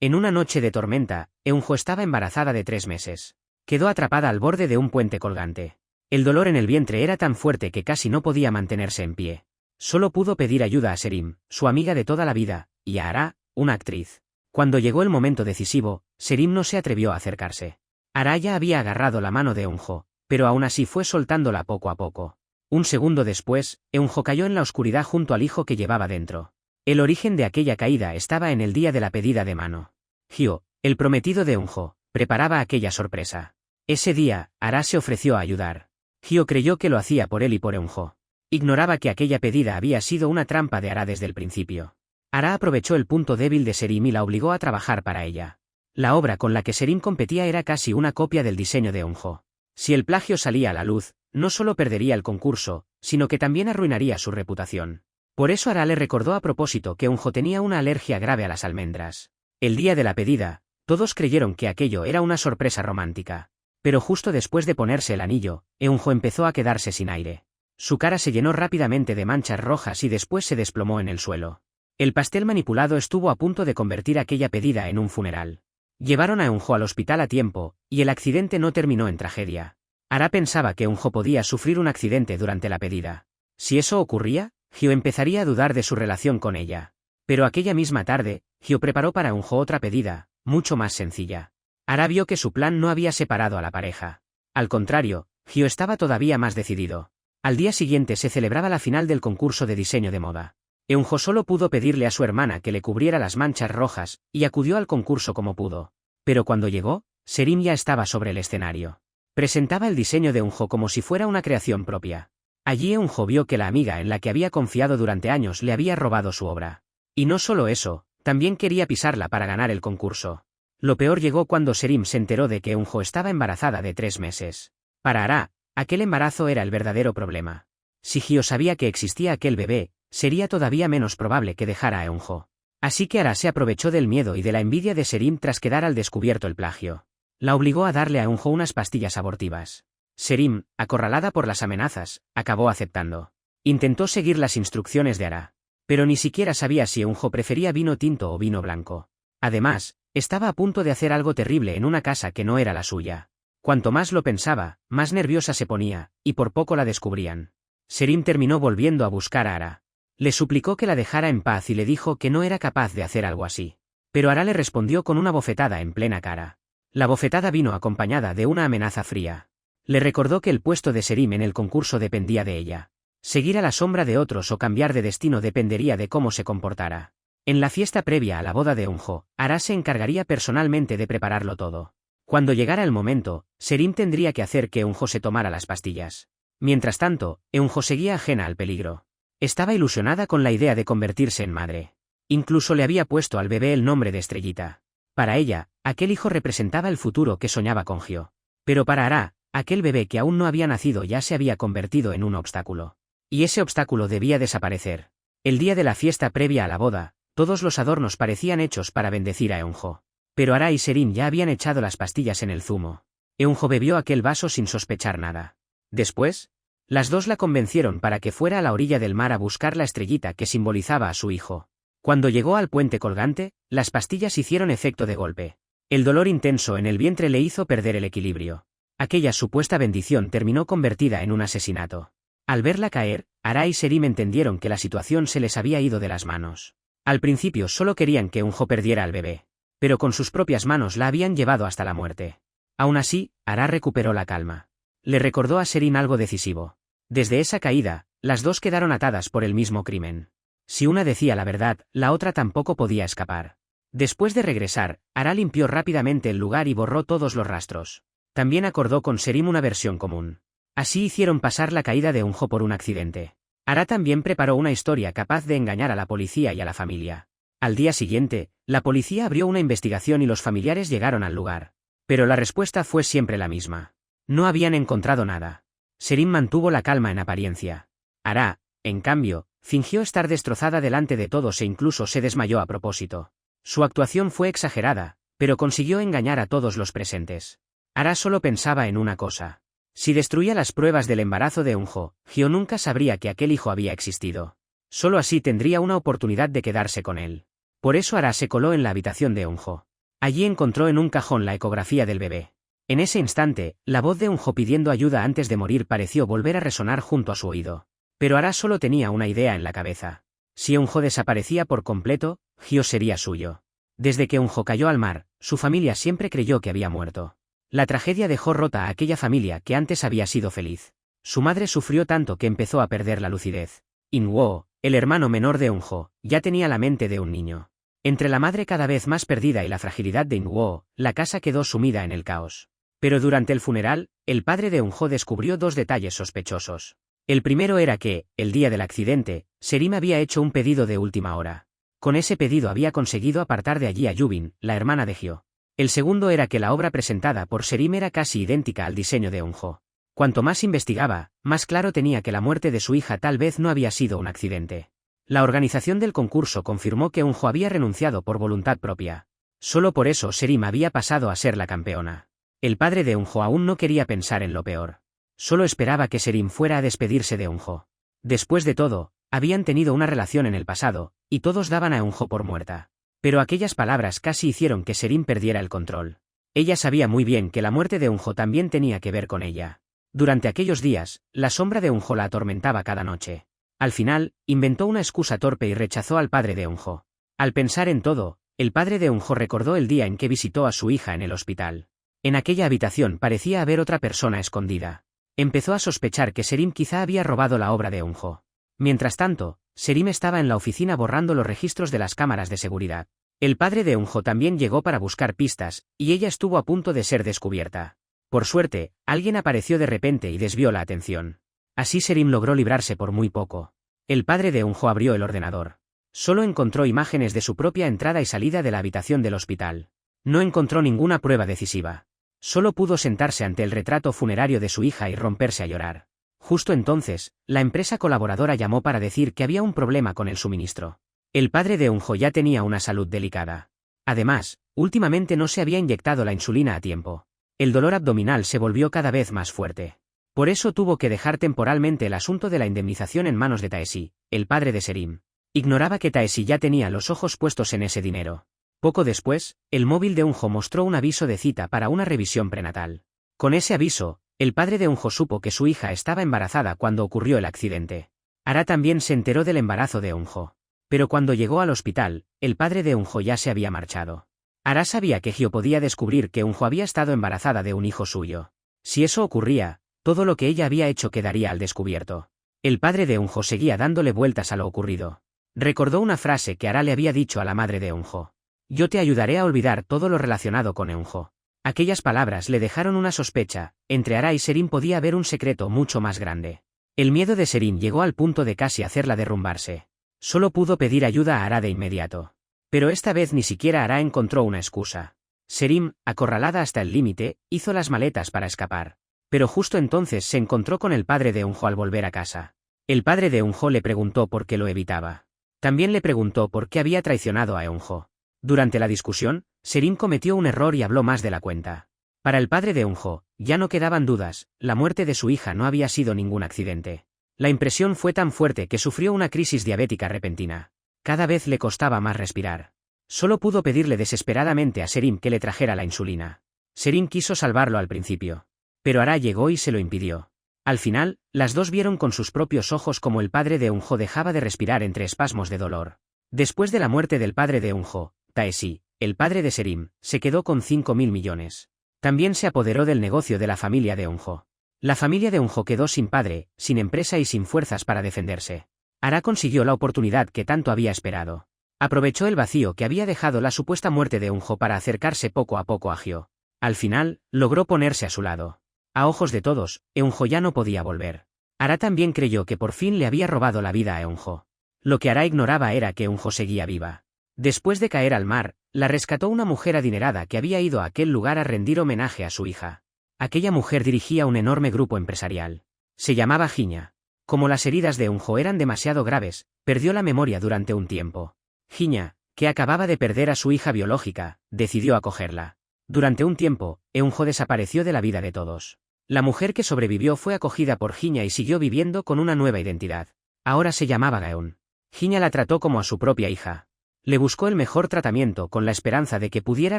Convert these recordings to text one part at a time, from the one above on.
En una noche de tormenta, Eunjo estaba embarazada de 3 meses. Quedó atrapada al borde de un puente colgante. El dolor en el vientre era tan fuerte que casi no podía mantenerse en pie. Solo pudo pedir ayuda a Serim, su amiga de toda la vida, y a Ara, una actriz. Cuando llegó el momento decisivo, Serim no se atrevió a acercarse. Ara ya había agarrado la mano de Eunjo, pero aún así fue soltándola poco a poco. Un segundo después, Eunjo cayó en la oscuridad junto al hijo que llevaba dentro. El origen de aquella caída estaba en el día de la pedida de mano. Hyo, el prometido de Eunjo, preparaba aquella sorpresa. Ese día, Ara se ofreció a ayudar. Hyo creyó que lo hacía por él y por Eunjo. Ignoraba que aquella pedida había sido una trampa de Ara desde el principio. Ara aprovechó el punto débil de Serim y la obligó a trabajar para ella. La obra con la que Serim competía era casi una copia del diseño de Eunjo. Si el plagio salía a la luz, no solo perdería el concurso, sino que también arruinaría su reputación. Por eso Ara le recordó a propósito que Eunjo tenía una alergia grave a las almendras. El día de la pedida, todos creyeron que aquello era una sorpresa romántica. Pero justo después de ponerse el anillo, Eunjo empezó a quedarse sin aire. Su cara se llenó rápidamente de manchas rojas y después se desplomó en el suelo. El pastel manipulado estuvo a punto de convertir aquella pedida en un funeral. Llevaron a Eunjo al hospital a tiempo, y el accidente no terminó en tragedia. Ara pensaba que Eunjo podía sufrir un accidente durante la pedida. Si eso ocurría, Hyo empezaría a dudar de su relación con ella. Pero aquella misma tarde, Hyo preparó para Eunjo otra pedida, mucho más sencilla. Ara vio que su plan no había separado a la pareja. Al contrario, Hyo estaba todavía más decidido. Al día siguiente se celebraba la final del concurso de diseño de moda. Eunjo solo pudo pedirle a su hermana que le cubriera las manchas rojas, y acudió al concurso como pudo. Pero cuando llegó, Serim ya estaba sobre el escenario. Presentaba el diseño de Eunjo como si fuera una creación propia. Allí Eunjo vio que la amiga en la que había confiado durante años le había robado su obra. Y no solo eso, también quería pisarla para ganar el concurso. Lo peor llegó cuando Serim se enteró de que Eunjo estaba embarazada de 3 meses. Para Ara, aquel embarazo era el verdadero problema. Si Hyo sabía que existía aquel bebé, sería todavía menos probable que dejara a Eunjo. Así que Ara se aprovechó del miedo y de la envidia de Serim tras quedar al descubierto el plagio. La obligó a darle a Eunjo unas pastillas abortivas. Serim, acorralada por las amenazas, acabó aceptando. Intentó seguir las instrucciones de Ara. Pero ni siquiera sabía si Eunjo prefería vino tinto o vino blanco. Además, estaba a punto de hacer algo terrible en una casa que no era la suya. Cuanto más lo pensaba, más nerviosa se ponía, y por poco la descubrían. Serim terminó volviendo a buscar a Ara. Le suplicó que la dejara en paz y le dijo que no era capaz de hacer algo así. Pero Ara le respondió con una bofetada en plena cara. La bofetada vino acompañada de una amenaza fría. Le recordó que el puesto de Serim en el concurso dependía de ella. Seguir a la sombra de otros o cambiar de destino dependería de cómo se comportara. En la fiesta previa a la boda de Eunjo, Ara se encargaría personalmente de prepararlo todo. Cuando llegara el momento, Serim tendría que hacer que Eunjo se tomara las pastillas. Mientras tanto, Eunjo seguía ajena al peligro. Estaba ilusionada con la idea de convertirse en madre. Incluso le había puesto al bebé el nombre de Estrellita. Para ella, aquel hijo representaba el futuro que soñaba con Hyo. Pero para Ara, aquel bebé que aún no había nacido ya se había convertido en un obstáculo. Y ese obstáculo debía desaparecer. El día de la fiesta previa a la boda, todos los adornos parecían hechos para bendecir a Eunjo. Pero Ara y Serim ya habían echado las pastillas en el zumo. Eunjo bebió aquel vaso sin sospechar nada. Después, las dos la convencieron para que fuera a la orilla del mar a buscar la estrellita que simbolizaba a su hijo. Cuando llegó al puente colgante, las pastillas hicieron efecto de golpe. El dolor intenso en el vientre le hizo perder el equilibrio. Aquella supuesta bendición terminó convertida en un asesinato. Al verla caer, Ara y Serim entendieron que la situación se les había ido de las manos. Al principio solo querían que Eunjo perdiera al bebé. Pero con sus propias manos la habían llevado hasta la muerte. Aún así, Ara recuperó la calma. Le recordó a Serim algo decisivo. Desde esa caída, las dos quedaron atadas por el mismo crimen. Si una decía la verdad, la otra tampoco podía escapar. Después de regresar, Ara limpió rápidamente el lugar y borró todos los rastros. También acordó con Serim una versión común. Así hicieron pasar la caída de Eunjo por un accidente. Ara también preparó una historia capaz de engañar a la policía y a la familia. Al día siguiente, la policía abrió una investigación y los familiares llegaron al lugar. Pero la respuesta fue siempre la misma. No habían encontrado nada. Serim mantuvo la calma en apariencia. Ara, en cambio, fingió estar destrozada delante de todos e incluso se desmayó a propósito. Su actuación fue exagerada, pero consiguió engañar a todos los presentes. Ara solo pensaba en una cosa. Si destruía las pruebas del embarazo de Eunjo, Hyo nunca sabría que aquel hijo había existido. Solo así tendría una oportunidad de quedarse con él. Por eso Ara se coló en la habitación de Eunjo. Allí encontró en un cajón la ecografía del bebé. En ese instante, la voz de Eunjo pidiendo ayuda antes de morir pareció volver a resonar junto a su oído. Pero Ara solo tenía una idea en la cabeza. Si Eunjo desaparecía por completo, Hyo sería suyo. Desde que Eunjo cayó al mar, su familia siempre creyó que había muerto. La tragedia dejó rota a aquella familia que antes había sido feliz. Su madre sufrió tanto que empezó a perder la lucidez. In-woo, el hermano menor de Eunjo, ya tenía la mente de un niño. Entre la madre cada vez más perdida y la fragilidad de In-woo, la casa quedó sumida en el caos. Pero durante el funeral, el padre de Eunjo descubrió dos detalles sospechosos. El primero era que, el día del accidente, Serim había hecho un pedido de última hora. Con ese pedido había conseguido apartar de allí a Yubin, la hermana de Hyo. El segundo era que la obra presentada por Serim era casi idéntica al diseño de Eunjo. Cuanto más investigaba, más claro tenía que la muerte de su hija tal vez no había sido un accidente. La organización del concurso confirmó que Eunjo había renunciado por voluntad propia. Solo por eso Serim había pasado a ser la campeona. El padre de Eunjo aún no quería pensar en lo peor. Solo esperaba que Serim fuera a despedirse de Eunjo. Después de todo, habían tenido una relación en el pasado, y todos daban a Eunjo por muerta. Pero aquellas palabras casi hicieron que Serim perdiera el control. Ella sabía muy bien que la muerte de Eunjo también tenía que ver con ella. Durante aquellos días, la sombra de Eunjo la atormentaba cada noche. Al final, inventó una excusa torpe y rechazó al padre de Eunjo. Al pensar en todo, el padre de Eunjo recordó el día en que visitó a su hija en el hospital. En aquella habitación parecía haber otra persona escondida. Empezó a sospechar que Serim quizá había robado la obra de Eunjo. Mientras tanto, Serim estaba en la oficina borrando los registros de las cámaras de seguridad. El padre de Eunjo también llegó para buscar pistas, y ella estuvo a punto de ser descubierta. Por suerte, alguien apareció de repente y desvió la atención. Así Serim logró librarse por muy poco. El padre de Eunjo abrió el ordenador. Solo encontró imágenes de su propia entrada y salida de la habitación del hospital. No encontró ninguna prueba decisiva. Solo pudo sentarse ante el retrato funerario de su hija y romperse a llorar. Justo entonces, la empresa colaboradora llamó para decir que había un problema con el suministro. El padre de Eunjo ya tenía una salud delicada. Además, últimamente no se había inyectado la insulina a tiempo. El dolor abdominal se volvió cada vez más fuerte. Por eso tuvo que dejar temporalmente el asunto de la indemnización en manos de Taeshi, el padre de Serim. Ignoraba que Taeshi ya tenía los ojos puestos en ese dinero. Poco después, el móvil de Eunjo mostró un aviso de cita para una revisión prenatal. Con ese aviso, el padre de Eunjo supo que su hija estaba embarazada cuando ocurrió el accidente. Ara también se enteró del embarazo de Eunjo. Pero cuando llegó al hospital, el padre de Eunjo ya se había marchado. Ara sabía que Hyo podía descubrir que Eunjo había estado embarazada de un hijo suyo. Si eso ocurría, todo lo que ella había hecho quedaría al descubierto. El padre de Eunjo seguía dándole vueltas a lo ocurrido. Recordó una frase que Ara le había dicho a la madre de Eunjo. Yo te ayudaré a olvidar todo lo relacionado con Eunjo. Aquellas palabras le dejaron una sospecha, entre Ara y Serim podía haber un secreto mucho más grande. El miedo de Serim llegó al punto de casi hacerla derrumbarse. Solo pudo pedir ayuda a Ara de inmediato. Pero esta vez ni siquiera Ara encontró una excusa. Serim, acorralada hasta el límite, hizo las maletas para escapar. Pero justo entonces se encontró con el padre de Eunjo al volver a casa. El padre de Eunjo le preguntó por qué lo evitaba. También le preguntó por qué había traicionado a Eunjo. Durante la discusión, Serim cometió un error y habló más de la cuenta. Para el padre de Eunjo, ya no quedaban dudas, la muerte de su hija no había sido ningún accidente. La impresión fue tan fuerte que sufrió una crisis diabética repentina. Cada vez le costaba más respirar. Solo pudo pedirle desesperadamente a Serim que le trajera la insulina. Serim quiso salvarlo al principio. Pero Ara llegó y se lo impidió. Al final, las dos vieron con sus propios ojos cómo el padre de Eunjo dejaba de respirar entre espasmos de dolor. Después de la muerte del padre de Eunjo, Taeshi, el padre de Serim, se quedó con 5.000 millones. También se apoderó del negocio de la familia de Eunjo. La familia de Eunjo quedó sin padre, sin empresa y sin fuerzas para defenderse. Ara consiguió la oportunidad que tanto había esperado. Aprovechó el vacío que había dejado la supuesta muerte de Eunjo para acercarse poco a poco a Hyo. Al final, logró ponerse a su lado. A ojos de todos, Eunjo ya no podía volver. Ara también creyó que por fin le había robado la vida a Eunjo. Lo que Ara ignoraba era que Eunjo seguía viva. Después de caer al mar, la rescató una mujer adinerada que había ido a aquel lugar a rendir homenaje a su hija. Aquella mujer dirigía un enorme grupo empresarial. Se llamaba Giña. Como las heridas de Eunjo eran demasiado graves, perdió la memoria durante un tiempo. Giña, que acababa de perder a su hija biológica, decidió acogerla. Durante un tiempo, Eunjo desapareció de la vida de todos. La mujer que sobrevivió fue acogida por Giña y siguió viviendo con una nueva identidad. Ahora se llamaba Gaeun. Giña la trató como a su propia hija. Le buscó el mejor tratamiento con la esperanza de que pudiera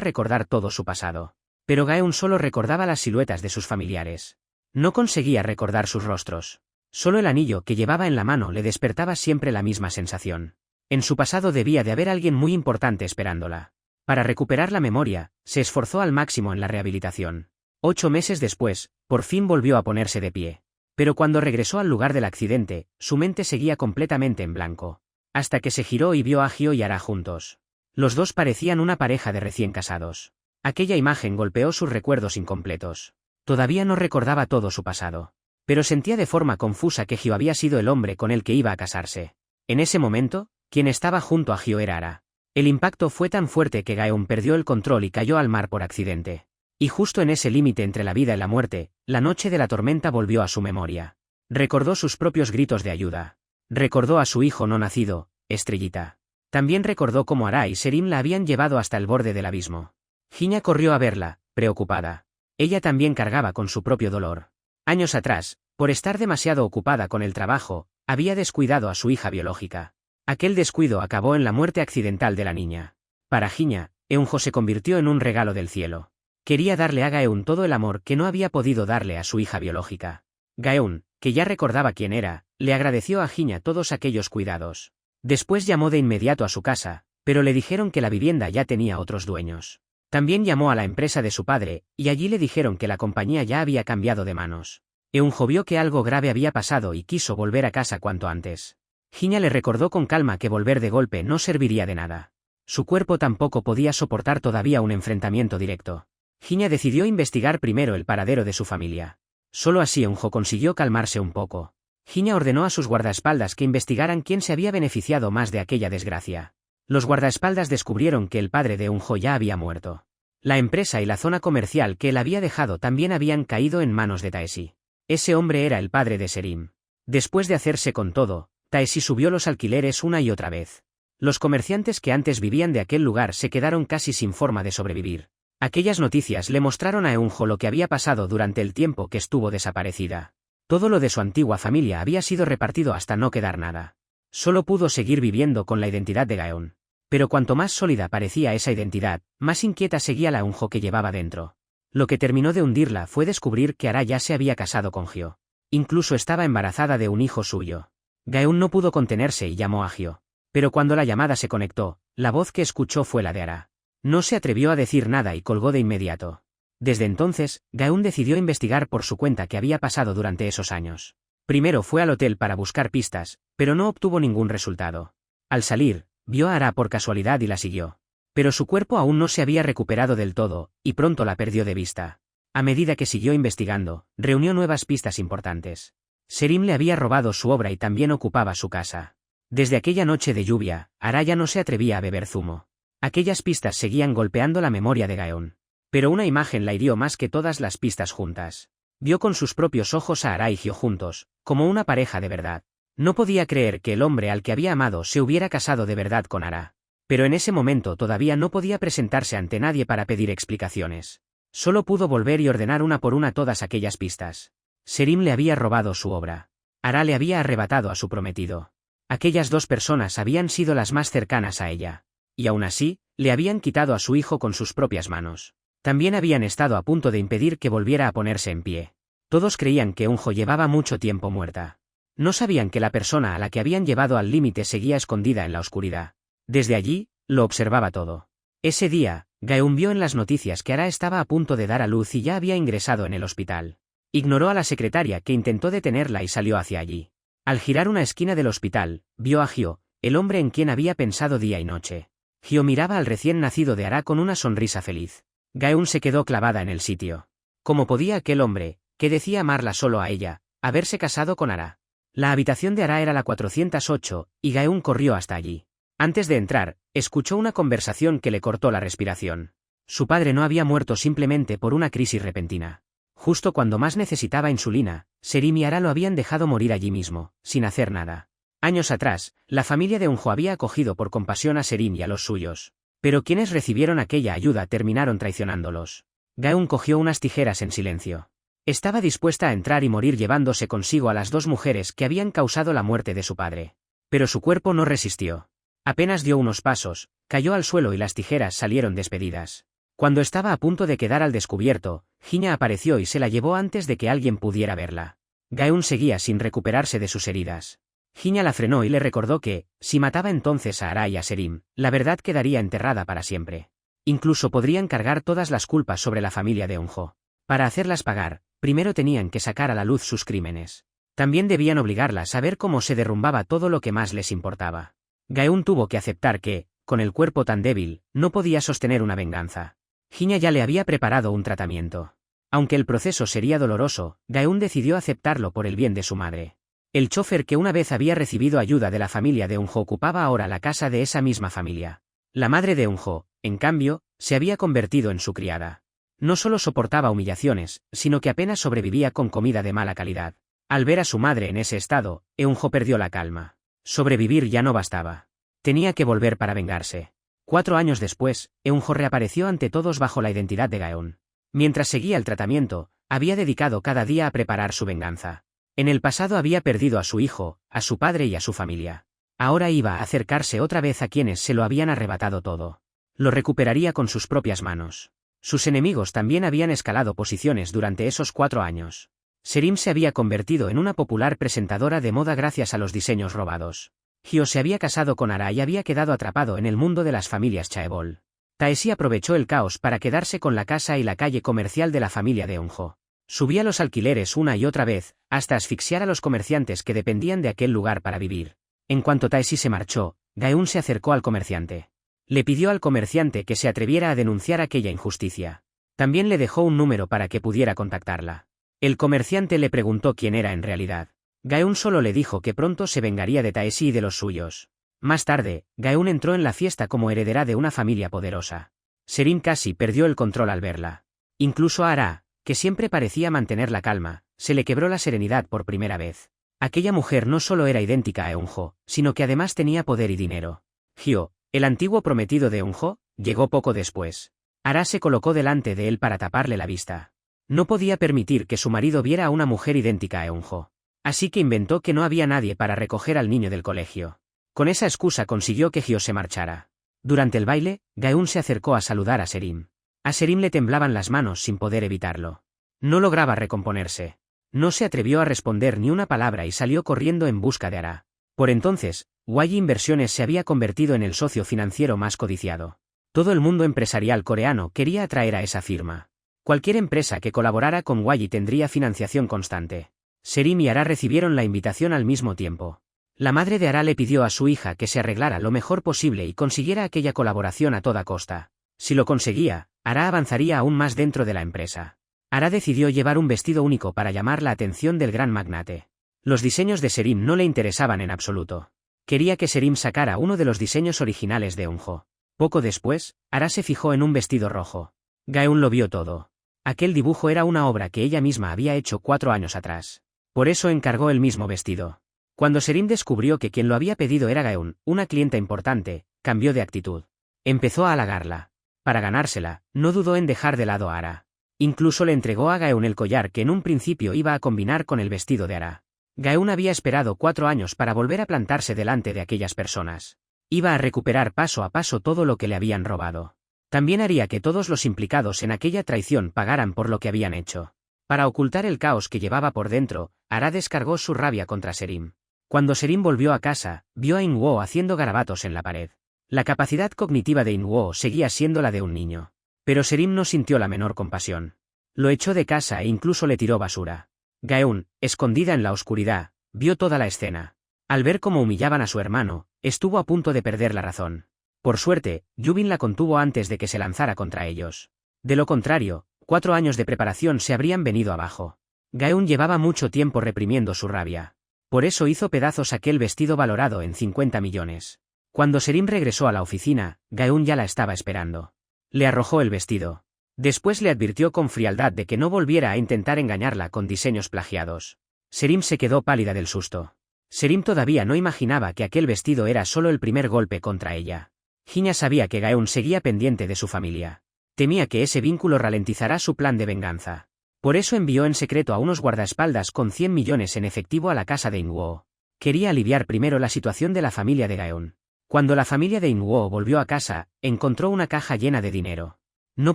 recordar todo su pasado. Pero Gaeun solo recordaba las siluetas de sus familiares. No conseguía recordar sus rostros. Solo el anillo que llevaba en la mano le despertaba siempre la misma sensación. En su pasado debía de haber alguien muy importante esperándola. Para recuperar la memoria, se esforzó al máximo en la rehabilitación. 8 meses después, por fin volvió a ponerse de pie. Pero cuando regresó al lugar del accidente, su mente seguía completamente en blanco. Hasta que se giró y vio a Hyo y Ara juntos. Los dos parecían una pareja de recién casados. Aquella imagen golpeó sus recuerdos incompletos. Todavía no recordaba todo su pasado. Pero sentía de forma confusa que Hyo había sido el hombre con el que iba a casarse. En ese momento, quien estaba junto a Hyo era Ara. El impacto fue tan fuerte que Gaeun perdió el control y cayó al mar por accidente. Y justo en ese límite entre la vida y la muerte, la noche de la tormenta volvió a su memoria. Recordó sus propios gritos de ayuda. Recordó a su hijo no nacido, Estrellita. También recordó cómo Ara y Serim la habían llevado hasta el borde del abismo. Hinya corrió a verla, preocupada. Ella también cargaba con su propio dolor. Años atrás, por estar demasiado ocupada con el trabajo, había descuidado a su hija biológica. Aquel descuido acabó en la muerte accidental de la niña. Para Hinya, Eunjo se convirtió en un regalo del cielo. Quería darle a Gaeun todo el amor que no había podido darle a su hija biológica. Gaeun, que ya recordaba quién era, le agradeció a Hinya todos aquellos cuidados. Después llamó de inmediato a su casa, pero le dijeron que la vivienda ya tenía otros dueños. También llamó a la empresa de su padre, y allí le dijeron que la compañía ya había cambiado de manos. Eunjo vio que algo grave había pasado y quiso volver a casa cuanto antes. Hinya le recordó con calma que volver de golpe no serviría de nada. Su cuerpo tampoco podía soportar todavía un enfrentamiento directo. Hinya decidió investigar primero el paradero de su familia. Solo así Eunjo consiguió calmarse un poco. Hinya ordenó a sus guardaespaldas que investigaran quién se había beneficiado más de aquella desgracia. Los guardaespaldas descubrieron que el padre de Eunjo ya había muerto. La empresa y la zona comercial que él había dejado también habían caído en manos de Taeshi. Ese hombre era el padre de Serim. Después de hacerse con todo, Taeshi subió los alquileres una y otra vez. Los comerciantes que antes vivían de aquel lugar se quedaron casi sin forma de sobrevivir. Aquellas noticias le mostraron a Eunjo lo que había pasado durante el tiempo que estuvo desaparecida. Todo lo de su antigua familia había sido repartido hasta no quedar nada. Solo pudo seguir viviendo con la identidad de Gaeun. Pero cuanto más sólida parecía esa identidad, más inquieta seguía la Eunjo que llevaba dentro. Lo que terminó de hundirla fue descubrir que Ara ya se había casado con Hyo. Incluso estaba embarazada de un hijo suyo. Gaeun no pudo contenerse y llamó a Hyo. Pero cuando la llamada se conectó, la voz que escuchó fue la de Ara. No se atrevió a decir nada y colgó de inmediato. Desde entonces, Gaeun decidió investigar por su cuenta qué había pasado durante esos años. Primero fue al hotel para buscar pistas, pero no obtuvo ningún resultado. Al salir, vio a Ara por casualidad y la siguió. Pero su cuerpo aún no se había recuperado del todo, y pronto la perdió de vista. A medida que siguió investigando, reunió nuevas pistas importantes. Serim le había robado su obra y también ocupaba su casa. Desde aquella noche de lluvia, Ara ya no se atrevía a beber zumo. Aquellas pistas seguían golpeando la memoria de Gaeun. Pero una imagen la hirió más que todas las pistas juntas. Vio con sus propios ojos a Ara y Hyo juntos, como una pareja de verdad. No podía creer que el hombre al que había amado se hubiera casado de verdad con Ara. Pero en ese momento todavía no podía presentarse ante nadie para pedir explicaciones. Solo pudo volver y ordenar una por una todas aquellas pistas. Serim le había robado su obra. Ara le había arrebatado a su prometido. Aquellas dos personas habían sido las más cercanas a ella. Y aún así, le habían quitado a su hijo con sus propias manos. También habían estado a punto de impedir que volviera a ponerse en pie. Todos creían que Eunjo llevaba mucho tiempo muerta. No sabían que la persona a la que habían llevado al límite seguía escondida en la oscuridad. Desde allí, lo observaba todo. Ese día, Gaeun vio en las noticias que Ara estaba a punto de dar a luz y ya había ingresado en el hospital. Ignoró a la secretaria que intentó detenerla y salió hacia allí. Al girar una esquina del hospital, vio a Hyo, el hombre en quien había pensado día y noche. Hyo miraba al recién nacido de Ara con una sonrisa feliz. Gaeun se quedó clavada en el sitio. ¿Cómo podía aquel hombre, que decía amarla solo a ella, haberse casado con Ara? La habitación de Ara era la 408, y Gaeun corrió hasta allí. Antes de entrar, escuchó una conversación que le cortó la respiración. Su padre no había muerto simplemente por una crisis repentina. Justo cuando más necesitaba insulina, Serim y Ara lo habían dejado morir allí mismo, sin hacer nada. Años atrás, la familia de Eunjo había acogido por compasión a Serim y a los suyos. Pero quienes recibieron aquella ayuda terminaron traicionándolos. Gaeun cogió unas tijeras en silencio. Estaba dispuesta a entrar y morir llevándose consigo a las dos mujeres que habían causado la muerte de su padre. Pero su cuerpo no resistió. Apenas dio unos pasos, cayó al suelo y las tijeras salieron despedidas. Cuando estaba a punto de quedar al descubierto, Hinya apareció y se la llevó antes de que alguien pudiera verla. Gaeun seguía sin recuperarse de sus heridas. Hinya la frenó y le recordó que, si mataba entonces a Ara y a Serim, la verdad quedaría enterrada para siempre. Incluso podrían cargar todas las culpas sobre la familia de Eunjo. Para hacerlas pagar, primero tenían que sacar a la luz sus crímenes. También debían obligarlas a ver cómo se derrumbaba todo lo que más les importaba. Gaeun tuvo que aceptar que, con el cuerpo tan débil, no podía sostener una venganza. Hinya ya le había preparado un tratamiento. Aunque el proceso sería doloroso, Gaeun decidió aceptarlo por el bien de su madre. El chofer que una vez había recibido ayuda de la familia de Eunjo ocupaba ahora la casa de esa misma familia. La madre de Eunjo, en cambio, se había convertido en su criada. No solo soportaba humillaciones, sino que apenas sobrevivía con comida de mala calidad. Al ver a su madre en ese estado, Eunjo perdió la calma. Sobrevivir ya no bastaba. Tenía que volver para vengarse. 4 años después, Eunjo reapareció ante todos bajo la identidad de Gaeun. Mientras seguía el tratamiento, había dedicado cada día a preparar su venganza. En el pasado había perdido a su hijo, a su padre y a su familia. Ahora iba a acercarse otra vez a quienes se lo habían arrebatado todo. Lo recuperaría con sus propias manos. Sus enemigos también habían escalado posiciones durante esos 4 años. Serim se había convertido en una popular presentadora de moda gracias a los diseños robados. Hyo se había casado con Ara y había quedado atrapado en el mundo de las familias Chaebol. Taeshi aprovechó el caos para quedarse con la casa y la calle comercial de la familia de Eunjo. Subía los alquileres una y otra vez, hasta asfixiar a los comerciantes que dependían de aquel lugar para vivir. En cuanto Taeshi se marchó, Gaeun se acercó al comerciante. Le pidió al comerciante que se atreviera a denunciar aquella injusticia. También le dejó un número para que pudiera contactarla. El comerciante le preguntó quién era en realidad. Gaeun solo le dijo que pronto se vengaría de Taeshi y de los suyos. Más tarde, Gaeun entró en la fiesta como heredera de una familia poderosa. Serim casi perdió el control al verla. Incluso a Ara, que siempre parecía mantener la calma, se le quebró la serenidad por primera vez. Aquella mujer no solo era idéntica a Eunjo, sino que además tenía poder y dinero. Hyo, el antiguo prometido de Eunjo, llegó poco después. Ara se colocó delante de él para taparle la vista. No podía permitir que su marido viera a una mujer idéntica a Eunjo. Así que inventó que no había nadie para recoger al niño del colegio. Con esa excusa consiguió que Hyo se marchara. Durante el baile, Gaeun se acercó a saludar a Serim. A Serim le temblaban las manos sin poder evitarlo. No lograba recomponerse. No se atrevió a responder ni una palabra y salió corriendo en busca de Ara. Por entonces, Wayi Inversiones se había convertido en el socio financiero más codiciado. Todo el mundo empresarial coreano quería atraer a esa firma. Cualquier empresa que colaborara con Wayi tendría financiación constante. Serim y Ara recibieron la invitación al mismo tiempo. La madre de Ara le pidió a su hija que se arreglara lo mejor posible y consiguiera aquella colaboración a toda costa. Si lo conseguía, Ara avanzaría aún más dentro de la empresa. Ara decidió llevar un vestido único para llamar la atención del gran magnate. Los diseños de Serim no le interesaban en absoluto. Quería que Serim sacara uno de los diseños originales de Eunjo. Poco después, Ara se fijó en un vestido rojo. Gaeun lo vio todo. Aquel dibujo era una obra que ella misma había hecho 4 años atrás. Por eso encargó el mismo vestido. Cuando Serim descubrió que quien lo había pedido era Gaeun, una clienta importante, cambió de actitud. Empezó a halagarla. Para ganársela, no dudó en dejar de lado a Ara. Incluso le entregó a Gaeun el collar que en un principio iba a combinar con el vestido de Ara. Gaeun había esperado 4 años para volver a plantarse delante de aquellas personas. Iba a recuperar paso a paso todo lo que le habían robado. También haría que todos los implicados en aquella traición pagaran por lo que habían hecho. Para ocultar el caos que llevaba por dentro, Ara descargó su rabia contra Serim. Cuando Serim volvió a casa, vio a In-woo haciendo garabatos en la pared. La capacidad cognitiva de In-woo seguía siendo la de un niño. Pero Serim no sintió la menor compasión. Lo echó de casa e incluso le tiró basura. Gaeun, escondida en la oscuridad, vio toda la escena. Al ver cómo humillaban a su hermano, estuvo a punto de perder la razón. Por suerte, Yubin la contuvo antes de que se lanzara contra ellos. De lo contrario, 4 años de preparación se habrían venido abajo. Gaeun llevaba mucho tiempo reprimiendo su rabia. Por eso hizo pedazos aquel vestido valorado en 50 millones. Cuando Serim regresó a la oficina, Gaeun ya la estaba esperando. Le arrojó el vestido. Después le advirtió con frialdad de que no volviera a intentar engañarla con diseños plagiados. Serim se quedó pálida del susto. Serim todavía no imaginaba que aquel vestido era solo el primer golpe contra ella. Hinya sabía que Gaeun seguía pendiente de su familia. Temía que ese vínculo ralentizará su plan de venganza. Por eso envió en secreto a unos guardaespaldas con 100 millones en efectivo a la casa de In-woo. Quería aliviar primero la situación de la familia de Gaeun. Cuando la familia de Inwo volvió a casa, encontró una caja llena de dinero. No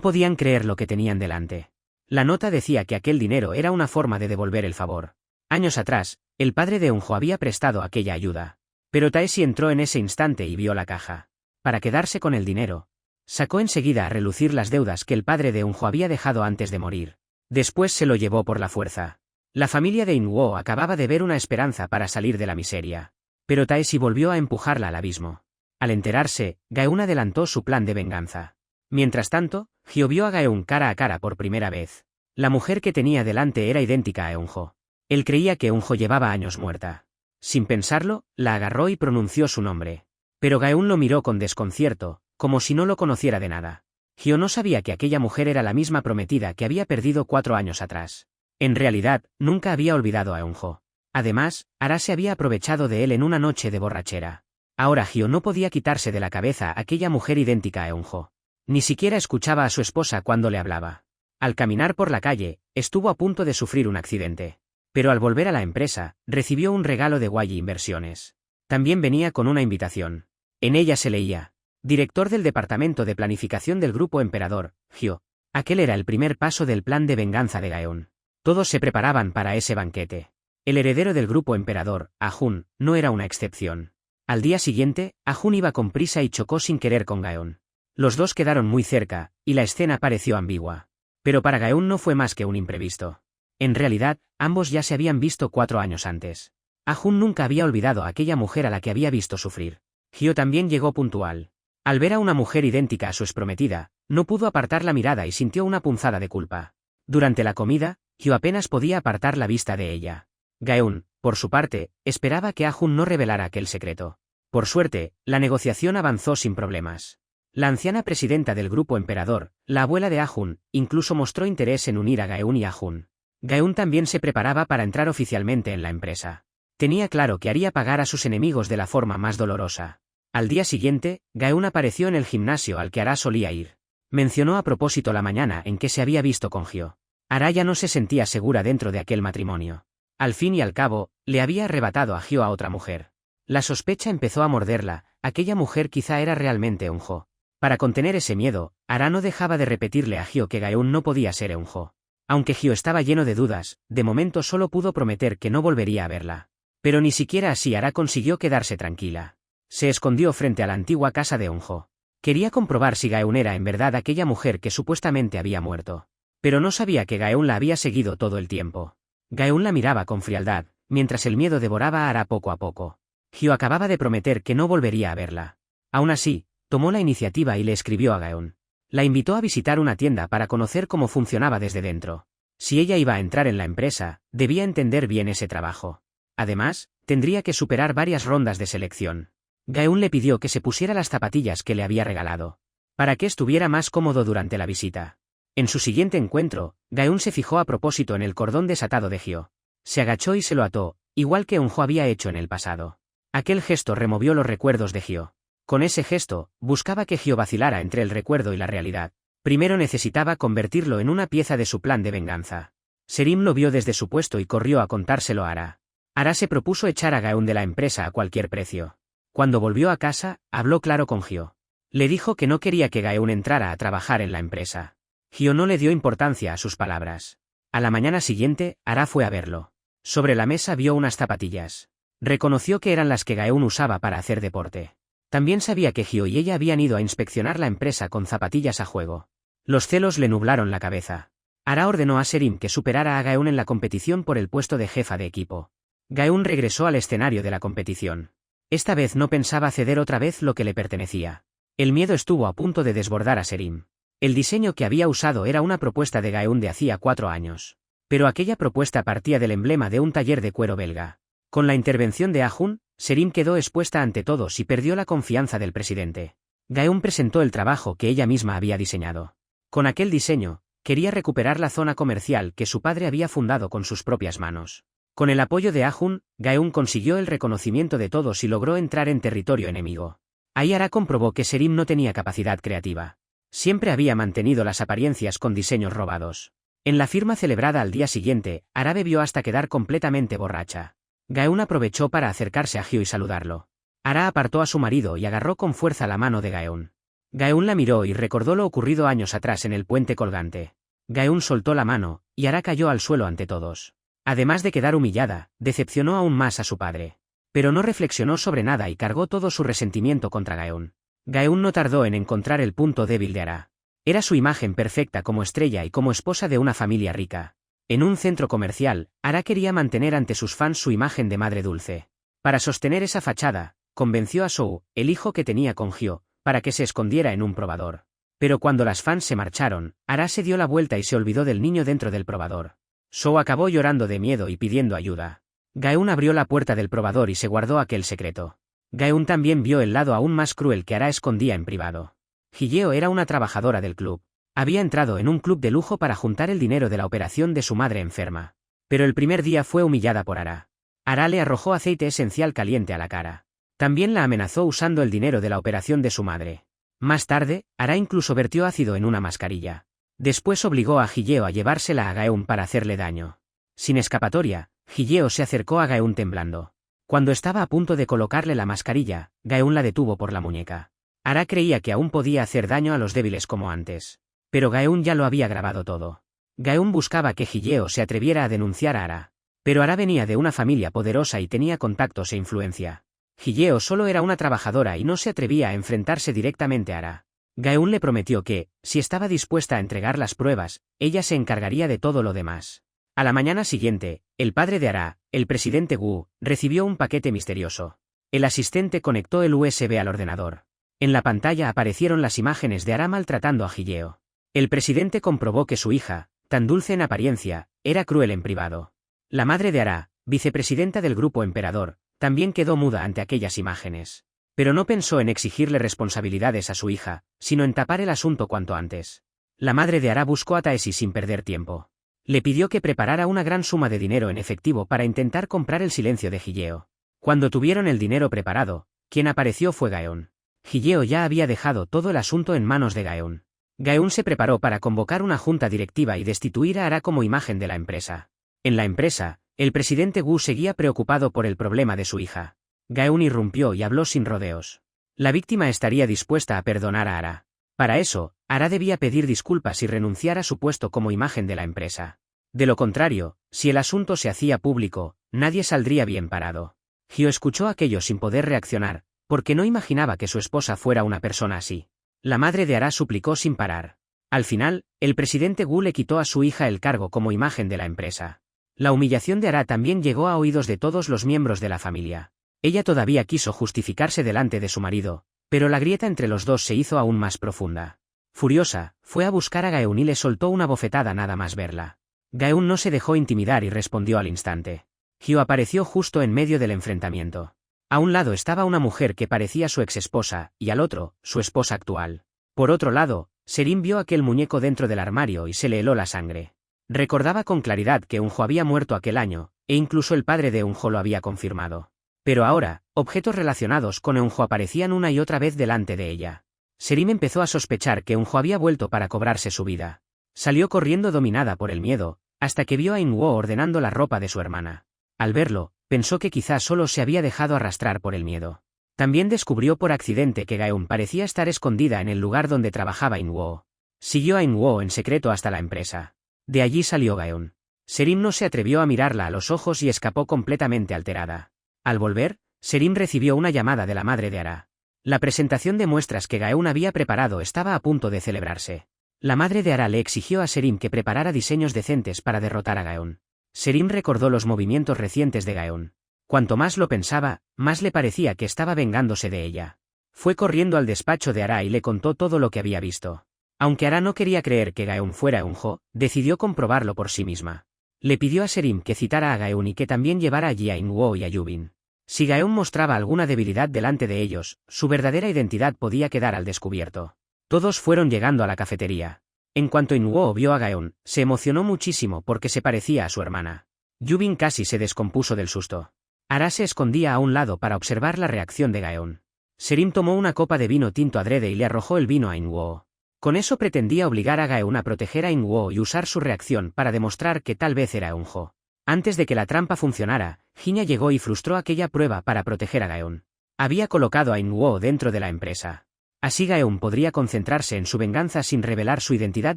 podían creer lo que tenían delante. La nota decía que aquel dinero era una forma de devolver el favor. Años atrás, el padre de Eunjo había prestado aquella ayuda. Pero Taeshi entró en ese instante y vio la caja. Para quedarse con el dinero, sacó enseguida a relucir las deudas que el padre de Eunjo había dejado antes de morir. Después se lo llevó por la fuerza. La familia de Inwo acababa de ver una esperanza para salir de la miseria. Pero Taeshi volvió a empujarla al abismo. Al enterarse, Gaeun adelantó su plan de venganza. Mientras tanto, Hyo vio a Gaeun cara a cara por primera vez. La mujer que tenía delante era idéntica a Eunjo. Él creía que Eunjo llevaba años muerta. Sin pensarlo, la agarró y pronunció su nombre. Pero Gaeun lo miró con desconcierto, como si no lo conociera de nada. Hyo no sabía que aquella mujer era la misma prometida que había perdido 4 años atrás. En realidad, nunca había olvidado a Eunjo. Además, Ara se había aprovechado de él en una noche de borrachera. Ahora Hyo no podía quitarse de la cabeza a aquella mujer idéntica a Eunjo. Ni siquiera escuchaba a su esposa cuando le hablaba. Al caminar por la calle, estuvo a punto de sufrir un accidente. Pero al volver a la empresa, recibió un regalo de Wally Inversiones. También venía con una invitación. En ella se leía: director del Departamento de Planificación del Grupo Emperador, Hyo. Aquel era el primer paso del plan de venganza de Gaeun. Todos se preparaban para ese banquete. El heredero del Grupo Emperador, Ah-hun, no era una excepción. Al día siguiente, Ah-hun iba con prisa y chocó sin querer con Gaeun. Los dos quedaron muy cerca, y la escena pareció ambigua. Pero para Gaeun no fue más que un imprevisto. En realidad, ambos ya se habían visto 4 años antes. Ah-hun nunca había olvidado a aquella mujer a la que había visto sufrir. Hyo también llegó puntual. Al ver a una mujer idéntica a su exprometida, no pudo apartar la mirada y sintió una punzada de culpa. Durante la comida, Hyo apenas podía apartar la vista de ella. Gaeun, por su parte, esperaba que Ah-hun no revelara aquel secreto. Por suerte, la negociación avanzó sin problemas. La anciana presidenta del Grupo Emperador, la abuela de Ah-hun, incluso mostró interés en unir a Gaeun y Ah-hun. Gaeun también se preparaba para entrar oficialmente en la empresa. Tenía claro que haría pagar a sus enemigos de la forma más dolorosa. Al día siguiente, Gaeun apareció en el gimnasio al que Ara solía ir. Mencionó a propósito la mañana en que se había visto con Hyo. Ara ya no se sentía segura dentro de aquel matrimonio. Al fin y al cabo, le había arrebatado a Hyo a otra mujer. La sospecha empezó a morderla, aquella mujer quizá era realmente Eunjo. Para contener ese miedo, Ara no dejaba de repetirle a Hyo que Gaeun no podía ser Eunjo. Aunque Hyo estaba lleno de dudas, de momento solo pudo prometer que no volvería a verla. Pero ni siquiera así Ara consiguió quedarse tranquila. Se escondió frente a la antigua casa de Eunjo. Quería comprobar si Gaeun era en verdad aquella mujer que supuestamente había muerto. Pero no sabía que Gaeun la había seguido todo el tiempo. Gaeun la miraba con frialdad, mientras el miedo devoraba a Ara poco a poco. Hyo acababa de prometer que no volvería a verla. Aún así, tomó la iniciativa y le escribió a Gaeun. La invitó a visitar una tienda para conocer cómo funcionaba desde dentro. Si ella iba a entrar en la empresa, debía entender bien ese trabajo. Además, tendría que superar varias rondas de selección. Gaeun le pidió que se pusiera las zapatillas que le había regalado, para que estuviera más cómodo durante la visita. En su siguiente encuentro, Gaeun se fijó a propósito en el cordón desatado de Hyo. Se agachó y se lo ató, igual que Eunjo había hecho en el pasado. Aquel gesto removió los recuerdos de Hyo. Con ese gesto, buscaba que Hyo vacilara entre el recuerdo y la realidad. Primero necesitaba convertirlo en una pieza de su plan de venganza. Serim lo vio desde su puesto y corrió a contárselo a Ara. Ara se propuso echar a Gaeun de la empresa a cualquier precio. Cuando volvió a casa, habló claro con Hyo. Le dijo que no quería que Gaeun entrara a trabajar en la empresa. Hyo no le dio importancia a sus palabras. A la mañana siguiente, Ara fue a verlo. Sobre la mesa vio unas zapatillas. Reconoció que eran las que Gaeun usaba para hacer deporte. También sabía que Hyo y ella habían ido a inspeccionar la empresa con zapatillas a juego. Los celos le nublaron la cabeza. Ara ordenó a Serim que superara a Gaeun en la competición por el puesto de jefa de equipo. Gaeun regresó al escenario de la competición. Esta vez no pensaba ceder otra vez lo que le pertenecía. El miedo estuvo a punto de desbordar a Serim. El diseño que había usado era una propuesta de Gaeun de hacía 4 años. Pero aquella propuesta partía del emblema de un taller de cuero belga. Con la intervención de Ah-hun, Serim quedó expuesta ante todos y perdió la confianza del presidente. Gaeun presentó el trabajo que ella misma había diseñado. Con aquel diseño, quería recuperar la zona comercial que su padre había fundado con sus propias manos. Con el apoyo de Ah-hun, Gaeun consiguió el reconocimiento de todos y logró entrar en territorio enemigo. Ahí Ara comprobó que Serim no tenía capacidad creativa. Siempre había mantenido las apariencias con diseños robados. En la firma celebrada al día siguiente, Ara bebió hasta quedar completamente borracha. Gaeun aprovechó para acercarse a Hyo y saludarlo. Ara apartó a su marido y agarró con fuerza la mano de Gaeun. Gaeun la miró y recordó lo ocurrido años atrás en el puente colgante. Gaeun soltó la mano, y Ara cayó al suelo ante todos. Además de quedar humillada, decepcionó aún más a su padre. Pero no reflexionó sobre nada y cargó todo su resentimiento contra Gaeun. Gaeun no tardó en encontrar el punto débil de Ara. Era su imagen perfecta como estrella y como esposa de una familia rica. En un centro comercial, Ara quería mantener ante sus fans su imagen de madre dulce. Para sostener esa fachada, convenció a Soo, el hijo que tenía con Hyo, para que se escondiera en un probador. Pero cuando las fans se marcharon, Ara se dio la vuelta y se olvidó del niño dentro del probador. Soo acabó llorando de miedo y pidiendo ayuda. Gaeun abrió la puerta del probador y se guardó aquel secreto. Gaeun también vio el lado aún más cruel que Ara escondía en privado. Hye era una trabajadora del club. Había entrado en un club de lujo para juntar el dinero de la operación de su madre enferma. Pero el primer día fue humillada por Ara. Ara le arrojó aceite esencial caliente a la cara. También la amenazó usando el dinero de la operación de su madre. Más tarde, Ara incluso vertió ácido en una mascarilla. Después obligó a Hye a llevársela a Gaeun para hacerle daño. Sin escapatoria, Hye se acercó a Gaeun temblando. Cuando estaba a punto de colocarle la mascarilla, Gaeun la detuvo por la muñeca. Ara creía que aún podía hacer daño a los débiles como antes. Pero Gaeun ya lo había grabado todo. Gaeun buscaba que Hye se atreviera a denunciar a Ara. Pero Ara venía de una familia poderosa y tenía contactos e influencia. Hye solo era una trabajadora y no se atrevía a enfrentarse directamente a Ara. Gaeun le prometió que, si estaba dispuesta a entregar las pruebas, ella se encargaría de todo lo demás. A la mañana siguiente, el padre de Ara, el presidente Wu, recibió un paquete misterioso. El asistente conectó el USB al ordenador. En la pantalla aparecieron las imágenes de Ara maltratando a Hye. El presidente comprobó que su hija, tan dulce en apariencia, era cruel en privado. La madre de Ara, vicepresidenta del grupo Emperador, también quedó muda ante aquellas imágenes. Pero no pensó en exigirle responsabilidades a su hija, sino en tapar el asunto cuanto antes. La madre de Ara buscó a Taeshi sin perder tiempo. Le pidió que preparara una gran suma de dinero en efectivo para intentar comprar el silencio de Hye. Cuando tuvieron el dinero preparado, quien apareció fue Gaeun. Hye ya había dejado todo el asunto en manos de Gaeun. Gaeun se preparó para convocar una junta directiva y destituir a Ara como imagen de la empresa. En la empresa, el presidente Wu seguía preocupado por el problema de su hija. Gaeun irrumpió y habló sin rodeos. La víctima estaría dispuesta a perdonar a Ara. Para eso, Ara debía pedir disculpas y renunciar a su puesto como imagen de la empresa. De lo contrario, si el asunto se hacía público, nadie saldría bien parado. Hyo escuchó aquello sin poder reaccionar, porque no imaginaba que su esposa fuera una persona así. La madre de Ara suplicó sin parar. Al final, el presidente Wu le quitó a su hija el cargo como imagen de la empresa. La humillación de Ara también llegó a oídos de todos los miembros de la familia. Ella todavía quiso justificarse delante de su marido, pero la grieta entre los dos se hizo aún más profunda. Furiosa, fue a buscar a Gaeun y le soltó una bofetada nada más verla. Gaeun no se dejó intimidar y respondió al instante. Hyo apareció justo en medio del enfrentamiento. A un lado estaba una mujer que parecía su exesposa, y al otro, su esposa actual. Por otro lado, Serim vio aquel muñeco dentro del armario y se le heló la sangre. Recordaba con claridad que Eunjo había muerto aquel año, e incluso el padre de Eunjo lo había confirmado. Pero ahora, objetos relacionados con Eunjo aparecían una y otra vez delante de ella. Serim empezó a sospechar que Eunjo había vuelto para cobrarse su vida. Salió corriendo dominada por el miedo, hasta que vio a In-woo ordenando la ropa de su hermana. Al verlo, pensó que quizás solo se había dejado arrastrar por el miedo. También descubrió por accidente que Gaeun parecía estar escondida en el lugar donde trabajaba In-woo. Siguió a In-woo en secreto hasta la empresa. De allí salió Gaeun. Serim no se atrevió a mirarla a los ojos y escapó completamente alterada. Al volver, Serim recibió una llamada de la madre de Ara. La presentación de muestras que Gaeun había preparado estaba a punto de celebrarse. La madre de Ara le exigió a Serim que preparara diseños decentes para derrotar a Gaeun. Serim recordó los movimientos recientes de Gaeun. Cuanto más lo pensaba, más le parecía que estaba vengándose de ella. Fue corriendo al despacho de Ara y le contó todo lo que había visto. Aunque Ara no quería creer que Gaeun fuera Eunjo, decidió comprobarlo por sí misma. Le pidió a Serim que citara a Gaeun y que también llevara allí a In-woo y a Yubin. Si Gaeun mostraba alguna debilidad delante de ellos, su verdadera identidad podía quedar al descubierto. Todos fueron llegando a la cafetería. En cuanto In-woo vio a Gaeun, se emocionó muchísimo porque se parecía a su hermana. Yubin casi se descompuso del susto. Ara se escondía a un lado para observar la reacción de Gaeun. Serim tomó una copa de vino tinto adrede y le arrojó el vino a In-woo. Con eso pretendía obligar a Gaeun a proteger a In-woo y usar su reacción para demostrar que tal vez era Eunjo. Antes de que la trampa funcionara, Hinya llegó y frustró aquella prueba para proteger a Gaeun. Había colocado a In-woo dentro de la empresa. Así Gaeun podría concentrarse en su venganza sin revelar su identidad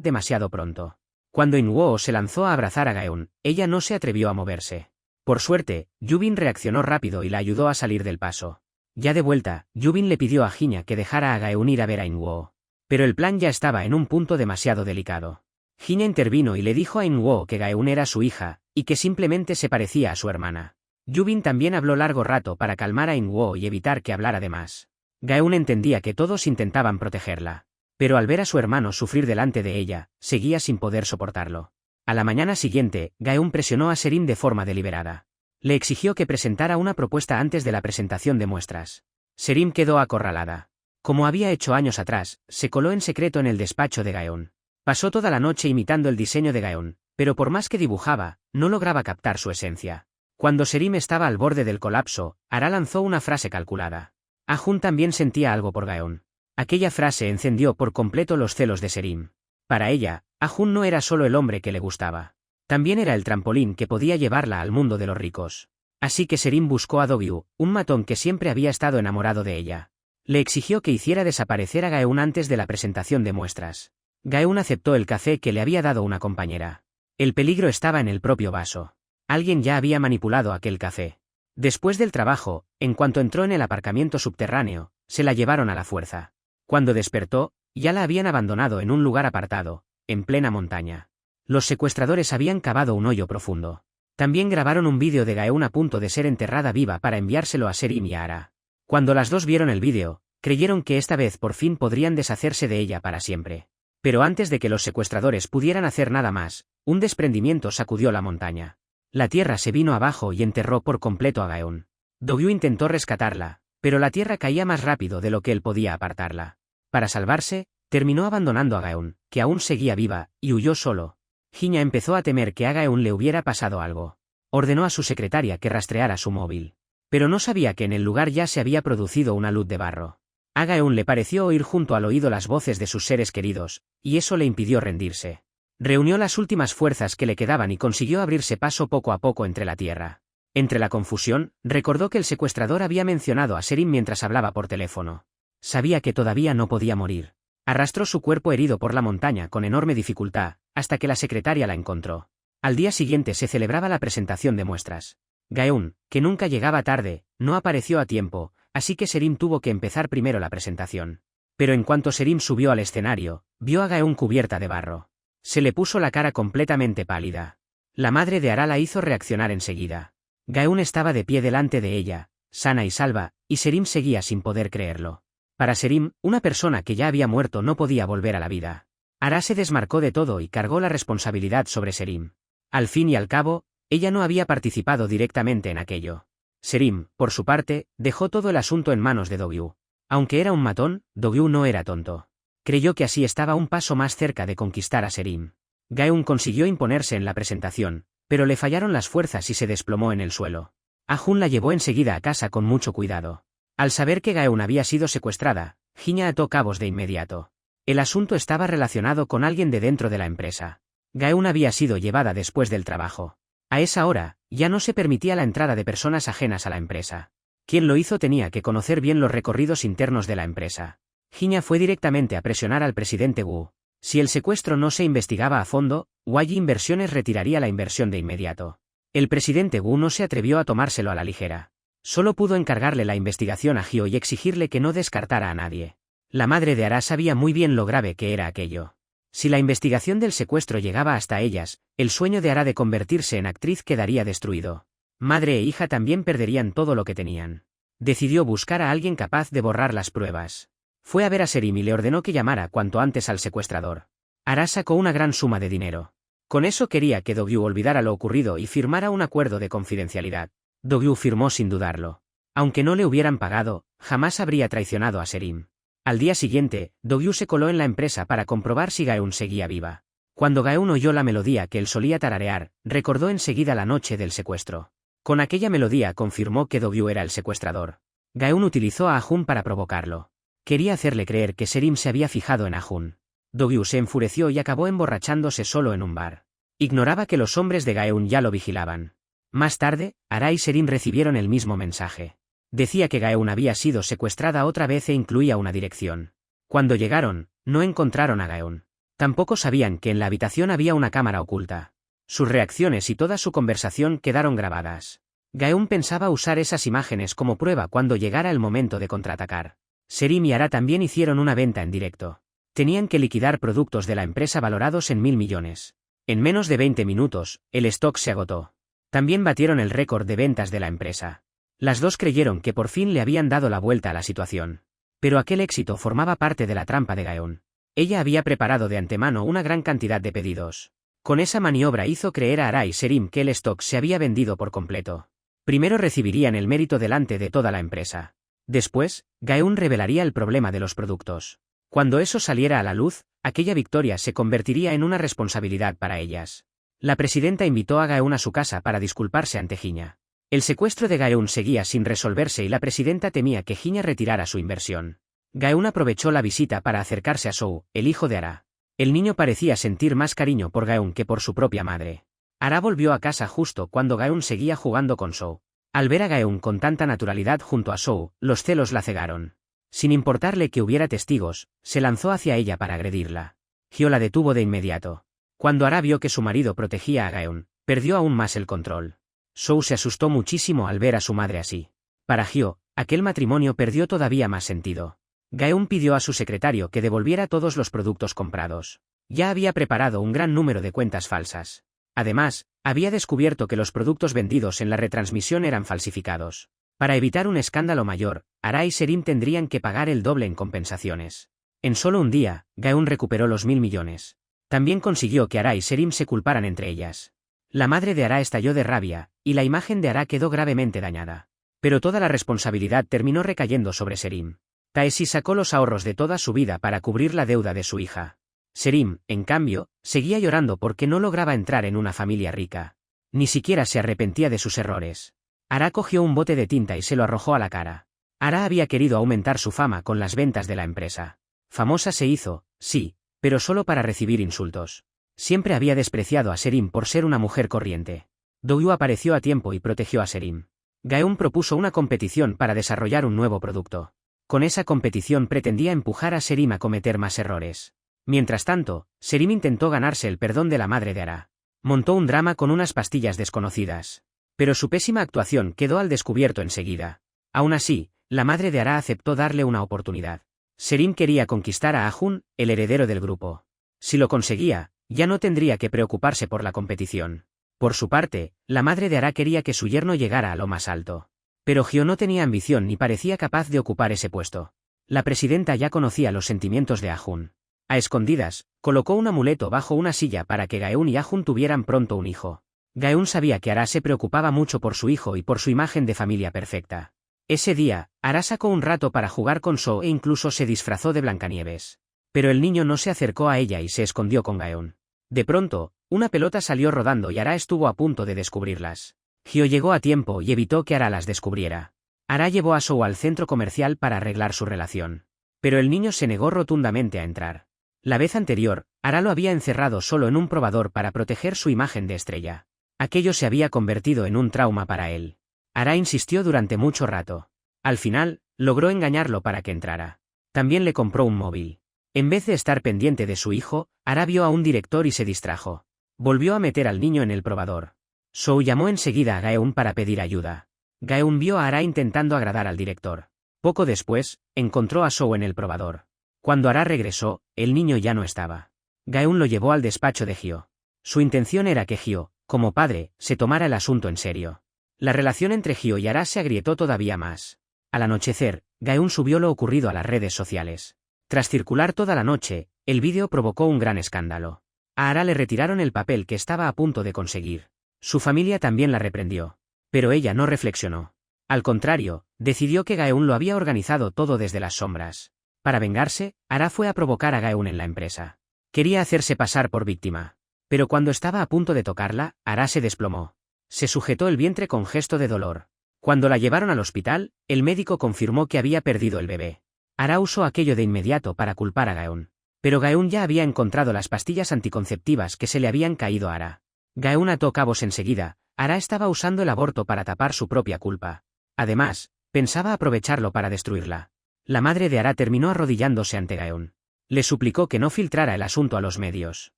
demasiado pronto. Cuando In-woo se lanzó a abrazar a Gaeun, ella no se atrevió a moverse. Por suerte, Yubin reaccionó rápido y la ayudó a salir del paso. Ya de vuelta, Yubin le pidió a Jinya que dejara a Gaeun ir a ver a In-woo. Pero el plan ya estaba en un punto demasiado delicado. Jinya intervino y le dijo a In-woo que Gaeun era su hija, y que simplemente se parecía a su hermana. Yubin también habló largo rato para calmar a In-woo y evitar que hablara de más. Gaeun entendía que todos intentaban protegerla. Pero al ver a su hermano sufrir delante de ella, seguía sin poder soportarlo. A la mañana siguiente, Gaeun presionó a Serim de forma deliberada. Le exigió que presentara una propuesta antes de la presentación de muestras. Serim quedó acorralada. Como había hecho años atrás, se coló en secreto en el despacho de Gaeun. Pasó toda la noche imitando el diseño de Gaeun, pero por más que dibujaba, no lograba captar su esencia. Cuando Serim estaba al borde del colapso, Ara lanzó una frase calculada. Ah-jun también sentía algo por Gaeun. Aquella frase encendió por completo los celos de Serim. Para ella, Ah-jun no era solo el hombre que le gustaba. También era el trampolín que podía llevarla al mundo de los ricos. Así que Serim buscó a Do-gyu, un matón que siempre había estado enamorado de ella. Le exigió que hiciera desaparecer a Gaeun antes de la presentación de muestras. Gaeun aceptó el café que le había dado una compañera. El peligro estaba en el propio vaso. Alguien ya había manipulado aquel café. Después del trabajo, en cuanto entró en el aparcamiento subterráneo, se la llevaron a la fuerza. Cuando despertó, ya la habían abandonado en un lugar apartado, en plena montaña. Los secuestradores habían cavado un hoyo profundo. También grabaron un vídeo de Gaeun a punto de ser enterrada viva para enviárselo a Serim y a Ara. Cuando las dos vieron el vídeo, creyeron que esta vez por fin podrían deshacerse de ella para siempre. Pero antes de que los secuestradores pudieran hacer nada más, un desprendimiento sacudió la montaña. La tierra se vino abajo y enterró por completo a Gaeun. Do-gyu intentó rescatarla, pero la tierra caía más rápido de lo que él podía apartarla. Para salvarse, terminó abandonando a Gaeun, que aún seguía viva, y huyó solo. Jinya empezó a temer que a Gaeun le hubiera pasado algo. Ordenó a su secretaria que rastreara su móvil. Pero no sabía que en el lugar ya se había producido una luz de barro. A Gaeun le pareció oír junto al oído las voces de sus seres queridos, y eso le impidió rendirse. Reunió las últimas fuerzas que le quedaban y consiguió abrirse paso poco a poco entre la tierra. Entre la confusión, recordó que el secuestrador había mencionado a Serim mientras hablaba por teléfono. Sabía que todavía no podía morir. Arrastró su cuerpo herido por la montaña con enorme dificultad, hasta que la secretaria la encontró. Al día siguiente se celebraba la presentación de muestras. Gaeun, que nunca llegaba tarde, no apareció a tiempo, así que Serim tuvo que empezar primero la presentación. Pero en cuanto Serim subió al escenario, vio a Gaeun cubierta de barro. Se le puso la cara completamente pálida. La madre de Ara la hizo reaccionar enseguida. Gaeun estaba de pie delante de ella, sana y salva, y Serim seguía sin poder creerlo. Para Serim, una persona que ya había muerto no podía volver a la vida. Ara se desmarcó de todo y cargó la responsabilidad sobre Serim. Al fin y al cabo, ella no había participado directamente en aquello. Serim, por su parte, dejó todo el asunto en manos de Do-gyu. Aunque era un matón, Do-gyu no era tonto. Creyó que así estaba un paso más cerca de conquistar a Serim. Gaeun consiguió imponerse en la presentación, pero le fallaron las fuerzas y se desplomó en el suelo. Ah-jun la llevó enseguida a casa con mucho cuidado. Al saber que Gaeun había sido secuestrada, Jinya ató cabos de inmediato. El asunto estaba relacionado con alguien de dentro de la empresa. Gaeun había sido llevada después del trabajo. A esa hora, ya no se permitía la entrada de personas ajenas a la empresa. Quien lo hizo tenía que conocer bien los recorridos internos de la empresa. Jinya fue directamente a presionar al presidente Wu. Si el secuestro no se investigaba a fondo, Huayi Inversiones retiraría la inversión de inmediato. El presidente Wu no se atrevió a tomárselo a la ligera. Solo pudo encargarle la investigación a Hyo y exigirle que no descartara a nadie. La madre de Ara sabía muy bien lo grave que era aquello. Si la investigación del secuestro llegaba hasta ellas, el sueño de Ara de convertirse en actriz quedaría destruido. Madre e hija también perderían todo lo que tenían. Decidió buscar a alguien capaz de borrar las pruebas. Fue a ver a Serim y le ordenó que llamara cuanto antes al secuestrador. Ara sacó una gran suma de dinero. Con eso quería que Do-gyu olvidara lo ocurrido y firmara un acuerdo de confidencialidad. Do-gyu firmó sin dudarlo. Aunque no le hubieran pagado, jamás habría traicionado a Serim. Al día siguiente, Do-gyu se coló en la empresa para comprobar si Gaeun seguía viva. Cuando Gaeun oyó la melodía que él solía tararear, recordó enseguida la noche del secuestro. Con aquella melodía confirmó que Do-gyu era el secuestrador. Gaeun utilizó a Ah-jun para provocarlo. Quería hacerle creer que Serim se había fijado en Ah-jun. Do-gyu se enfureció y acabó emborrachándose solo en un bar. Ignoraba que los hombres de Gaeun ya lo vigilaban. Más tarde, Ara y Serim recibieron el mismo mensaje. Decía que Gaeun había sido secuestrada otra vez e incluía una dirección. Cuando llegaron, no encontraron a Gaeun. Tampoco sabían que en la habitación había una cámara oculta. Sus reacciones y toda su conversación quedaron grabadas. Gaeun pensaba usar esas imágenes como prueba cuando llegara el momento de contraatacar. Serim y Ara también hicieron una venta en directo. Tenían que liquidar productos de la empresa valorados en 1.000 millones. En menos de 20 minutos, el stock se agotó. También batieron el récord de ventas de la empresa. Las dos creyeron que por fin le habían dado la vuelta a la situación. Pero aquel éxito formaba parte de la trampa de Gaeun. Ella había preparado de antemano una gran cantidad de pedidos. Con esa maniobra hizo creer a Ara y Serim que el stock se había vendido por completo. Primero recibirían el mérito delante de toda la empresa. Después, Gaeun revelaría el problema de los productos. Cuando eso saliera a la luz, aquella victoria se convertiría en una responsabilidad para ellas. La presidenta invitó a Gaeun a su casa para disculparse ante Jinya. El secuestro de Gaeun seguía sin resolverse y la presidenta temía que Jinya retirara su inversión. Gaeun aprovechó la visita para acercarse a Sou, el hijo de Ara. El niño parecía sentir más cariño por Gaeun que por su propia madre. Ara volvió a casa justo cuando Gaeun seguía jugando con Sou. Al ver a Gaeun con tanta naturalidad junto a Sou, los celos la cegaron. Sin importarle que hubiera testigos, se lanzó hacia ella para agredirla. Hyo la detuvo de inmediato. Cuando Ara vio que su marido protegía a Gaeun, perdió aún más el control. Sou se asustó muchísimo al ver a su madre así. Para Hyo, aquel matrimonio perdió todavía más sentido. Gaeun pidió a su secretario que devolviera todos los productos comprados. Ya había preparado un gran número de cuentas falsas. Además, había descubierto que los productos vendidos en la retransmisión eran falsificados. Para evitar un escándalo mayor, Ara y Serim tendrían que pagar el doble en compensaciones. En solo un día, Gaeun recuperó los 1.000 millones. También consiguió que Ara y Serim se culparan entre ellas. La madre de Ara estalló de rabia, y la imagen de Ara quedó gravemente dañada. Pero toda la responsabilidad terminó recayendo sobre Serim. Taeshi sacó los ahorros de toda su vida para cubrir la deuda de su hija. Serim, en cambio, seguía llorando porque no lograba entrar en una familia rica. Ni siquiera se arrepentía de sus errores. Ara cogió un bote de tinta y se lo arrojó a la cara. Ara había querido aumentar su fama con las ventas de la empresa. Famosa se hizo, sí, pero solo para recibir insultos. Siempre había despreciado a Serim por ser una mujer corriente. Doyu apareció a tiempo y protegió a Serim. Gaeun propuso una competición para desarrollar un nuevo producto. Con esa competición pretendía empujar a Serim a cometer más errores. Mientras tanto, Serim intentó ganarse el perdón de la madre de Ara. Montó un drama con unas pastillas desconocidas. Pero su pésima actuación quedó al descubierto enseguida. Aún así, la madre de Ara aceptó darle una oportunidad. Serim quería conquistar a Ahun, el heredero del grupo. Si lo conseguía, ya no tendría que preocuparse por la competición. Por su parte, la madre de Ara quería que su yerno llegara a lo más alto. Pero Hyo no tenía ambición ni parecía capaz de ocupar ese puesto. La presidenta ya conocía los sentimientos de Ahun. A escondidas, colocó un amuleto bajo una silla para que Gaeun y Ahun tuvieran pronto un hijo. Gaeun sabía que Ara se preocupaba mucho por su hijo y por su imagen de familia perfecta. Ese día, Ara sacó un rato para jugar con So e incluso se disfrazó de Blancanieves. Pero el niño no se acercó a ella y se escondió con Gaeun. De pronto, una pelota salió rodando y Ara estuvo a punto de descubrirlas. Hyo llegó a tiempo y evitó que Ara las descubriera. Ara llevó a So al centro comercial para arreglar su relación. Pero el niño se negó rotundamente a entrar. La vez anterior, Ara lo había encerrado solo en un probador para proteger su imagen de estrella. Aquello se había convertido en un trauma para él. Ara insistió durante mucho rato. Al final, logró engañarlo para que entrara. También le compró un móvil. En vez de estar pendiente de su hijo, Ara vio a un director y se distrajo. Volvió a meter al niño en el probador. Sou llamó enseguida a Gaeun para pedir ayuda. Gaeun vio a Ara intentando agradar al director. Poco después, encontró a Sou en el probador. Cuando Ara regresó, el niño ya no estaba. Gaeun lo llevó al despacho de Hyo. Su intención era que Hyo, como padre, se tomara el asunto en serio. La relación entre Hyo y Ara se agrietó todavía más. Al anochecer, Gaeun subió lo ocurrido a las redes sociales. Tras circular toda la noche, el vídeo provocó un gran escándalo. A Ara le retiraron el papel que estaba a punto de conseguir. Su familia también la reprendió. Pero ella no reflexionó. Al contrario, decidió que Gaeun lo había organizado todo desde las sombras. Para vengarse, Ara fue a provocar a Gaeun en la empresa. Quería hacerse pasar por víctima. Pero cuando estaba a punto de tocarla, Ara se desplomó. Se sujetó el vientre con gesto de dolor. Cuando la llevaron al hospital, el médico confirmó que había perdido el bebé. Ara usó aquello de inmediato para culpar a Gaeun. Pero Gaeun ya había encontrado las pastillas anticonceptivas que se le habían caído a Ara. Gaeun ató cabos enseguida. Ara estaba usando el aborto para tapar su propia culpa. Además, Pensaba aprovecharlo para destruirla. La madre de Ara terminó arrodillándose ante Gaeun. Le suplicó que no filtrara el asunto a los medios.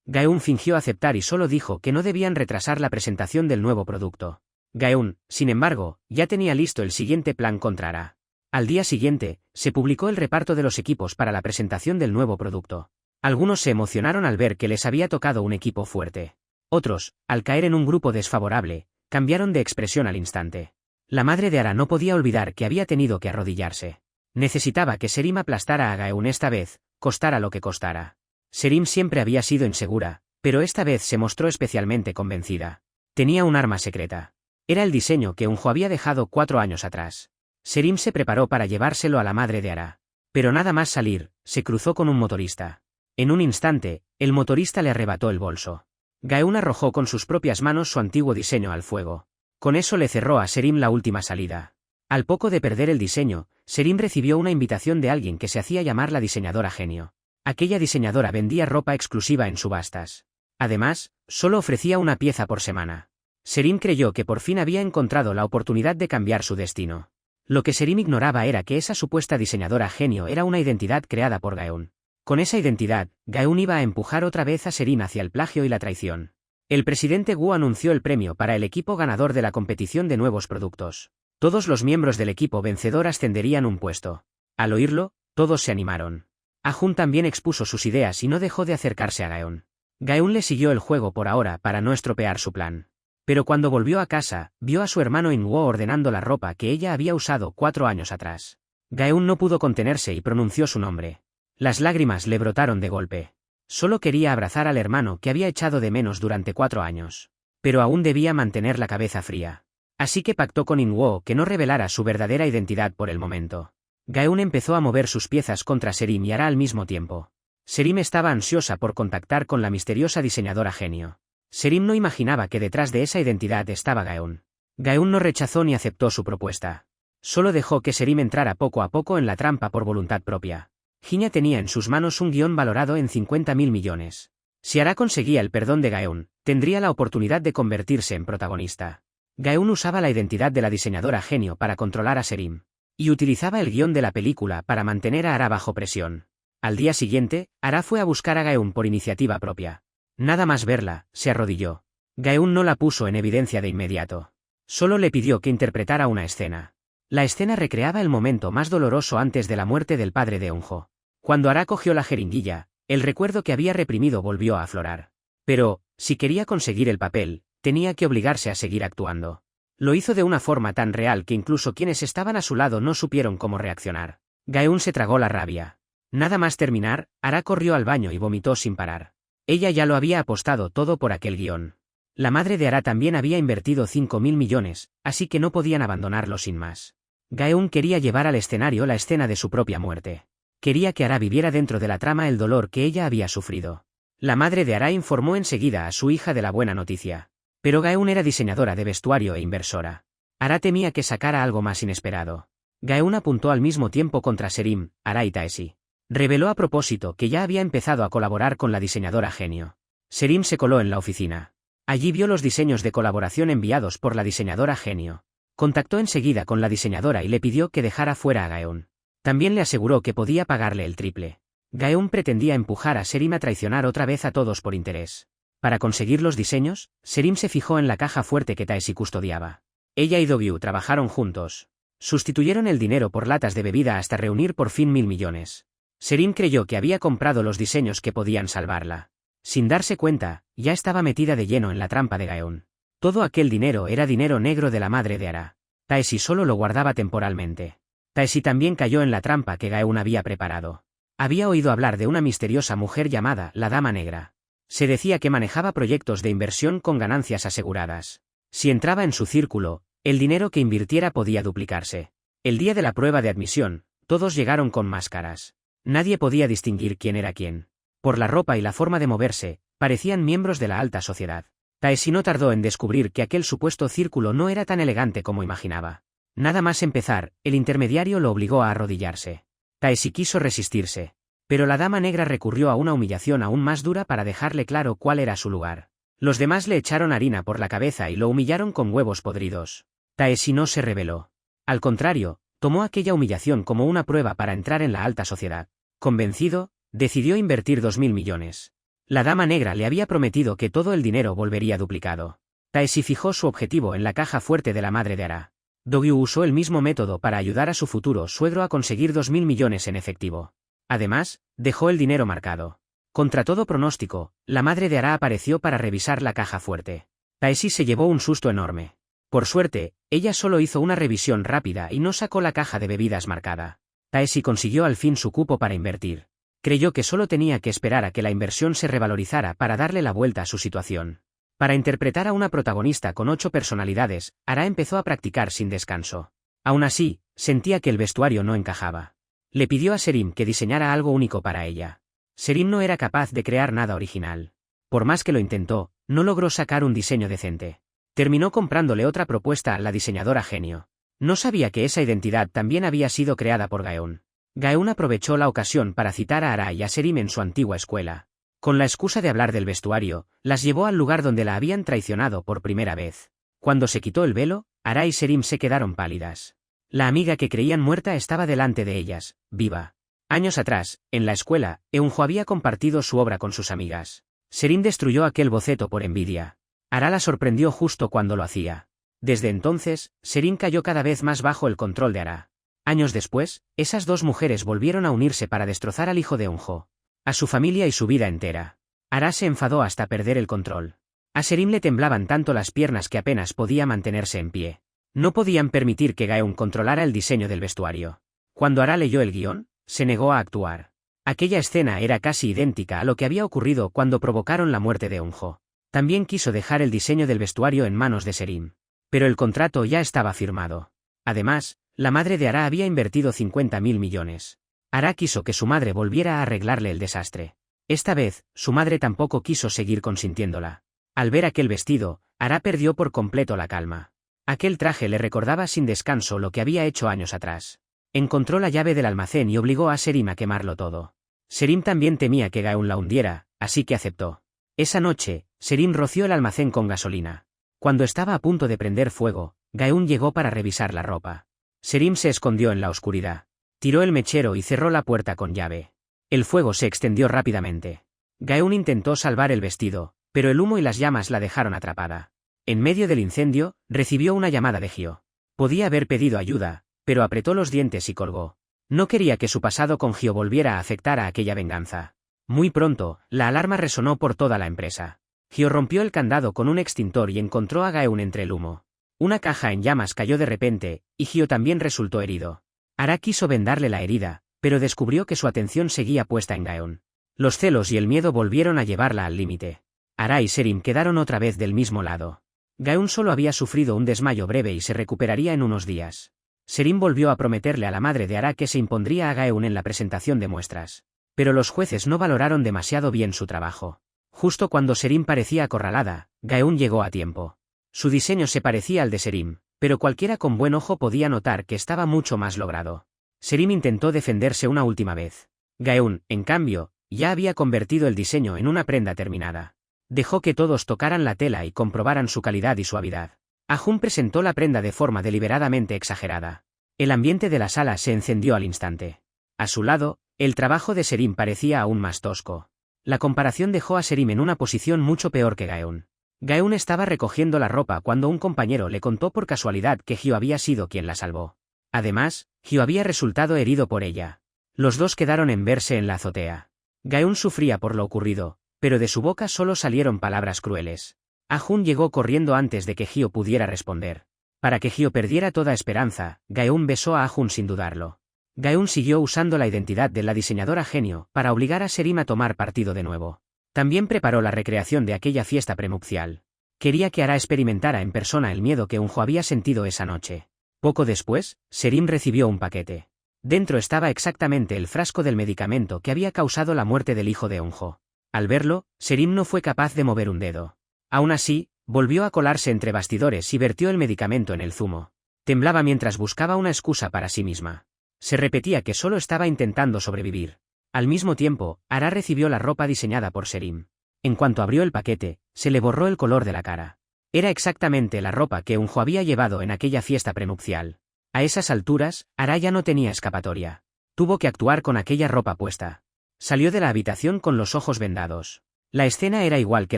Gaeun fingió aceptar y solo dijo que no debían retrasar la presentación del nuevo producto. Gaeun, sin embargo, ya tenía listo el siguiente plan contra Ara. Al día siguiente, se publicó el reparto de los equipos para la presentación del nuevo producto. Algunos se emocionaron al ver que les había tocado un equipo fuerte. Otros, al caer en un grupo desfavorable, cambiaron de expresión al instante. La madre de Ara no podía olvidar que había tenido que arrodillarse. Necesitaba que Serim aplastara a Gaeun esta vez, costara lo que costara. Serim siempre había sido insegura, pero esta vez se mostró especialmente convencida. Tenía un arma secreta. Era el diseño que Eunjo había dejado 4 años atrás. Serim se preparó para llevárselo a la madre de Ara. Pero nada más salir, se cruzó con un motorista. En un instante, el motorista le arrebató el bolso. Gaeun arrojó con sus propias manos su antiguo diseño al fuego. Con eso le cerró a Serim la última salida. Al poco de perder el diseño, Serim recibió una invitación de alguien que se hacía llamar la diseñadora genio. Aquella diseñadora vendía ropa exclusiva en subastas. Además, solo ofrecía una pieza por semana. Serim creyó que por fin había encontrado la oportunidad de cambiar su destino. Lo que Serim ignoraba era que esa supuesta diseñadora genio era una identidad creada por Gaeun. Con esa identidad, Gaeun iba a empujar otra vez a Serim hacia el plagio y la traición. El presidente Wu anunció el premio para el equipo ganador de la competición de nuevos productos. Todos los miembros del equipo vencedor ascenderían un puesto. Al oírlo, todos se animaron. Ah-jun también expuso sus ideas y no dejó de acercarse a Gaeun. Gaeun le siguió el juego por ahora para no estropear su plan. Pero cuando volvió a casa, vio a su hermano In-woo ordenando la ropa que ella había usado 4 años atrás. Gaeun no pudo contenerse y pronunció su nombre. Las lágrimas le brotaron de golpe. Solo quería abrazar al hermano que había echado de menos durante 4 años. Pero aún debía mantener la cabeza fría. Así que pactó con In-woo que no revelara su verdadera identidad por el momento. Gaeun empezó a mover sus piezas contra Serim y Ara al mismo tiempo. Serim estaba ansiosa por contactar con la misteriosa diseñadora genio. Serim no imaginaba que detrás de esa identidad estaba Gaeun. Gaeun no rechazó ni aceptó su propuesta. Solo dejó que Serim entrara poco a poco en la trampa por voluntad propia. Giña tenía en sus manos un guión valorado en 50.000 millones. Si Ara conseguía el perdón de Gaeun, tendría la oportunidad de convertirse en protagonista. Gaeun usaba la identidad de la diseñadora genio para controlar a Serim. Y utilizaba el guión de la película para mantener a Ara bajo presión. Al día siguiente, Ara fue a buscar a Gaeun por iniciativa propia. Nada más verla, se arrodilló. Gaeun no la puso en evidencia de inmediato. Solo le pidió que interpretara una escena. La escena recreaba el momento más doloroso antes de la muerte del padre de Eunjo. Cuando Ara cogió la jeringuilla, el recuerdo que había reprimido volvió a aflorar. Pero, si quería conseguir el papel, tenía que obligarse a seguir actuando. Lo hizo de una forma tan real que incluso quienes estaban a su lado no supieron cómo reaccionar. Gaeun se tragó la rabia. Nada más terminar, Ara corrió al baño y vomitó sin parar. Ella ya lo había apostado todo por aquel guión. La madre de Ara también había invertido 5.000 millones, así que no podían abandonarlo sin más. Gaeun quería llevar al escenario la escena de su propia muerte. Quería que Ara viviera dentro de la trama el dolor que ella había sufrido. La madre de Ara informó enseguida a su hija de la buena noticia. Pero Gaeun era diseñadora de vestuario e inversora. Ara temía que sacara algo más inesperado. Gaeun apuntó al mismo tiempo contra Serim, Ara y Taesi. Reveló a propósito que ya había empezado a colaborar con la diseñadora genio. Serim se coló en la oficina. Allí vio los diseños de colaboración enviados por la diseñadora genio. Contactó enseguida con la diseñadora y le pidió que dejara fuera a Gaeun. También le aseguró que podía pagarle el triple. Gaeun pretendía empujar a Serim a traicionar otra vez a todos por interés. Para conseguir los diseños, Serim se fijó en la caja fuerte que Taesi custodiaba. Ella y Do-gyu trabajaron juntos. Sustituyeron el dinero por latas de bebida hasta reunir por fin 1.000 millones. Serim creyó que había comprado los diseños que podían salvarla. Sin darse cuenta, ya estaba metida de lleno en la trampa de Gaeun. Todo aquel dinero era dinero negro de la madre de Ara. Taesi solo lo guardaba temporalmente. Taesi también cayó en la trampa que Gaeun había preparado. Había oído hablar de una misteriosa mujer llamada la Dama Negra. Se decía que manejaba proyectos de inversión con ganancias aseguradas. Si entraba en su círculo, el dinero que invirtiera podía duplicarse. El día de la prueba de admisión, todos llegaron con máscaras. Nadie podía distinguir quién era quién. Por la ropa y la forma de moverse, parecían miembros de la alta sociedad. Taesi no tardó en descubrir que aquel supuesto círculo no era tan elegante como imaginaba. Nada más empezar, el intermediario lo obligó a arrodillarse. Taesi quiso resistirse. Pero la Dama Negra recurrió a una humillación aún más dura para dejarle claro cuál era su lugar. Los demás le echaron harina por la cabeza y lo humillaron con huevos podridos. Taesi no se rebeló. Al contrario, Tomó aquella humillación como una prueba para entrar en la alta sociedad. Convencido, decidió invertir 2.000 millones. La Dama Negra le había prometido que todo el dinero volvería duplicado. Taeshi fijó su objetivo en la caja fuerte de la madre de Ara. Do-gyu usó el mismo método para ayudar a su futuro suegro a conseguir 2.000 millones en efectivo. Además, dejó el dinero marcado. Contra todo pronóstico, la madre de Ara apareció para revisar la caja fuerte. Taeshi se llevó un susto enorme. Por suerte, ella solo hizo una revisión rápida y no sacó la caja de bebidas marcada. Taeshi consiguió al fin su cupo para invertir. Creyó que solo tenía que esperar a que la inversión se revalorizara para darle la vuelta a su situación. Para interpretar a una protagonista con 8 personalidades, Ara empezó a practicar sin descanso. Aún así, sentía que el vestuario no encajaba. Le pidió a Serim que diseñara algo único para ella. Serim no era capaz de crear nada original. Por más que lo intentó, no logró sacar un diseño decente. Terminó comprándole otra propuesta a la diseñadora genio. No sabía que esa identidad también había sido creada por Gaeun. Gaeun aprovechó la ocasión para citar a Ara y a Serim en su antigua escuela. Con la excusa de hablar del vestuario, las llevó al lugar donde la habían traicionado por primera vez. Cuando se quitó el velo, Ara y Serim se quedaron pálidas. La amiga que creían muerta estaba delante de ellas, viva. Años atrás, en la escuela, Eunjo había compartido su obra con sus amigas. Serim destruyó aquel boceto por envidia. Ara la sorprendió justo cuando lo hacía. Desde entonces, Serim cayó cada vez más bajo el control de Ara. Años después, esas dos mujeres volvieron a unirse para destrozar al hijo de Eunjo. A su familia y su vida entera. Ara se enfadó hasta perder el control. A Serim le temblaban tanto las piernas que apenas podía mantenerse en pie. No podían permitir que Gaeun controlara el diseño del vestuario. Cuando Ara leyó el guión, se negó a actuar. Aquella escena era casi idéntica a lo que había ocurrido cuando provocaron la muerte de Eunjo. También quiso dejar el diseño del vestuario en manos de Serim. Pero el contrato ya estaba firmado. Además, la madre de Ara había invertido 50.000 millones. Ara quiso que su madre volviera a arreglarle el desastre. Esta vez, su madre tampoco quiso seguir consintiéndola. Al ver aquel vestido, Ara perdió por completo la calma. Aquel traje le recordaba sin descanso lo que había hecho años atrás. Encontró la llave del almacén y obligó a Serim a quemarlo todo. Serim también temía que Gaeun la hundiera, así que aceptó. Esa noche, Serim roció el almacén con gasolina. Cuando estaba a punto de prender fuego, Gaeun llegó para revisar la ropa. Serim se escondió en la oscuridad. Tiró el mechero y cerró la puerta con llave. El fuego se extendió rápidamente. Gaeun intentó salvar el vestido, pero el humo y las llamas la dejaron atrapada. En medio del incendio, recibió una llamada de Hyo. Podía haber pedido ayuda, pero apretó los dientes y colgó. No quería que su pasado con Hyo volviera a afectar a aquella venganza. Muy pronto, la alarma resonó por toda la empresa. Hyo rompió el candado con un extintor y encontró a Gaeun entre el humo. Una caja en llamas cayó de repente, y Hyo también resultó herido. Ara quiso vendarle la herida, pero descubrió que su atención seguía puesta en Gaeun. Los celos y el miedo volvieron a llevarla al límite. Ara y Serim quedaron otra vez del mismo lado. Gaeun solo había sufrido un desmayo breve y se recuperaría en unos días. Serim volvió a prometerle a la madre de Ara que se impondría a Gaeun en la presentación de muestras. Pero los jueces no valoraron demasiado bien su trabajo. Justo cuando Serim parecía acorralada, Gaeun llegó a tiempo. Su diseño se parecía al de Serim, pero cualquiera con buen ojo podía notar que estaba mucho más logrado. Serim intentó defenderse una última vez. Gaeun, en cambio, ya había convertido el diseño en una prenda terminada. Dejó que todos tocaran la tela y comprobaran su calidad y suavidad. Ah-jun presentó la prenda de forma deliberadamente exagerada. El ambiente de la sala se encendió al instante. A su lado, el trabajo de Serim parecía aún más tosco. La comparación dejó a Serim en una posición mucho peor que Gaeun. Gaeun estaba recogiendo la ropa cuando un compañero le contó por casualidad que Hyo había sido quien la salvó. Además, Hyo había resultado herido por ella. Los dos quedaron en verse en la azotea. Gaeun sufría por lo ocurrido, pero de su boca solo salieron palabras crueles. Ah-jun llegó corriendo antes de que Hyo pudiera responder. Para que Hyo perdiera toda esperanza, Gaeun besó a Ah-jun sin dudarlo. Gaeun siguió usando la identidad de la diseñadora genio para obligar a Serim a tomar partido de nuevo. También preparó la recreación de aquella fiesta prenupcial. Quería que Ara experimentara en persona el miedo que Eunjo había sentido esa noche. Poco después, Serim recibió un paquete. Dentro estaba exactamente el frasco del medicamento que había causado la muerte del hijo de Eunjo. Al verlo, Serim no fue capaz de mover un dedo. Aún así, volvió a colarse entre bastidores y vertió el medicamento en el zumo. Temblaba mientras buscaba una excusa para sí misma. Se repetía que solo estaba intentando sobrevivir. Al mismo tiempo, Ara recibió la ropa diseñada por Serim. En cuanto abrió el paquete, se le borró el color de la cara. Era exactamente la ropa que Eunjo había llevado en aquella fiesta prenupcial. A esas alturas, Ara ya no tenía escapatoria. Tuvo que actuar con aquella ropa puesta. Salió de la habitación con los ojos vendados. La escena era igual que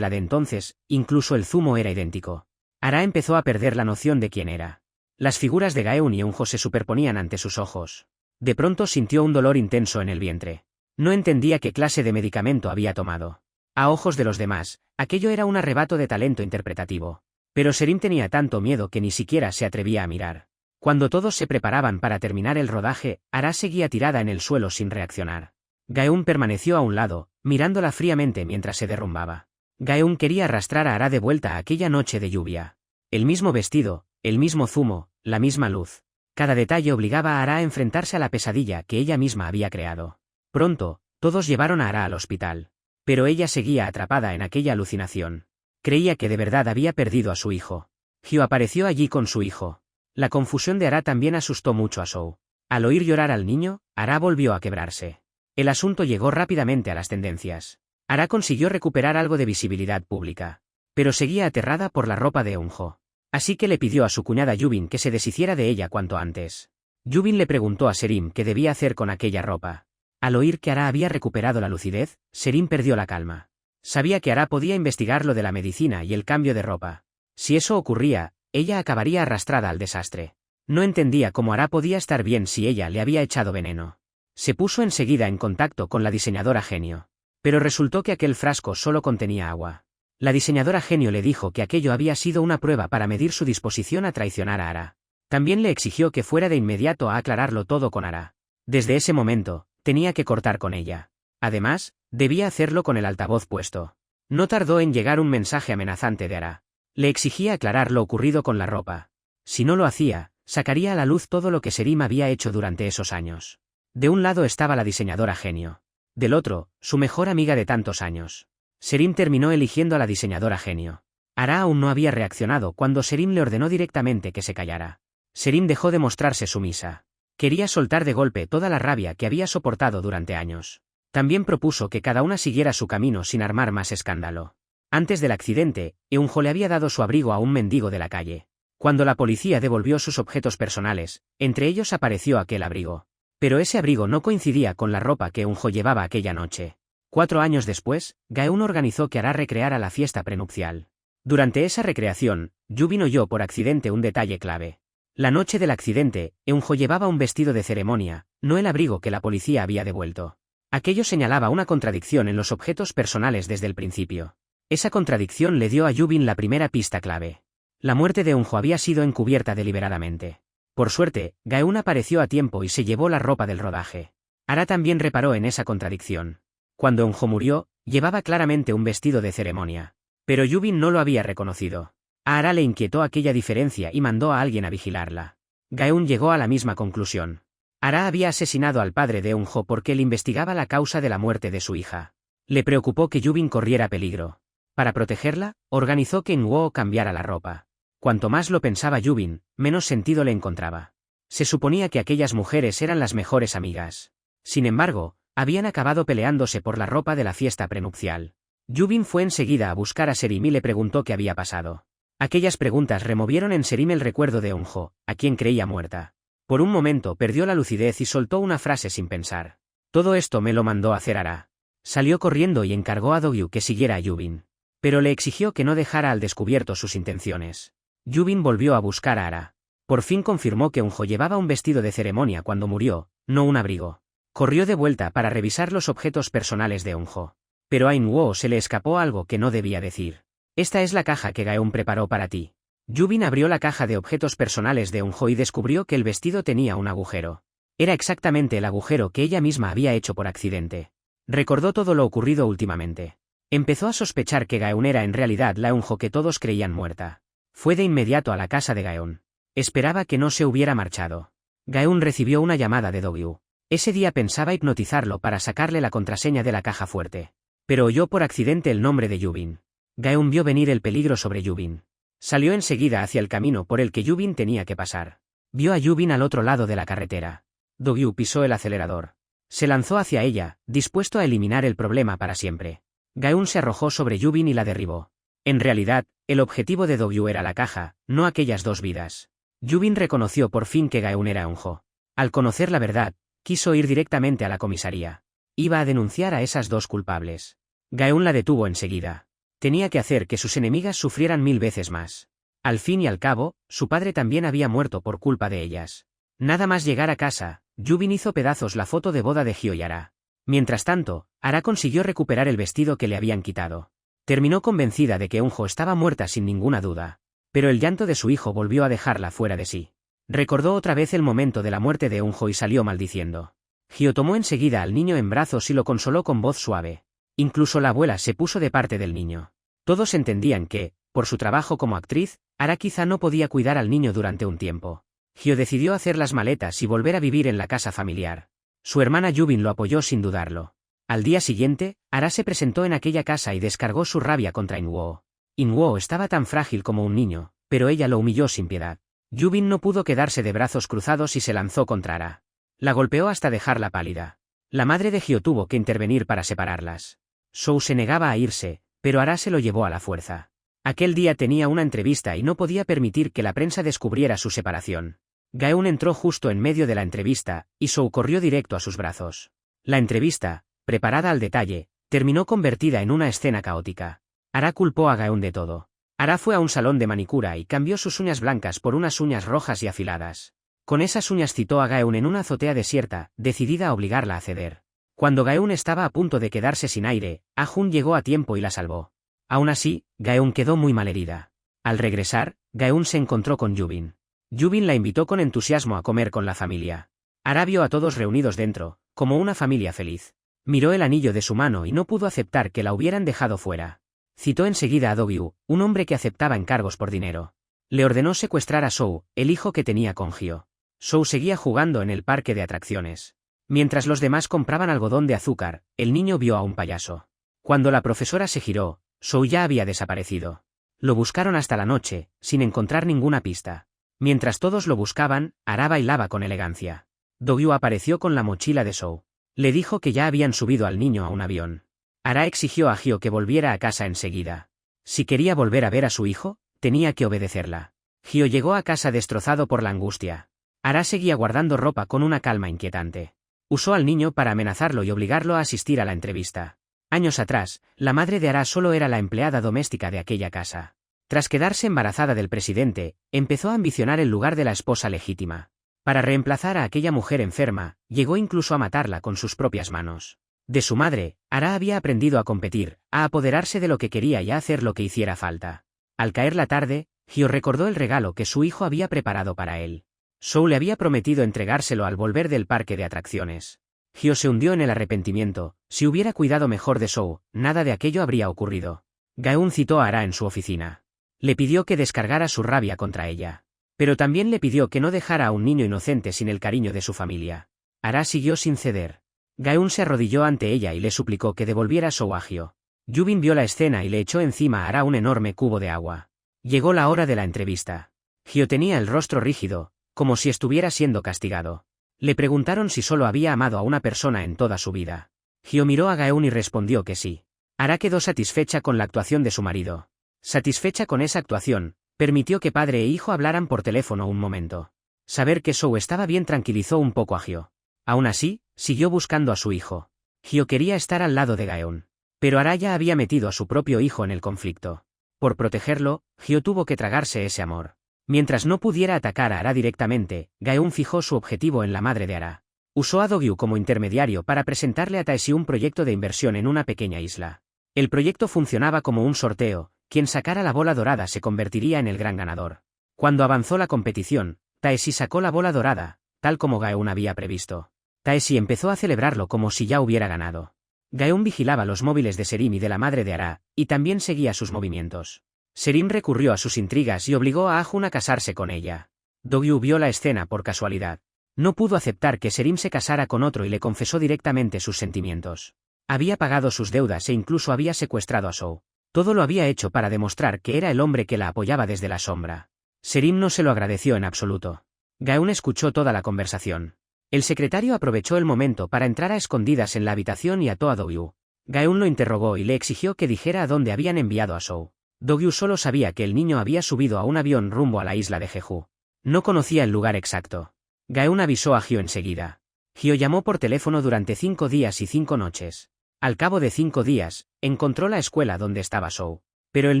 la de entonces, incluso el zumo era idéntico. Ara empezó a perder la noción de quién era. Las figuras de Gaeun y Eunjo se superponían ante sus ojos. De pronto sintió un dolor intenso en el vientre. No entendía qué clase de medicamento había tomado. A ojos de los demás, aquello era un arrebato de talento interpretativo. Pero Serim tenía tanto miedo que ni siquiera se atrevía a mirar. Cuando todos se preparaban para terminar el rodaje, Ara seguía tirada en el suelo sin reaccionar. Gaeun permaneció a un lado, mirándola fríamente mientras se derrumbaba. Gaeun quería arrastrar a Ara de vuelta a aquella noche de lluvia. El mismo vestido, el mismo zumo, la misma luz. Cada detalle obligaba a Ara a enfrentarse a la pesadilla que ella misma había creado. Pronto, todos llevaron a Ara al hospital. Pero ella seguía atrapada en aquella alucinación. Creía que de verdad había perdido a su hijo. Hyo apareció allí con su hijo. La confusión de Ara también asustó mucho a Sou. Al oír llorar al niño, Ara volvió a quebrarse. El asunto llegó rápidamente a las tendencias. Ara consiguió recuperar algo de visibilidad pública. Pero seguía aterrada por la ropa de Eunjo. Así que le pidió a su cuñada Yubin que se deshiciera de ella cuanto antes. Yubin le preguntó a Serim qué debía hacer con aquella ropa. Al oír que Ara había recuperado la lucidez, Serim perdió la calma. Sabía que Ara podía investigar lo de la medicina y el cambio de ropa. Si eso ocurría, ella acabaría arrastrada al desastre. No entendía cómo Ara podía estar bien si ella le había echado veneno. Se puso enseguida en contacto con la diseñadora genio. Pero resultó que aquel frasco solo contenía agua. La diseñadora genio le dijo que aquello había sido una prueba para medir su disposición a traicionar a Ara. También le exigió que fuera de inmediato a aclararlo todo con Ara. Desde ese momento, tenía que cortar con ella. Además, debía hacerlo con el altavoz puesto. No tardó en llegar un mensaje amenazante de Ara. Le exigía aclarar lo ocurrido con la ropa. Si no lo hacía, sacaría a la luz todo lo que Serim había hecho durante esos años. De un lado estaba la diseñadora genio. Del otro, su mejor amiga de tantos años. Serim terminó eligiendo a la diseñadora genio. Ara aún no había reaccionado cuando Serim le ordenó directamente que se callara. Serim dejó de mostrarse sumisa. Quería soltar de golpe toda la rabia que había soportado durante años. También propuso que cada una siguiera su camino sin armar más escándalo. Antes del accidente, Eunjo le había dado su abrigo a un mendigo de la calle. Cuando la policía devolvió sus objetos personales, entre ellos apareció aquel abrigo. Pero ese abrigo no coincidía con la ropa que Eunjo llevaba aquella noche. 4 años después, Gaeun organizó que Ara recreara la fiesta prenupcial. Durante esa recreación, Yubin oyó por accidente un detalle clave. La noche del accidente, Eunjo llevaba un vestido de ceremonia, no el abrigo que la policía había devuelto. Aquello señalaba una contradicción en los objetos personales desde el principio. Esa contradicción le dio a Yubin la primera pista clave. La muerte de Eunjo había sido encubierta deliberadamente. Por suerte, Gaeun apareció a tiempo y se llevó la ropa del rodaje. Ara también reparó en esa contradicción. Cuando Eunjo murió, llevaba claramente un vestido de ceremonia. Pero Yubin no lo había reconocido. A Ara le inquietó aquella diferencia y mandó a alguien a vigilarla. Gaeun llegó a la misma conclusión. Ara había asesinado al padre de Eunjo porque él investigaba la causa de la muerte de su hija. Le preocupó que Yubin corriera peligro. Para protegerla, organizó que Inwo cambiara la ropa. Cuanto más lo pensaba Yubin, menos sentido le encontraba. Se suponía que aquellas mujeres eran las mejores amigas. Sin embargo, habían acabado peleándose por la ropa de la fiesta prenupcial. Yubin fue enseguida a buscar a Serim y le preguntó qué había pasado. Aquellas preguntas removieron en Serim el recuerdo de Eunjo, a quien creía muerta. Por un momento perdió la lucidez y soltó una frase sin pensar. Todo esto me lo mandó hacer Ara. Salió corriendo y encargó a Dogyu que siguiera a Yubin. Pero le exigió que no dejara al descubierto sus intenciones. Yubin volvió a buscar a Ara. Por fin confirmó que Eunjo llevaba un vestido de ceremonia cuando murió, no un abrigo. Corrió de vuelta para revisar los objetos personales de Eunjo. Pero a Inwo se le escapó algo que no debía decir. Esta es la caja que Gaeun preparó para ti. Yubin abrió la caja de objetos personales de Eunjo y descubrió que el vestido tenía un agujero. Era exactamente el agujero que ella misma había hecho por accidente. Recordó todo lo ocurrido últimamente. Empezó a sospechar que Gaeun era en realidad la Eunjo que todos creían muerta. Fue de inmediato a la casa de Gaeun. Esperaba que no se hubiera marchado. Gaeun recibió una llamada de Dogyu. Ese día pensaba hipnotizarlo para sacarle la contraseña de la caja fuerte. Pero oyó por accidente el nombre de Yubin. Gaeun vio venir el peligro sobre Yubin. Salió enseguida hacia el camino por el que Yubin tenía que pasar. Vio a Yubin al otro lado de la carretera. Dogyu pisó el acelerador. Se lanzó hacia ella, dispuesto a eliminar el problema para siempre. Gaeun se arrojó sobre Yubin y la derribó. En realidad, el objetivo de Dogyu era la caja, no aquellas 2 vidas. Yubin reconoció por fin que Gaeun era Eunjo. Al conocer la verdad, quiso ir directamente a la comisaría. Iba a denunciar a esas dos culpables. Gaeun la detuvo enseguida. Tenía que hacer que sus enemigas sufrieran 1000 veces más. Al fin y al cabo, su padre también había muerto por culpa de ellas. Nada más llegar a casa, Yubin hizo pedazos la foto de boda de Hyo y Ara. Mientras tanto, Ara consiguió recuperar el vestido que le habían quitado. Terminó convencida de que Eunjo estaba muerta sin ninguna duda. Pero el llanto de su hijo volvió a dejarla fuera de sí. Recordó otra vez el momento de la muerte de Eunjo y salió maldiciendo. Hyo tomó enseguida al niño en brazos y lo consoló con voz suave. Incluso la abuela se puso de parte del niño. Todos entendían que, por su trabajo como actriz, Ara quizá no podía cuidar al niño durante un tiempo. Hyo decidió hacer las maletas y volver a vivir en la casa familiar. Su hermana Yubin lo apoyó sin dudarlo. Al día siguiente, Ara se presentó en aquella casa y descargó su rabia contra In-woo. In-woo estaba tan frágil como un niño, pero ella lo humilló sin piedad. Yubin no pudo quedarse de brazos cruzados y se lanzó contra Ara. La golpeó hasta dejarla pálida. La madre de Hyo tuvo que intervenir para separarlas. Soo se negaba a irse, pero Ara se lo llevó a la fuerza. Aquel día tenía una entrevista y no podía permitir que la prensa descubriera su separación. Gaeun entró justo en medio de la entrevista, y Soo corrió directo a sus brazos. La entrevista, preparada al detalle, terminó convertida en una escena caótica. Ara culpó a Gaeun de todo. Ara fue a un salón de manicura y cambió sus uñas blancas por unas uñas rojas y afiladas. Con esas uñas citó a Gaeun en una azotea desierta, decidida a obligarla a ceder. Cuando Gaeun estaba a punto de quedarse sin aire, Ah-jun llegó a tiempo y la salvó. Aún así, Gaeun quedó muy malherida. Al regresar, Gaeun se encontró con Yubin. Yubin la invitó con entusiasmo a comer con la familia. Ara vio a todos reunidos dentro, como una familia feliz. Miró el anillo de su mano y no pudo aceptar que la hubieran dejado fuera. Citó enseguida a Do-gyu, un hombre que aceptaba encargos por dinero. Le ordenó secuestrar a Soo, el hijo que tenía con Hyo. Soo seguía jugando en el parque de atracciones. Mientras los demás compraban algodón de azúcar, el niño vio a un payaso. Cuando la profesora se giró, Soo ya había desaparecido. Lo buscaron hasta la noche, sin encontrar ninguna pista. Mientras todos lo buscaban, Ara bailaba con elegancia. Do-gyu apareció con la mochila de Soo. Le dijo que ya habían subido al niño a un avión. Ara exigió a Hyo que volviera a casa enseguida. Si quería volver a ver a su hijo, tenía que obedecerla. Hyo llegó a casa destrozado por la angustia. Ara seguía guardando ropa con una calma inquietante. Usó al niño para amenazarlo y obligarlo a asistir a la entrevista. Años atrás, la madre de Ara solo era la empleada doméstica de aquella casa. Tras quedarse embarazada del presidente, empezó a ambicionar el lugar de la esposa legítima. Para reemplazar a aquella mujer enferma, llegó incluso a matarla con sus propias manos. De su madre, Ara había aprendido a competir, a apoderarse de lo que quería y a hacer lo que hiciera falta. Al caer la tarde, Hyo recordó el regalo que su hijo había preparado para él. Soo le había prometido entregárselo al volver del parque de atracciones. Hyo se hundió en el arrepentimiento. Si hubiera cuidado mejor de Soo, nada de aquello habría ocurrido. Gaeun citó a Ara en su oficina. Le pidió que descargara su rabia contra ella. Pero también le pidió que no dejara a un niño inocente sin el cariño de su familia. Ara siguió sin ceder. Gaeun se arrodilló ante ella y le suplicó que devolviera Soo a Hyo. Yubin vio la escena y le echó encima a Ara un enorme cubo de agua. Llegó la hora de la entrevista. Hyo tenía el rostro rígido, como si estuviera siendo castigado. Le preguntaron si solo había amado a una persona en toda su vida. Hyo miró a Gaeun y respondió que sí. Ara quedó satisfecha con la actuación de su marido. Satisfecha con esa actuación, permitió que padre e hijo hablaran por teléfono un momento. Saber que Soo estaba bien tranquilizó un poco a Hyo. Aún así, siguió buscando a su hijo. Hyo quería estar al lado de Gaeun. Pero Ara ya había metido a su propio hijo en el conflicto. Por protegerlo, Hyo tuvo que tragarse ese amor. Mientras no pudiera atacar a Ara directamente, Gaeun fijó su objetivo en la madre de Ara. Usó a Do-gyu como intermediario para presentarle a Tae-si un proyecto de inversión en una pequeña isla. El proyecto funcionaba como un sorteo. Quien sacara la bola dorada se convertiría en el gran ganador. Cuando avanzó la competición, Tae-si sacó la bola dorada, tal como Gaeun había previsto. Tae-si empezó a celebrarlo como si ya hubiera ganado. Gaeun vigilaba los móviles de Serim y de la madre de Ara, y también seguía sus movimientos. Serim recurrió a sus intrigas y obligó a Ah-jun a casarse con ella. Do-gyu vio la escena por casualidad. No pudo aceptar que Serim se casara con otro y le confesó directamente sus sentimientos. Había pagado sus deudas e incluso había secuestrado a Soo. Todo lo había hecho para demostrar que era el hombre que la apoyaba desde la sombra. Serim no se lo agradeció en absoluto. Gaeun escuchó toda la conversación. El secretario aprovechó el momento para entrar a escondidas en la habitación y ató a Do-gyu. Gaeun lo interrogó y le exigió que dijera a dónde habían enviado a Soo. Do-gyu solo sabía que el niño había subido a un avión rumbo a la isla de Jeju. No conocía el lugar exacto. Gaeun avisó a Hyo enseguida. Hyo llamó por teléfono durante 5 días y 5 noches. Al cabo de 5 días, encontró la escuela donde estaba Sou. Pero el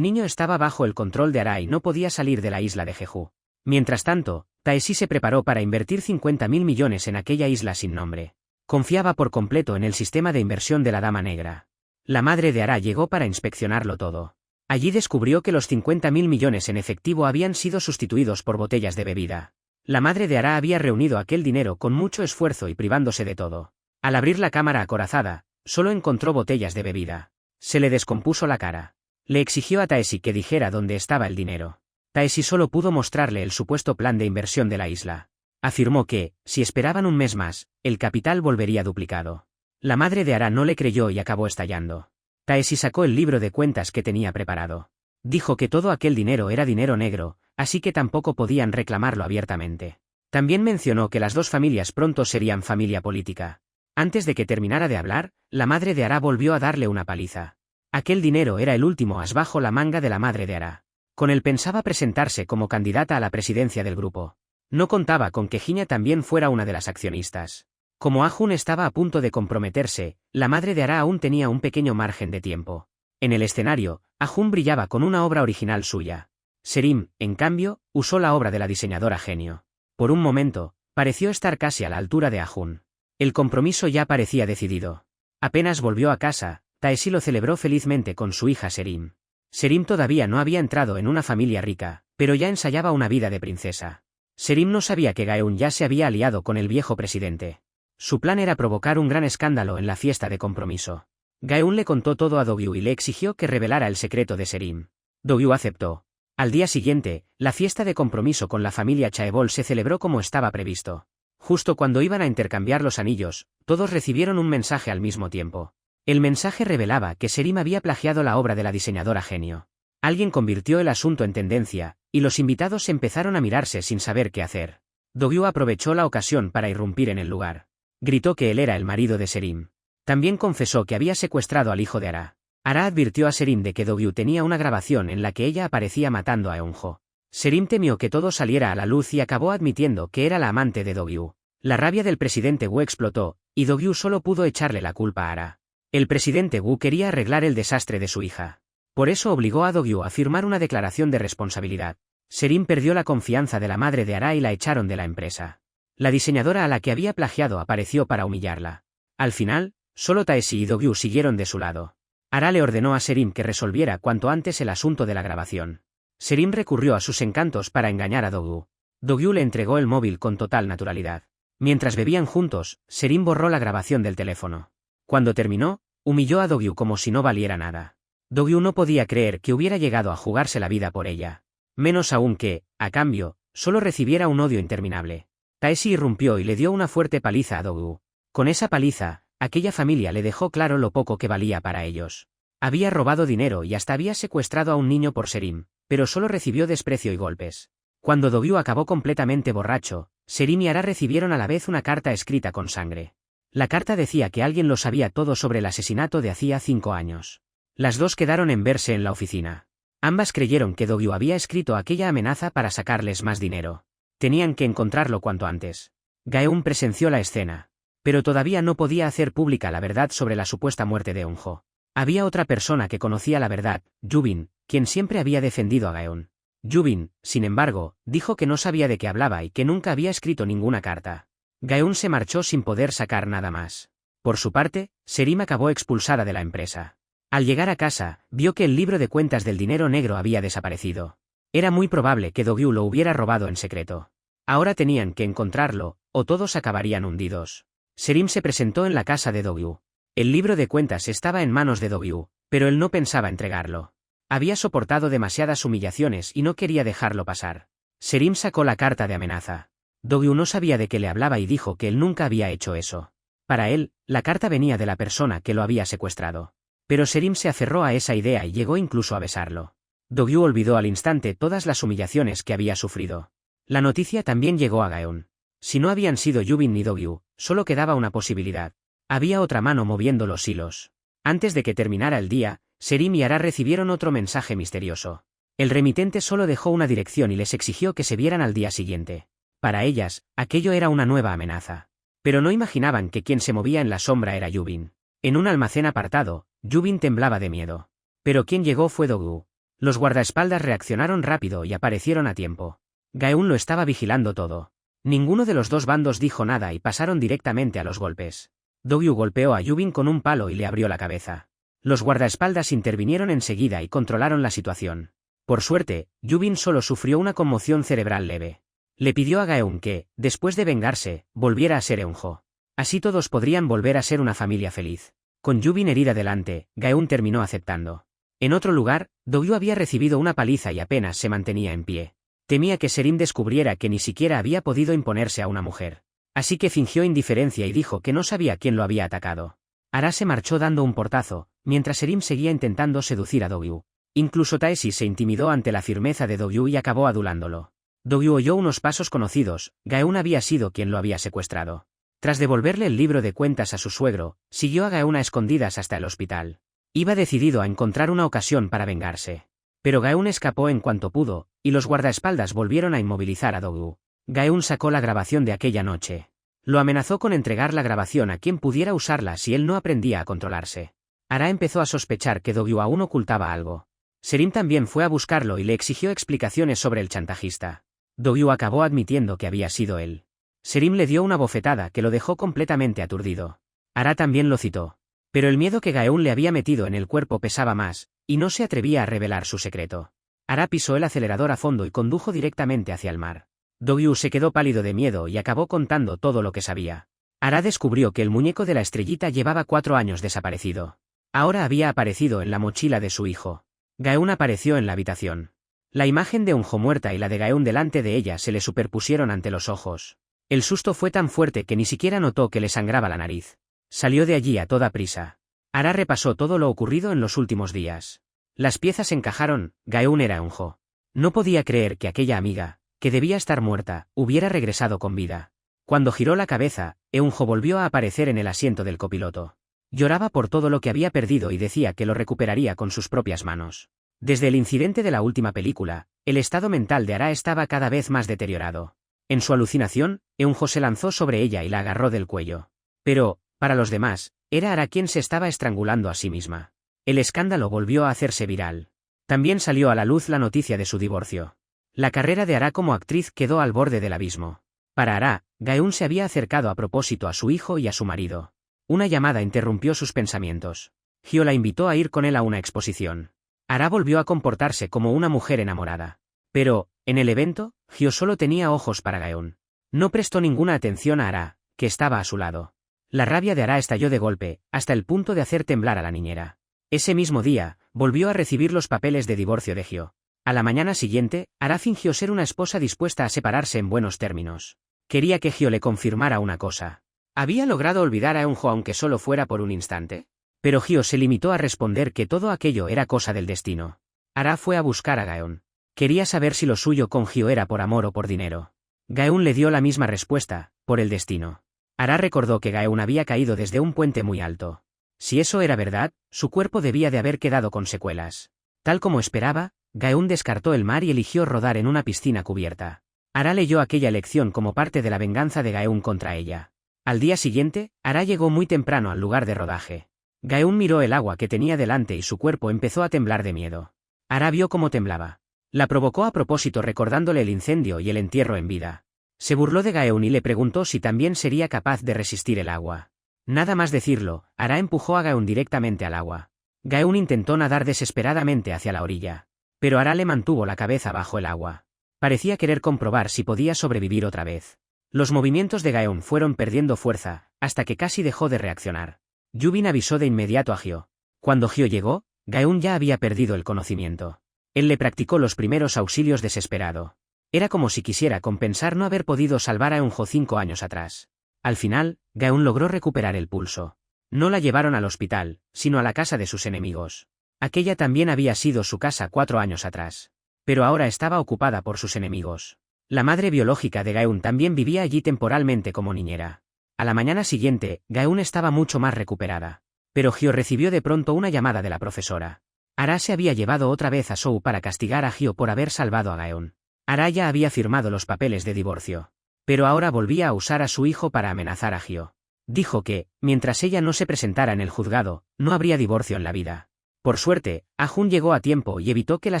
niño estaba bajo el control de Ara y no podía salir de la isla de Jeju. Mientras tanto, Taeshi se preparó para invertir 50.000 millones en aquella isla sin nombre. Confiaba por completo en el sistema de inversión de la Dama Negra. La madre de Ara llegó para inspeccionarlo todo. Allí descubrió que los 50.000 millones en efectivo habían sido sustituidos por botellas de bebida. La madre de Ara había reunido aquel dinero con mucho esfuerzo y privándose de todo. Al abrir la cámara acorazada, solo encontró botellas de bebida. Se le descompuso la cara. Le exigió a Taeshi que dijera dónde estaba el dinero. Taeshi solo pudo mostrarle el supuesto plan de inversión de la isla. Afirmó que, si esperaban un mes más, el capital volvería duplicado. La madre de Ara no le creyó y acabó estallando. Taeshi sacó el libro de cuentas que tenía preparado. Dijo que todo aquel dinero era dinero negro, así que tampoco podían reclamarlo abiertamente. También mencionó que las dos familias pronto serían familia política. Antes de que terminara de hablar, la madre de Ara volvió a darle una paliza. Aquel dinero era el último as bajo la manga de la madre de Ara. Con él pensaba presentarse como candidata a la presidencia del grupo. No contaba con que Jinya también fuera una de las accionistas. Como Ah-hun estaba a punto de comprometerse, la madre de Ara aún tenía un pequeño margen de tiempo. En el escenario, Ah-hun brillaba con una obra original suya. Serim, en cambio, usó la obra de la diseñadora genio. Por un momento, pareció estar casi a la altura de Ah-hun. El compromiso ya parecía decidido. Apenas volvió a casa, Taeshi lo celebró felizmente con su hija Serim. Serim todavía no había entrado en una familia rica, pero ya ensayaba una vida de princesa. Serim no sabía que Gaeun ya se había aliado con el viejo presidente. Su plan era provocar un gran escándalo en la fiesta de compromiso. Gaeun le contó todo a Do-gyu y le exigió que revelara el secreto de Serim. Do-gyu aceptó. Al día siguiente, la fiesta de compromiso con la familia Chaebol se celebró como estaba previsto. Justo cuando iban a intercambiar los anillos, todos recibieron un mensaje al mismo tiempo. El mensaje revelaba que Serim había plagiado la obra de la diseñadora genio. Alguien convirtió el asunto en tendencia, y los invitados empezaron a mirarse sin saber qué hacer. Do-gyu aprovechó la ocasión para irrumpir en el lugar. Gritó que él era el marido de Serim. También confesó que había secuestrado al hijo de Ara. Ara advirtió a Serim de que Do-gyu tenía una grabación en la que ella aparecía matando a Eunjo. Serim temió que todo saliera a la luz y acabó admitiendo que era la amante de Do-gyu. La rabia del presidente Wu explotó, y Do-gyu solo pudo echarle la culpa a Ara. El presidente Wu quería arreglar el desastre de su hija. Por eso obligó a Do-gyu a firmar una declaración de responsabilidad. Serim perdió la confianza de la madre de Ara y la echaron de la empresa. La diseñadora a la que había plagiado apareció para humillarla. Al final, solo Taeshi y Do-gyu siguieron de su lado. Ara le ordenó a Serim que resolviera cuanto antes el asunto de la grabación. Serim recurrió a sus encantos para engañar a Do-gyu. Do-gyu le entregó el móvil con total naturalidad. Mientras bebían juntos, Serim borró la grabación del teléfono. Cuando terminó, humilló a Do-gyu como si no valiera nada. Do-gyu no podía creer que hubiera llegado a jugarse la vida por ella. Menos aún que, a cambio, solo recibiera un odio interminable. Taeshi irrumpió y le dio una fuerte paliza a Do-gyu. Con esa paliza, aquella familia le dejó claro lo poco que valía para ellos. Había robado dinero y hasta había secuestrado a un niño por Serim, pero solo recibió desprecio y golpes. Cuando Do-gyu acabó completamente borracho, Serim y Ara recibieron a la vez una carta escrita con sangre. La carta decía que alguien lo sabía todo sobre el asesinato de hacía 5 años. Las dos quedaron en verse en la oficina. Ambas creyeron que Do-gyu había escrito aquella amenaza para sacarles más dinero. Tenían que encontrarlo cuanto antes. Gaeun presenció la escena. Pero todavía no podía hacer pública la verdad sobre la supuesta muerte de Eunjo. Había otra persona que conocía la verdad, Yubin, quien siempre había defendido a Gaeun. Yubin, sin embargo, dijo que no sabía de qué hablaba y que nunca había escrito ninguna carta. Gaeun se marchó sin poder sacar nada más. Por su parte, Serim acabó expulsada de la empresa. Al llegar a casa, vio que el libro de cuentas del dinero negro había desaparecido. Era muy probable que Do-gyu lo hubiera robado en secreto. Ahora tenían que encontrarlo, o todos acabarían hundidos. Serim se presentó en la casa de Do-gyu. El libro de cuentas estaba en manos de Do-gyu, pero él no pensaba entregarlo. Había soportado demasiadas humillaciones y no quería dejarlo pasar. Serim sacó la carta de amenaza. Do-gyu no sabía de qué le hablaba y dijo que él nunca había hecho eso. Para él, la carta venía de la persona que lo había secuestrado. Pero Serim se aferró a esa idea y llegó incluso a besarlo. Do-gyu olvidó al instante todas las humillaciones que había sufrido. La noticia también llegó a Gaeun. Si no habían sido Yubin ni Do-gyu, solo quedaba una posibilidad. Había otra mano moviendo los hilos. Antes de que terminara el día, Serim y Ara recibieron otro mensaje misterioso. El remitente solo dejó una dirección y les exigió que se vieran al día siguiente. Para ellas, aquello era una nueva amenaza. Pero no imaginaban que quien se movía en la sombra era Yubin. En un almacén apartado, Yubin temblaba de miedo. Pero quien llegó fue Do-gyu. Los guardaespaldas reaccionaron rápido y aparecieron a tiempo. Gaeun lo estaba vigilando todo. Ninguno de los dos bandos dijo nada y pasaron directamente a los golpes. Do-gyu golpeó a Yubin con un palo y le abrió la cabeza. Los guardaespaldas intervinieron enseguida y controlaron la situación. Por suerte, Yubin solo sufrió una conmoción cerebral leve. Le pidió a Gaeun que, después de vengarse, volviera a ser Eunjo. Así todos podrían volver a ser una familia feliz. Con Yubin herida delante, Gaeun terminó aceptando. En otro lugar, Do-gyu había recibido una paliza y apenas se mantenía en pie. Temía que Serim descubriera que ni siquiera había podido imponerse a una mujer. Así que fingió indiferencia y dijo que no sabía quién lo había atacado. Ara se marchó dando un portazo, mientras Serim seguía intentando seducir a Do-gyu. Incluso Taeshi se intimidó ante la firmeza de Do-gyu y acabó adulándolo. Do-gyu oyó unos pasos conocidos. Gaeun había sido quien lo había secuestrado. Tras devolverle el libro de cuentas a su suegro, siguió a Gaeun a escondidas hasta el hospital. Iba decidido a encontrar una ocasión para vengarse. Pero Gaeun escapó en cuanto pudo, y los guardaespaldas volvieron a inmovilizar a Do-gyu. Gaeun sacó la grabación de aquella noche. Lo amenazó con entregar la grabación a quien pudiera usarla si él no aprendía a controlarse. Ara empezó a sospechar que Do-gyu aún ocultaba algo. Serim también fue a buscarlo y le exigió explicaciones sobre el chantajista. Do-gyu acabó admitiendo que había sido él. Serim le dio una bofetada que lo dejó completamente aturdido. Ara también lo citó. Pero el miedo que Gaeun le había metido en el cuerpo pesaba más, y no se atrevía a revelar su secreto. Ara pisó el acelerador a fondo y condujo directamente hacia el mar. Do-gyu se quedó pálido de miedo y acabó contando todo lo que sabía. Ara descubrió que el muñeco de la estrellita llevaba 4 años desaparecido. Ahora había aparecido en la mochila de su hijo. Gaeun apareció en la habitación. La imagen de Eunjo muerta y la de Gaeun delante de ella se le superpusieron ante los ojos. El susto fue tan fuerte que ni siquiera notó que le sangraba la nariz. Salió de allí a toda prisa. Ara repasó todo lo ocurrido en los últimos días. Las piezas encajaron. Gaeun era Eunjo. No podía creer que aquella amiga, que debía estar muerta, hubiera regresado con vida. Cuando giró la cabeza, Eunjo volvió a aparecer en el asiento del copiloto. Lloraba por todo lo que había perdido y decía que lo recuperaría con sus propias manos. Desde el incidente de la última película, el estado mental de Ara estaba cada vez más deteriorado. En su alucinación, Eunjo se lanzó sobre ella y la agarró del cuello. Pero, para los demás, era Ara quien se estaba estrangulando a sí misma. El escándalo volvió a hacerse viral. También salió a la luz la noticia de su divorcio. La carrera de Ara como actriz quedó al borde del abismo. Para Ara, Gaeun se había acercado a propósito a su hijo y a su marido. Una llamada interrumpió sus pensamientos. Hyo la invitó a ir con él a una exposición. Ara volvió a comportarse como una mujer enamorada. Pero, en el evento, Hyo solo tenía ojos para Gaeun. No prestó ninguna atención a Ara, que estaba a su lado. La rabia de Ara estalló de golpe, hasta el punto de hacer temblar a la niñera. Ese mismo día, volvió a recibir los papeles de divorcio de Hyo. A la mañana siguiente, Ara fingió ser una esposa dispuesta a separarse en buenos términos. Quería que Hyo le confirmara una cosa. ¿Había logrado olvidar a Eunjo aunque solo fuera por un instante? Pero Hyo se limitó a responder que todo aquello era cosa del destino. Ara fue a buscar a Gaeun. Quería saber si lo suyo con Hyo era por amor o por dinero. Gaeun le dio la misma respuesta, por el destino. Ara recordó que Gaeun había caído desde un puente muy alto. Si eso era verdad, su cuerpo debía de haber quedado con secuelas. Tal como esperaba, Gaeun descartó el mar y eligió rodar en una piscina cubierta. Ara leyó aquella lección como parte de la venganza de Gaeun contra ella. Al día siguiente, Ara llegó muy temprano al lugar de rodaje. Gaeun miró el agua que tenía delante y su cuerpo empezó a temblar de miedo. Ara vio cómo temblaba. La provocó a propósito recordándole el incendio y el entierro en vida. Se burló de Gaeun y le preguntó si también sería capaz de resistir el agua. Nada más decirlo, Ara empujó a Gaeun directamente al agua. Gaeun intentó nadar desesperadamente hacia la orilla. Pero Ara le mantuvo la cabeza bajo el agua. Parecía querer comprobar si podía sobrevivir otra vez. Los movimientos de Gaeun fueron perdiendo fuerza, hasta que casi dejó de reaccionar. Yubin avisó de inmediato a Hyo. Cuando Hyo llegó, Gaeun ya había perdido el conocimiento. Él le practicó los primeros auxilios desesperado. Era como si quisiera compensar no haber podido salvar a Eunjo 5 años atrás. Al final, Gaeun logró recuperar el pulso. No la llevaron al hospital, sino a la casa de sus enemigos. Aquella también había sido su casa 4 años atrás. Pero ahora estaba ocupada por sus enemigos. La madre biológica de Gaeun también vivía allí temporalmente como niñera. A la mañana siguiente, Gaeun estaba mucho más recuperada. Pero Hyo recibió de pronto una llamada de la profesora. Ara se había llevado otra vez a Shou para castigar a Hyo por haber salvado a Gaeun. Ara ya había firmado los papeles de divorcio. Pero ahora volvía a usar a su hijo para amenazar a Hyo. Dijo que, mientras ella no se presentara en el juzgado, no habría divorcio en la vida. Por suerte, Ah-jun llegó a tiempo y evitó que la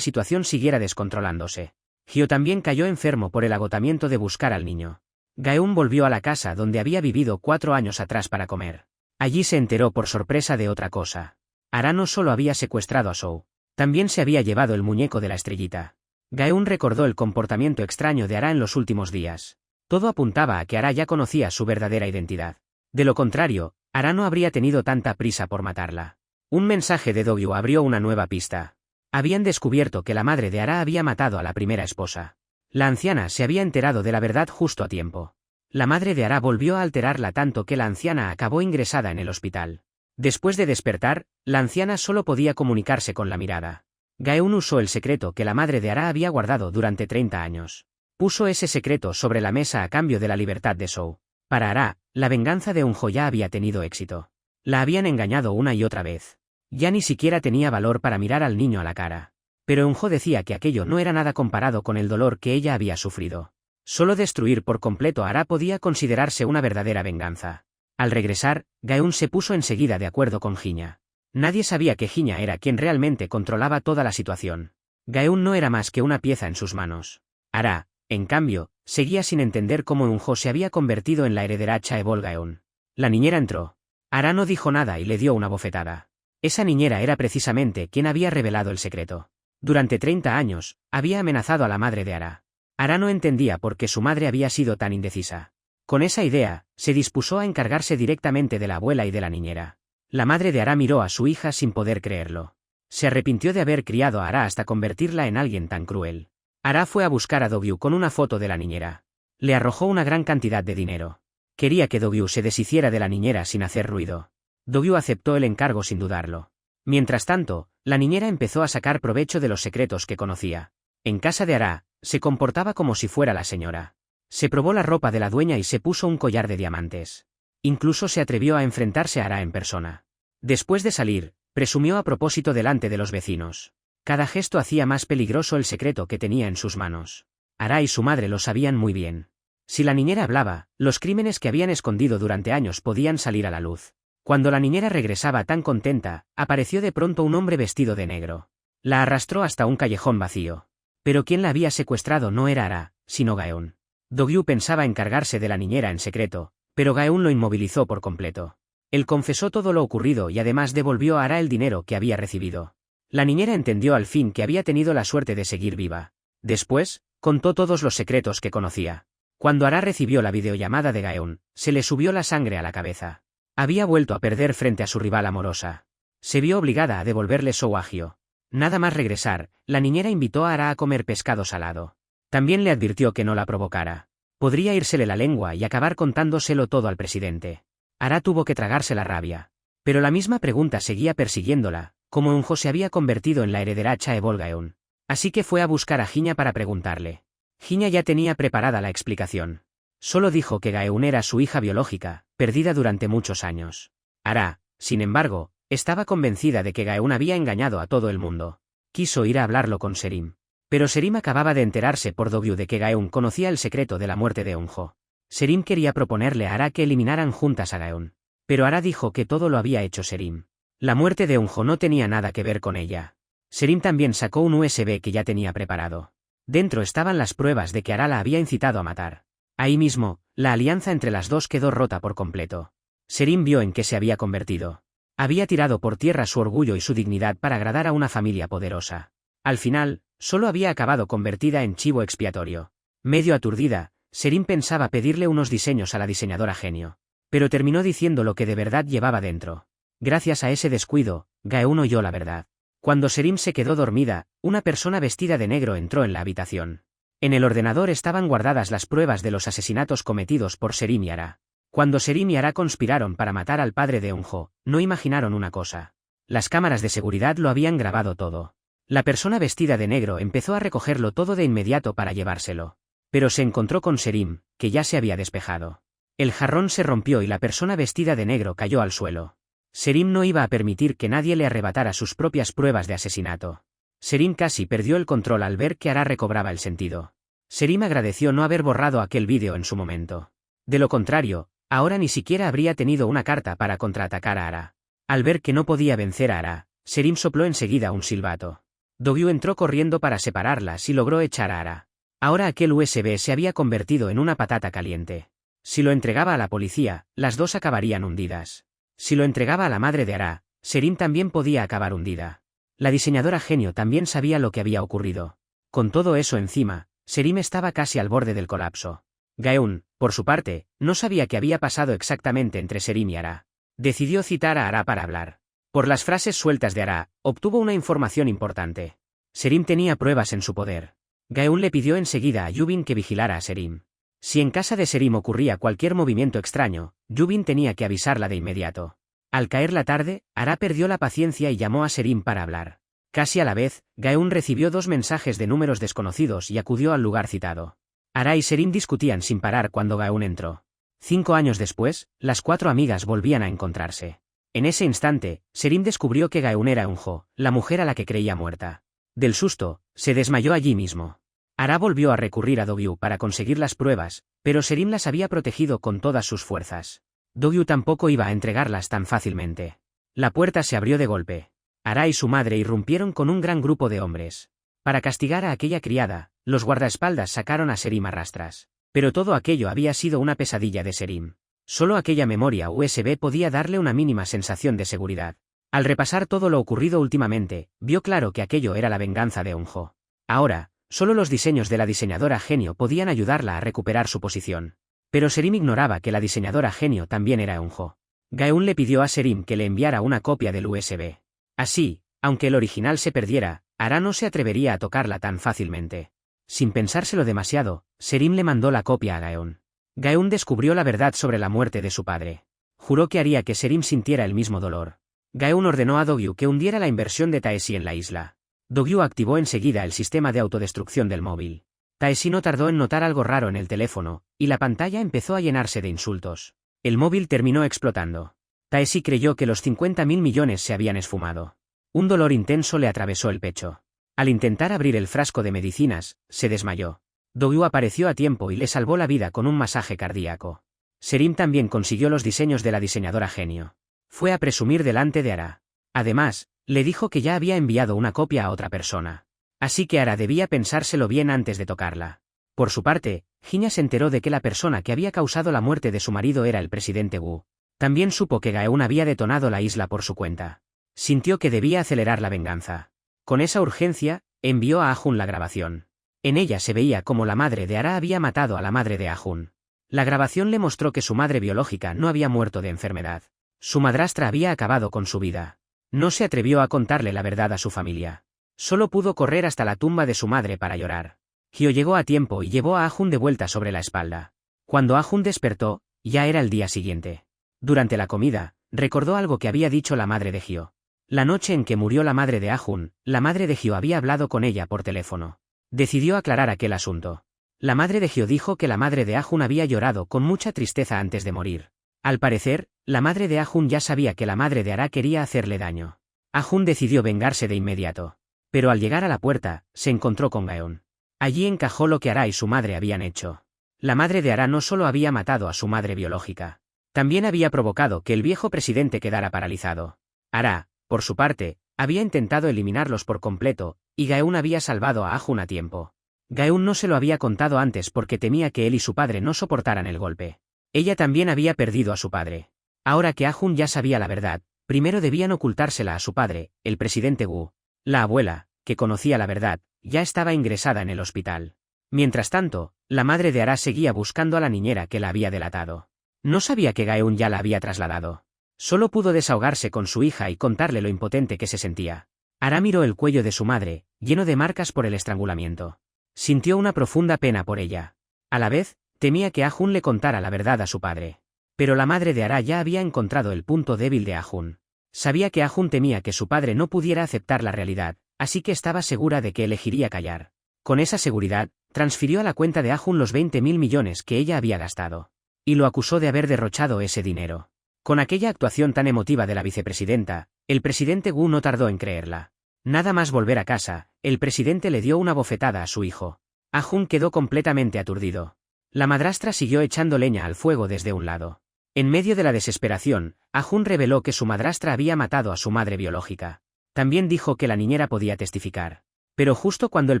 situación siguiera descontrolándose. Hyo también cayó enfermo por el agotamiento de buscar al niño. Gaeun volvió a la casa donde había vivido 4 años atrás para comer. Allí se enteró por sorpresa de otra cosa. Ara no solo había secuestrado a Shou, también se había llevado el muñeco de la estrellita. Gaeun recordó el comportamiento extraño de Ara en los últimos días. Todo apuntaba a que Ara ya conocía su verdadera identidad. De lo contrario, Ara no habría tenido tanta prisa por matarla. Un mensaje de Dogyu abrió una nueva pista. Habían descubierto que la madre de Ara había matado a la primera esposa. La anciana se había enterado de la verdad justo a tiempo. La madre de Ara volvió a alterarla tanto que la anciana acabó ingresada en el hospital. Después de despertar, la anciana solo podía comunicarse con la mirada. Gaeun usó el secreto que la madre de Ara había guardado durante 30 años. Puso ese secreto sobre la mesa a cambio de la libertad de Shou. Para Ara, la venganza de Eunjo ya había tenido éxito. La habían engañado una y otra vez. Ya ni siquiera tenía valor para mirar al niño a la cara. Pero Eunjo decía que aquello no era nada comparado con el dolor que ella había sufrido. Solo destruir por completo a Ara podía considerarse una verdadera venganza. Al regresar, Gaeun se puso enseguida de acuerdo con Hinya. Nadie sabía que Hinya era quien realmente controlaba toda la situación. Gaeun no era más que una pieza en sus manos. Ara, en cambio, seguía sin entender cómo Eunjo se había convertido en la heredera Chaebol Gaeun. La niñera entró. Ara no dijo nada y le dio una bofetada. Esa niñera era precisamente quien había revelado el secreto. Durante 30 años, había amenazado a la madre de Ara. Ara no entendía por qué su madre había sido tan indecisa. Con esa idea, se dispuso a encargarse directamente de la abuela y de la niñera. La madre de Ara miró a su hija sin poder creerlo. Se arrepintió de haber criado a Ara hasta convertirla en alguien tan cruel. Ara fue a buscar a Dogyu con una foto de la niñera. Le arrojó una gran cantidad de dinero. Quería que Dogyu se deshiciera de la niñera sin hacer ruido. Dogyu aceptó el encargo sin dudarlo. Mientras tanto, la niñera empezó a sacar provecho de los secretos que conocía. En casa de Ara, se comportaba como si fuera la señora. Se probó la ropa de la dueña y se puso un collar de diamantes. Incluso se atrevió a enfrentarse a Ara en persona. Después de salir, presumió a propósito delante de los vecinos. Cada gesto hacía más peligroso el secreto que tenía en sus manos. Ara y su madre lo sabían muy bien. Si la niñera hablaba, los crímenes que habían escondido durante años podían salir a la luz. Cuando la niñera regresaba tan contenta, apareció de pronto un hombre vestido de negro. La arrastró hasta un callejón vacío. Pero quien la había secuestrado no era Ara, sino Gaeun. Dogyu pensaba encargarse de la niñera en secreto, pero Gaeun lo inmovilizó por completo. Él confesó todo lo ocurrido y además devolvió a Ara el dinero que había recibido. La niñera entendió al fin que había tenido la suerte de seguir viva. Después, contó todos los secretos que conocía. Cuando Ara recibió la videollamada de Gaeun, se le subió la sangre a la cabeza. Había vuelto a perder frente a su rival amorosa. Se vio obligada a devolverle Shou a Hyo. Nada más regresar, la niñera invitó a Ara a comer pescado salado. También le advirtió que no la provocara. Podría írsele la lengua y acabar contándoselo todo al presidente. Ara tuvo que tragarse la rabia. Pero la misma pregunta seguía persiguiéndola, como Eunjo se había convertido en la heredera Chaebol Gaeun. Así que fue a buscar a Hinya para preguntarle. Hinya ya tenía preparada la explicación. Solo dijo que Gaeun era su hija biológica, perdida durante muchos años. Ara, sin embargo, estaba convencida de que Gaeun había engañado a todo el mundo. Quiso ir a hablarlo con Serim. Pero Serim acababa de enterarse por Dogyu de que Gaeun conocía el secreto de la muerte de Eunjo. Serim quería proponerle a Ara que eliminaran juntas a Gaeun. Pero Ara dijo que todo lo había hecho Serim. La muerte de Eunjo no tenía nada que ver con ella. Serim también sacó un USB que ya tenía preparado. Dentro estaban las pruebas de que Ara la había incitado a matar. Ahí mismo, la alianza entre las dos quedó rota por completo. Serim vio en qué se había convertido. Había tirado por tierra su orgullo y su dignidad para agradar a una familia poderosa. Al final, solo había acabado convertida en chivo expiatorio. Medio aturdida, Serim pensaba pedirle unos diseños a la diseñadora genio. Pero terminó diciendo lo que de verdad llevaba dentro. Gracias a ese descuido, Gaeun oyó la verdad. Cuando Serim se quedó dormida, una persona vestida de negro entró en la habitación. En el ordenador estaban guardadas las pruebas de los asesinatos cometidos por Serim y Ara. Cuando Serim y Ara conspiraron para matar al padre de Eunjo, no imaginaron una cosa. Las cámaras de seguridad lo habían grabado todo. La persona vestida de negro empezó a recogerlo todo de inmediato para llevárselo. Pero se encontró con Serim, que ya se había despejado. El jarrón se rompió y la persona vestida de negro cayó al suelo. Serim no iba a permitir que nadie le arrebatara sus propias pruebas de asesinato. Serim casi perdió el control al ver que Ara recobraba el sentido. Serim agradeció no haber borrado aquel vídeo en su momento. De lo contrario, ahora ni siquiera habría tenido una carta para contraatacar a Ara. Al ver que no podía vencer a Ara, Serim sopló enseguida un silbato. Do-gyu entró corriendo para separarlas y logró echar a Ara. Ahora aquel USB se había convertido en una patata caliente. Si lo entregaba a la policía, las dos acabarían hundidas. Si lo entregaba a la madre de Ara, Serim también podía acabar hundida. La diseñadora genio también sabía lo que había ocurrido. Con todo eso encima, Serim estaba casi al borde del colapso. Gaeun, por su parte, no sabía qué había pasado exactamente entre Serim y Ara. Decidió citar a Ara para hablar. Por las frases sueltas de Ara, obtuvo una información importante. Serim tenía pruebas en su poder. Gaeun le pidió enseguida a Yubin que vigilara a Serim. Si en casa de Serim ocurría cualquier movimiento extraño, Yubin tenía que avisarla de inmediato. Al caer la tarde, Ara perdió la paciencia y llamó a Serim para hablar. Casi a la vez, Gaeun recibió 2 mensajes de números desconocidos y acudió al lugar citado. Ara y Serim discutían sin parar cuando Gaeun entró. 5 años después, las 4 amigas volvían a encontrarse. En ese instante, Serim descubrió que Gaeun era Eunjo, la mujer a la que creía muerta. Del susto, se desmayó allí mismo. Ara volvió a recurrir a Do-gyu para conseguir las pruebas, pero Serim las había protegido con todas sus fuerzas. Do-gyu tampoco iba a entregarlas tan fácilmente. La puerta se abrió de golpe. Ara y su madre irrumpieron con un gran grupo de hombres. Para castigar a aquella criada, los guardaespaldas sacaron a Serim a rastras. Pero todo aquello había sido una pesadilla de Serim. Solo aquella memoria USB podía darle una mínima sensación de seguridad. Al repasar todo lo ocurrido últimamente, vio claro que aquello era la venganza de Eunjo. Ahora, solo los diseños de la diseñadora genio podían ayudarla a recuperar su posición. Pero Serim ignoraba que la diseñadora genio también era Eunjo. Gaeun le pidió a Serim que le enviara una copia del USB. Así, aunque el original se perdiera, Ara no se atrevería a tocarla tan fácilmente. Sin pensárselo demasiado, Serim le mandó la copia a Gaeun. Gaeun descubrió la verdad sobre la muerte de su padre. Juró que haría que Serim sintiera el mismo dolor. Gaeun ordenó a Do-gyu que hundiera la inversión de Taeshi en la isla. Do-gyu activó enseguida el sistema de autodestrucción del móvil. Taeshi no tardó en notar algo raro en el teléfono, y la pantalla empezó a llenarse de insultos. El móvil terminó explotando. Taeshi creyó que los 50.000 millones se habían esfumado. Un dolor intenso le atravesó el pecho. Al intentar abrir el frasco de medicinas, se desmayó. Do-gyu apareció a tiempo y le salvó la vida con un masaje cardíaco. Serim también consiguió los diseños de la diseñadora genio. Fue a presumir delante de Ara. Además, le dijo que ya había enviado una copia a otra persona. Así que Ara debía pensárselo bien antes de tocarla. Por su parte, Hinya se enteró de que la persona que había causado la muerte de su marido era el presidente Wu. También supo que Gaeun había detonado la isla por su cuenta. Sintió que debía acelerar la venganza. Con esa urgencia, envió a Ahun la grabación. En ella se veía cómo la madre de Ara había matado a la madre de Ahun. La grabación le mostró que su madre biológica no había muerto de enfermedad. Su madrastra había acabado con su vida. No se atrevió a contarle la verdad a su familia. Solo pudo correr hasta la tumba de su madre para llorar. Hyo llegó a tiempo y llevó a Ahun de vuelta sobre la espalda. Cuando Ahun despertó, ya era el día siguiente. Durante la comida, recordó algo que había dicho la madre de Hyo. La noche en que murió la madre de Ahun, la madre de Hyo había hablado con ella por teléfono. Decidió aclarar aquel asunto. La madre de Hyo dijo que la madre de Ahun había llorado con mucha tristeza antes de morir. Al parecer, la madre de Ahun ya sabía que la madre de Ara quería hacerle daño. Ahun decidió vengarse de inmediato. Pero al llegar a la puerta, se encontró con Gaeun. Allí encajó lo que Ara y su madre habían hecho. La madre de Ara no solo había matado a su madre biológica. También había provocado que el viejo presidente quedara paralizado. Ara, por su parte, había intentado eliminarlos por completo, y Gaeun había salvado a Ahun a tiempo. Gaeun no se lo había contado antes porque temía que él y su padre no soportaran el golpe. Ella también había perdido a su padre. Ahora que Ahun ya sabía la verdad, primero debían ocultársela a su padre, el presidente Wu. La abuela, que conocía la verdad, ya estaba ingresada en el hospital. Mientras tanto, la madre de Ara seguía buscando a la niñera que la había delatado. No sabía que Gaeun ya la había trasladado. Solo pudo desahogarse con su hija y contarle lo impotente que se sentía. Ara miró el cuello de su madre, lleno de marcas por el estrangulamiento. Sintió una profunda pena por ella. A la vez, temía que Ahun le contara la verdad a su padre. Pero la madre de Ara ya había encontrado el punto débil de Ahun. Sabía que Ahun temía que su padre no pudiera aceptar la realidad, así que estaba segura de que elegiría callar. Con esa seguridad, transfirió a la cuenta de Ahun los 20.000 millones que ella había gastado. Y lo acusó de haber derrochado ese dinero. Con aquella actuación tan emotiva de la vicepresidenta, el presidente Gu no tardó en creerla. Nada más volver a casa, el presidente le dio una bofetada a su hijo. Ah-jun quedó completamente aturdido. La madrastra siguió echando leña al fuego desde un lado. En medio de la desesperación, Ah-jun reveló que su madrastra había matado a su madre biológica. También dijo que la niñera podía testificar. Pero justo cuando el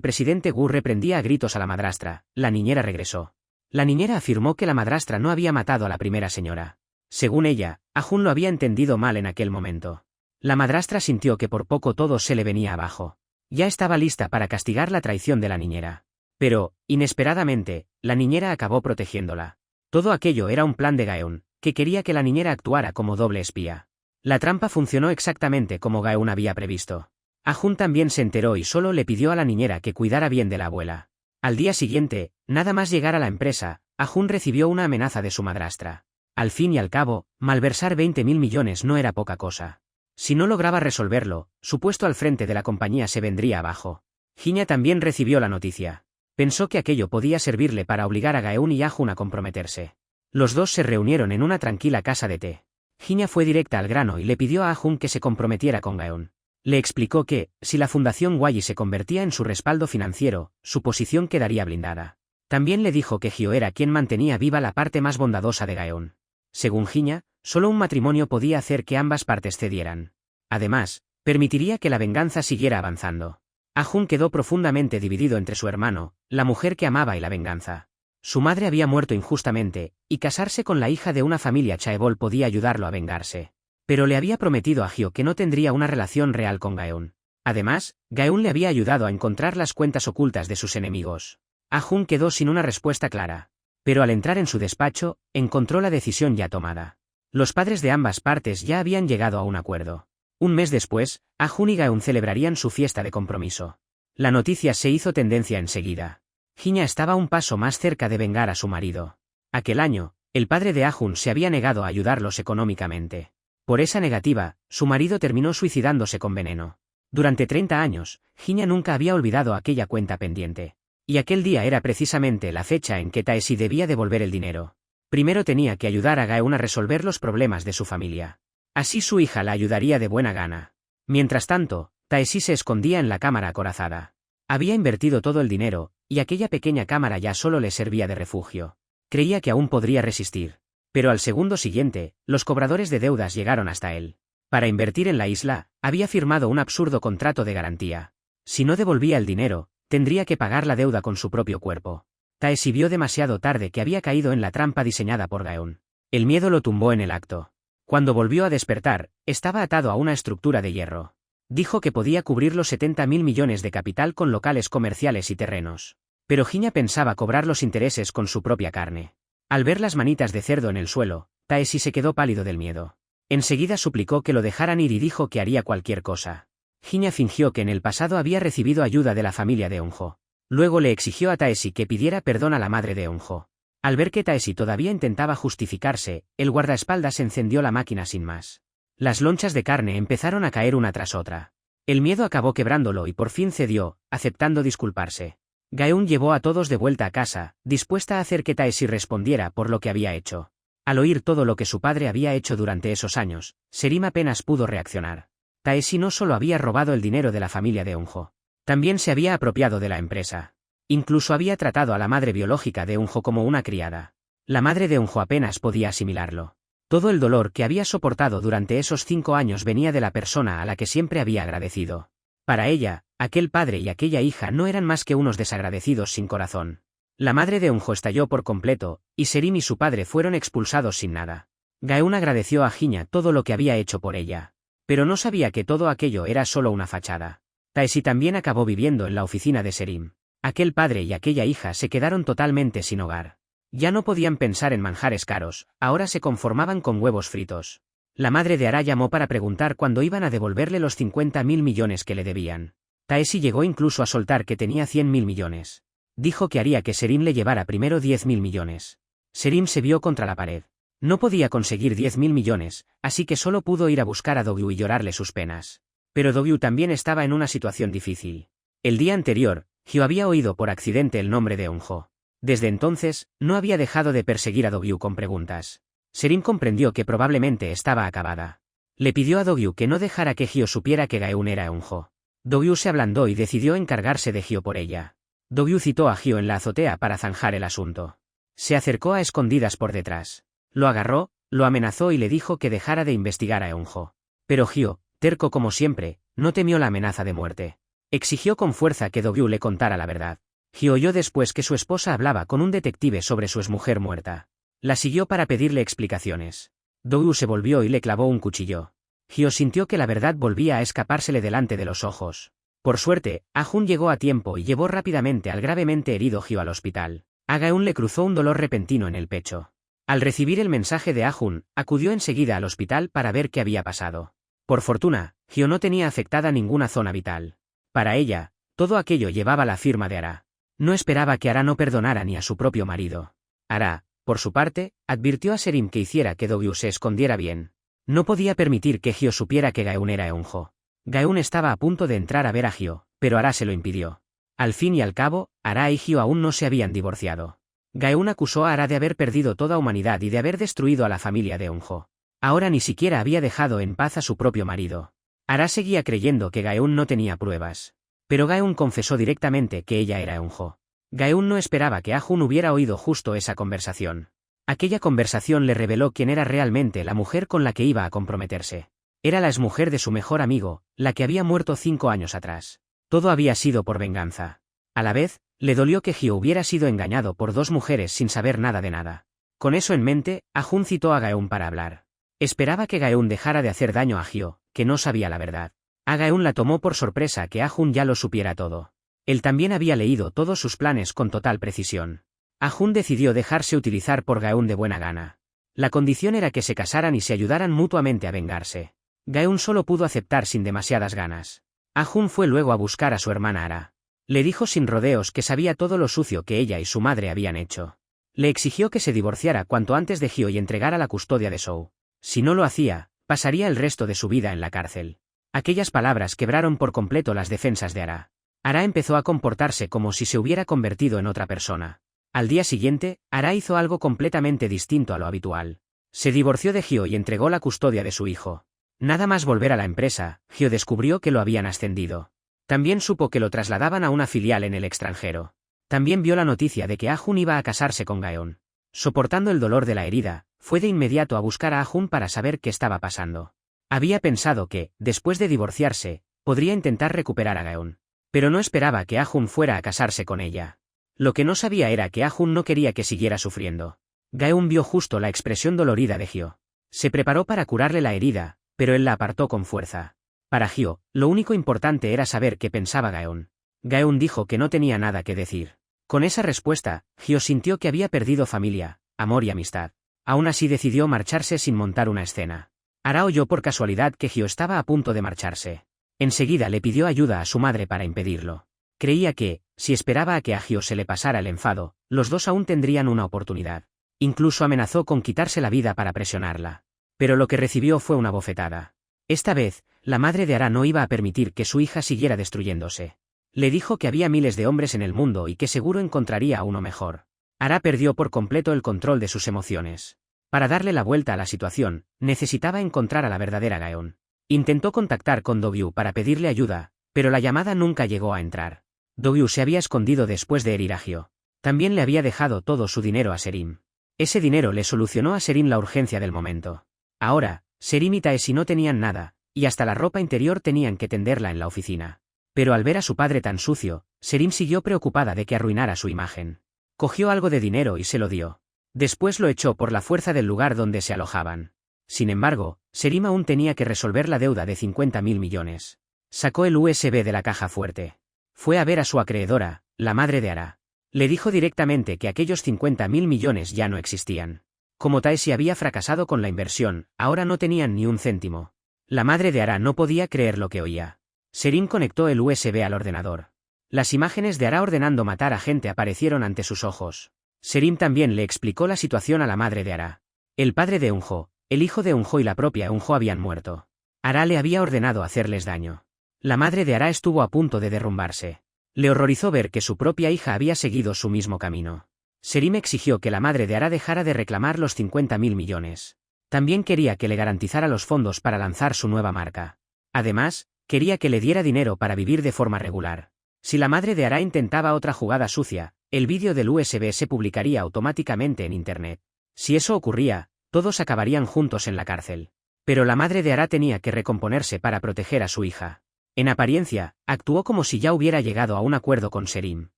presidente Gu reprendía a gritos a la madrastra, la niñera regresó. La niñera afirmó que la madrastra no había matado a la primera señora. Según ella, Ah-jun lo había entendido mal en aquel momento. La madrastra sintió que por poco todo se le venía abajo. Ya estaba lista para castigar la traición de la niñera. Pero, inesperadamente, la niñera acabó protegiéndola. Todo aquello era un plan de Gaeun, que quería que la niñera actuara como doble espía. La trampa funcionó exactamente como Gaeun había previsto. Ah-jun también se enteró y solo le pidió a la niñera que cuidara bien de la abuela. Al día siguiente, nada más llegar a la empresa, Ah-jun recibió una amenaza de su madrastra. Al fin y al cabo, malversar 20.000 millones no era poca cosa. Si no lograba resolverlo, su puesto al frente de la compañía se vendría abajo. Giña también recibió la noticia. Pensó que aquello podía servirle para obligar a Gaeun y Ah-jun a comprometerse. Los dos se reunieron en una tranquila casa de té. Giña fue directa al grano y le pidió a Ah-jun que se comprometiera con Gaeun. Le explicó que, si la Fundación Huayi se convertía en su respaldo financiero, su posición quedaría blindada. También le dijo que Hyo era quien mantenía viva la parte más bondadosa de Gaeun. Según Giña, solo un matrimonio podía hacer que ambas partes cedieran. Además, permitiría que la venganza siguiera avanzando. Ah-jun quedó profundamente dividido entre su hermano, la mujer que amaba y la venganza. Su madre había muerto injustamente, y casarse con la hija de una familia chaebol podía ayudarlo a vengarse. Pero le había prometido a Hyo que no tendría una relación real con Gaeun. Además, Gaeun le había ayudado a encontrar las cuentas ocultas de sus enemigos. Ah-jun quedó sin una respuesta clara. Pero al entrar en su despacho, encontró la decisión ya tomada. Los padres de ambas partes ya habían llegado a un acuerdo. Un mes después, Ah-jun y Gaeun celebrarían su fiesta de compromiso. La noticia se hizo tendencia enseguida. Giña estaba un paso más cerca de vengar a su marido. Aquel año, el padre de Ah-jun se había negado a ayudarlos económicamente. Por esa negativa, su marido terminó suicidándose con veneno. Durante 30 años, Giña nunca había olvidado aquella cuenta pendiente. Y aquel día era precisamente la fecha en que Taeshi debía devolver el dinero. Primero tenía que ayudar a Gaeun a resolver los problemas de su familia. Así su hija la ayudaría de buena gana. Mientras tanto, Taeshi se escondía en la cámara acorazada. Había invertido todo el dinero, y aquella pequeña cámara ya solo le servía de refugio. Creía que aún podría resistir. Pero al segundo siguiente, los cobradores de deudas llegaron hasta él. Para invertir en la isla, había firmado un absurdo contrato de garantía. Si no devolvía el dinero, tendría que pagar la deuda con su propio cuerpo. Taeshi vio demasiado tarde que había caído en la trampa diseñada por Gaeun. El miedo lo tumbó en el acto. Cuando volvió a despertar, estaba atado a una estructura de hierro. Dijo que podía cubrir los 70.000 millones de capital con locales comerciales y terrenos. Pero Giña pensaba cobrar los intereses con su propia carne. Al ver las manitas de cerdo en el suelo, Taeshi se quedó pálido del miedo. Enseguida suplicó que lo dejaran ir y dijo que haría cualquier cosa. Giña fingió que en el pasado había recibido ayuda de la familia de Eunjo. Luego le exigió a Taeshi que pidiera perdón a la madre de Eunjo. Al ver que Taeshi todavía intentaba justificarse, el guardaespaldas encendió la máquina sin más. Las lonchas de carne empezaron a caer una tras otra. El miedo acabó quebrándolo y por fin cedió, aceptando disculparse. Gaeun llevó a todos de vuelta a casa, dispuesta a hacer que Taeshi respondiera por lo que había hecho. Al oír todo lo que su padre había hecho durante esos años, Serim apenas pudo reaccionar. Taeshi no solo había robado el dinero de la familia de Eunjo, también se había apropiado de la empresa. Incluso había tratado a la madre biológica de Eunjo como una criada. La madre de Eunjo apenas podía asimilarlo. Todo el dolor que había soportado durante esos 5 años venía de la persona a la que siempre había agradecido. Para ella, aquel padre y aquella hija no eran más que unos desagradecidos sin corazón. La madre de Eunjo estalló por completo, y Serim y su padre fueron expulsados sin nada. Gaeun agradeció a Giña todo lo que había hecho por ella. Pero no sabía que todo aquello era solo una fachada. Taeshi también acabó viviendo en la oficina de Serim. Aquel padre y aquella hija se quedaron totalmente sin hogar. Ya no podían pensar en manjares caros, ahora se conformaban con huevos fritos. La madre de Ara llamó para preguntar cuándo iban a devolverle los 50.000 millones que le debían. Taeshi llegó incluso a soltar que tenía 100.000 millones. Dijo que haría que Serim le llevara primero 10.000 millones. Serim se vio contra la pared. No podía conseguir 10.000 millones, así que solo pudo ir a buscar a Dogyu y llorarle sus penas. Pero Dogyu también estaba en una situación difícil. El día anterior, Hyo había oído por accidente el nombre de Eunjo. Desde entonces, no había dejado de perseguir a Dogyu con preguntas. Serim comprendió que probablemente estaba acabada. Le pidió a Dogyu que no dejara que Hyo supiera que Gaeun era Eunjo. Dogyu se ablandó y decidió encargarse de Hyo por ella. Dogyu citó a Hyo en la azotea para zanjar el asunto. Se acercó a escondidas por detrás. Lo agarró, lo amenazó y le dijo que dejara de investigar a Eunjo. Pero Hyo, terco como siempre, no temió la amenaza de muerte. Exigió con fuerza que Dogyu le contara la verdad. Hyo oyó después que su esposa hablaba con un detective sobre su exmujer muerta. La siguió para pedirle explicaciones. Dogyu se volvió y le clavó un cuchillo. Hyo sintió que la verdad volvía a escapársele delante de los ojos. Por suerte, Ah-hun llegó a tiempo y llevó rápidamente al gravemente herido Hyo al hospital. A Gaeun le cruzó un dolor repentino en el pecho. Al recibir el mensaje de Ah-hun, acudió enseguida al hospital para ver qué había pasado. Por fortuna, Hyo no tenía afectada ninguna zona vital. Para ella, todo aquello llevaba la firma de Ara. No esperaba que Ara no perdonara ni a su propio marido. Ara, por su parte, advirtió a Serim que hiciera que Dogyu se escondiera bien. No podía permitir que Hyo supiera que Gaeun era Eunjo. Gaeun estaba a punto de entrar a ver a Hyo, pero Ara se lo impidió. Al fin y al cabo, Ara y Hyo aún no se habían divorciado. Gaeun acusó a Ara de haber perdido toda humanidad y de haber destruido a la familia de Eunjo. Ahora ni siquiera había dejado en paz a su propio marido. Ara seguía creyendo que Gaeun no tenía pruebas. Pero Gaeun confesó directamente que ella era Eunjo. Gaeun no esperaba que Ah-hun hubiera oído justo esa conversación. Aquella conversación le reveló quién era realmente la mujer con la que iba a comprometerse. Era la exmujer de su mejor amigo, la que había muerto 5 años atrás. Todo había sido por venganza. A la vez, le dolió que Hyo hubiera sido engañado por 2 mujeres sin saber nada de nada. Con eso en mente, Ah-hun citó a Gaeun para hablar. Esperaba que Gaeun dejara de hacer daño a Hyo, que no sabía la verdad. A Gaeun la tomó por sorpresa que Ah-hun ya lo supiera todo. Él también había leído todos sus planes con total precisión. Ah-hun decidió dejarse utilizar por Gaeun de buena gana. La condición era que se casaran y se ayudaran mutuamente a vengarse. Gaeun solo pudo aceptar sin demasiadas ganas. Ah-hun fue luego a buscar a su hermana Ara. Le dijo sin rodeos que sabía todo lo sucio que ella y su madre habían hecho. Le exigió que se divorciara cuanto antes de Hyo y entregara la custodia de Sou. Si no lo hacía, pasaría el resto de su vida en la cárcel. Aquellas palabras quebraron por completo las defensas de Ara. Ara empezó a comportarse como si se hubiera convertido en otra persona. Al día siguiente, Ara hizo algo completamente distinto a lo habitual. Se divorció de Hyo y entregó la custodia de su hijo. Nada más volver a la empresa, Hyo descubrió que lo habían ascendido. También supo que lo trasladaban a una filial en el extranjero. También vio la noticia de que Ah-hun iba a casarse con Gaeun. Soportando el dolor de la herida, fue de inmediato a buscar a Ah-hun para saber qué estaba pasando. Había pensado que, después de divorciarse, podría intentar recuperar a Gaeun. Pero no esperaba que Ah-hun fuera a casarse con ella. Lo que no sabía era que Ah-hun no quería que siguiera sufriendo. Gaeun vio justo la expresión dolorida de Hyo. Se preparó para curarle la herida, pero él la apartó con fuerza. Para Hyo, lo único importante era saber qué pensaba Gaeun. Gaeun dijo que no tenía nada que decir. Con esa respuesta, Hyo sintió que había perdido familia, amor y amistad. Aún así decidió marcharse sin montar una escena. Ara oyó por casualidad que Hyo estaba a punto de marcharse. Enseguida le pidió ayuda a su madre para impedirlo. Creía que, si esperaba a que a Hyo se le pasara el enfado, los dos aún tendrían una oportunidad. Incluso amenazó con quitarse la vida para presionarla. Pero lo que recibió fue una bofetada. Esta vez, la madre de Ara no iba a permitir que su hija siguiera destruyéndose. Le dijo que había miles de hombres en el mundo y que seguro encontraría a uno mejor. Ara perdió por completo el control de sus emociones. Para darle la vuelta a la situación, necesitaba encontrar a la verdadera Gaeun. Intentó contactar con Dogyu para pedirle ayuda, pero la llamada nunca llegó a entrar. Dogyu se había escondido después de herir a Hyo. También le había dejado todo su dinero a Serim. Ese dinero le solucionó a Serim la urgencia del momento. Ahora, Serim y Taeshi no tenían nada, y hasta la ropa interior tenían que tenderla en la oficina. Pero al ver a su padre tan sucio, Serim siguió preocupada de que arruinara su imagen. Cogió algo de dinero y se lo dio. Después lo echó por la fuerza del lugar donde se alojaban. Sin embargo, Serim aún tenía que resolver la deuda de 50.000 millones. Sacó el USB de la caja fuerte. Fue a ver a su acreedora, la madre de Ara. Le dijo directamente que aquellos 50.000 millones ya no existían. Como Taeshi había fracasado con la inversión, ahora no tenían ni un céntimo. La madre de Ara no podía creer lo que oía. Serim conectó el USB al ordenador. Las imágenes de Ara ordenando matar a gente aparecieron ante sus ojos. Serim también le explicó la situación a la madre de Ara. El padre de Eunjo, el hijo de Eunjo y la propia Eunjo habían muerto. Ara le había ordenado hacerles daño. La madre de Ara estuvo a punto de derrumbarse. Le horrorizó ver que su propia hija había seguido su mismo camino. Serim exigió que la madre de Ara dejara de reclamar los 50.000 millones. También quería que le garantizara los fondos para lanzar su nueva marca. Además, quería que le diera dinero para vivir de forma regular. Si la madre de Ara intentaba otra jugada sucia, el vídeo del USB se publicaría automáticamente en Internet. Si eso ocurría, todos acabarían juntos en la cárcel. Pero la madre de Ara tenía que recomponerse para proteger a su hija. En apariencia, actuó como si ya hubiera llegado a un acuerdo con Serim.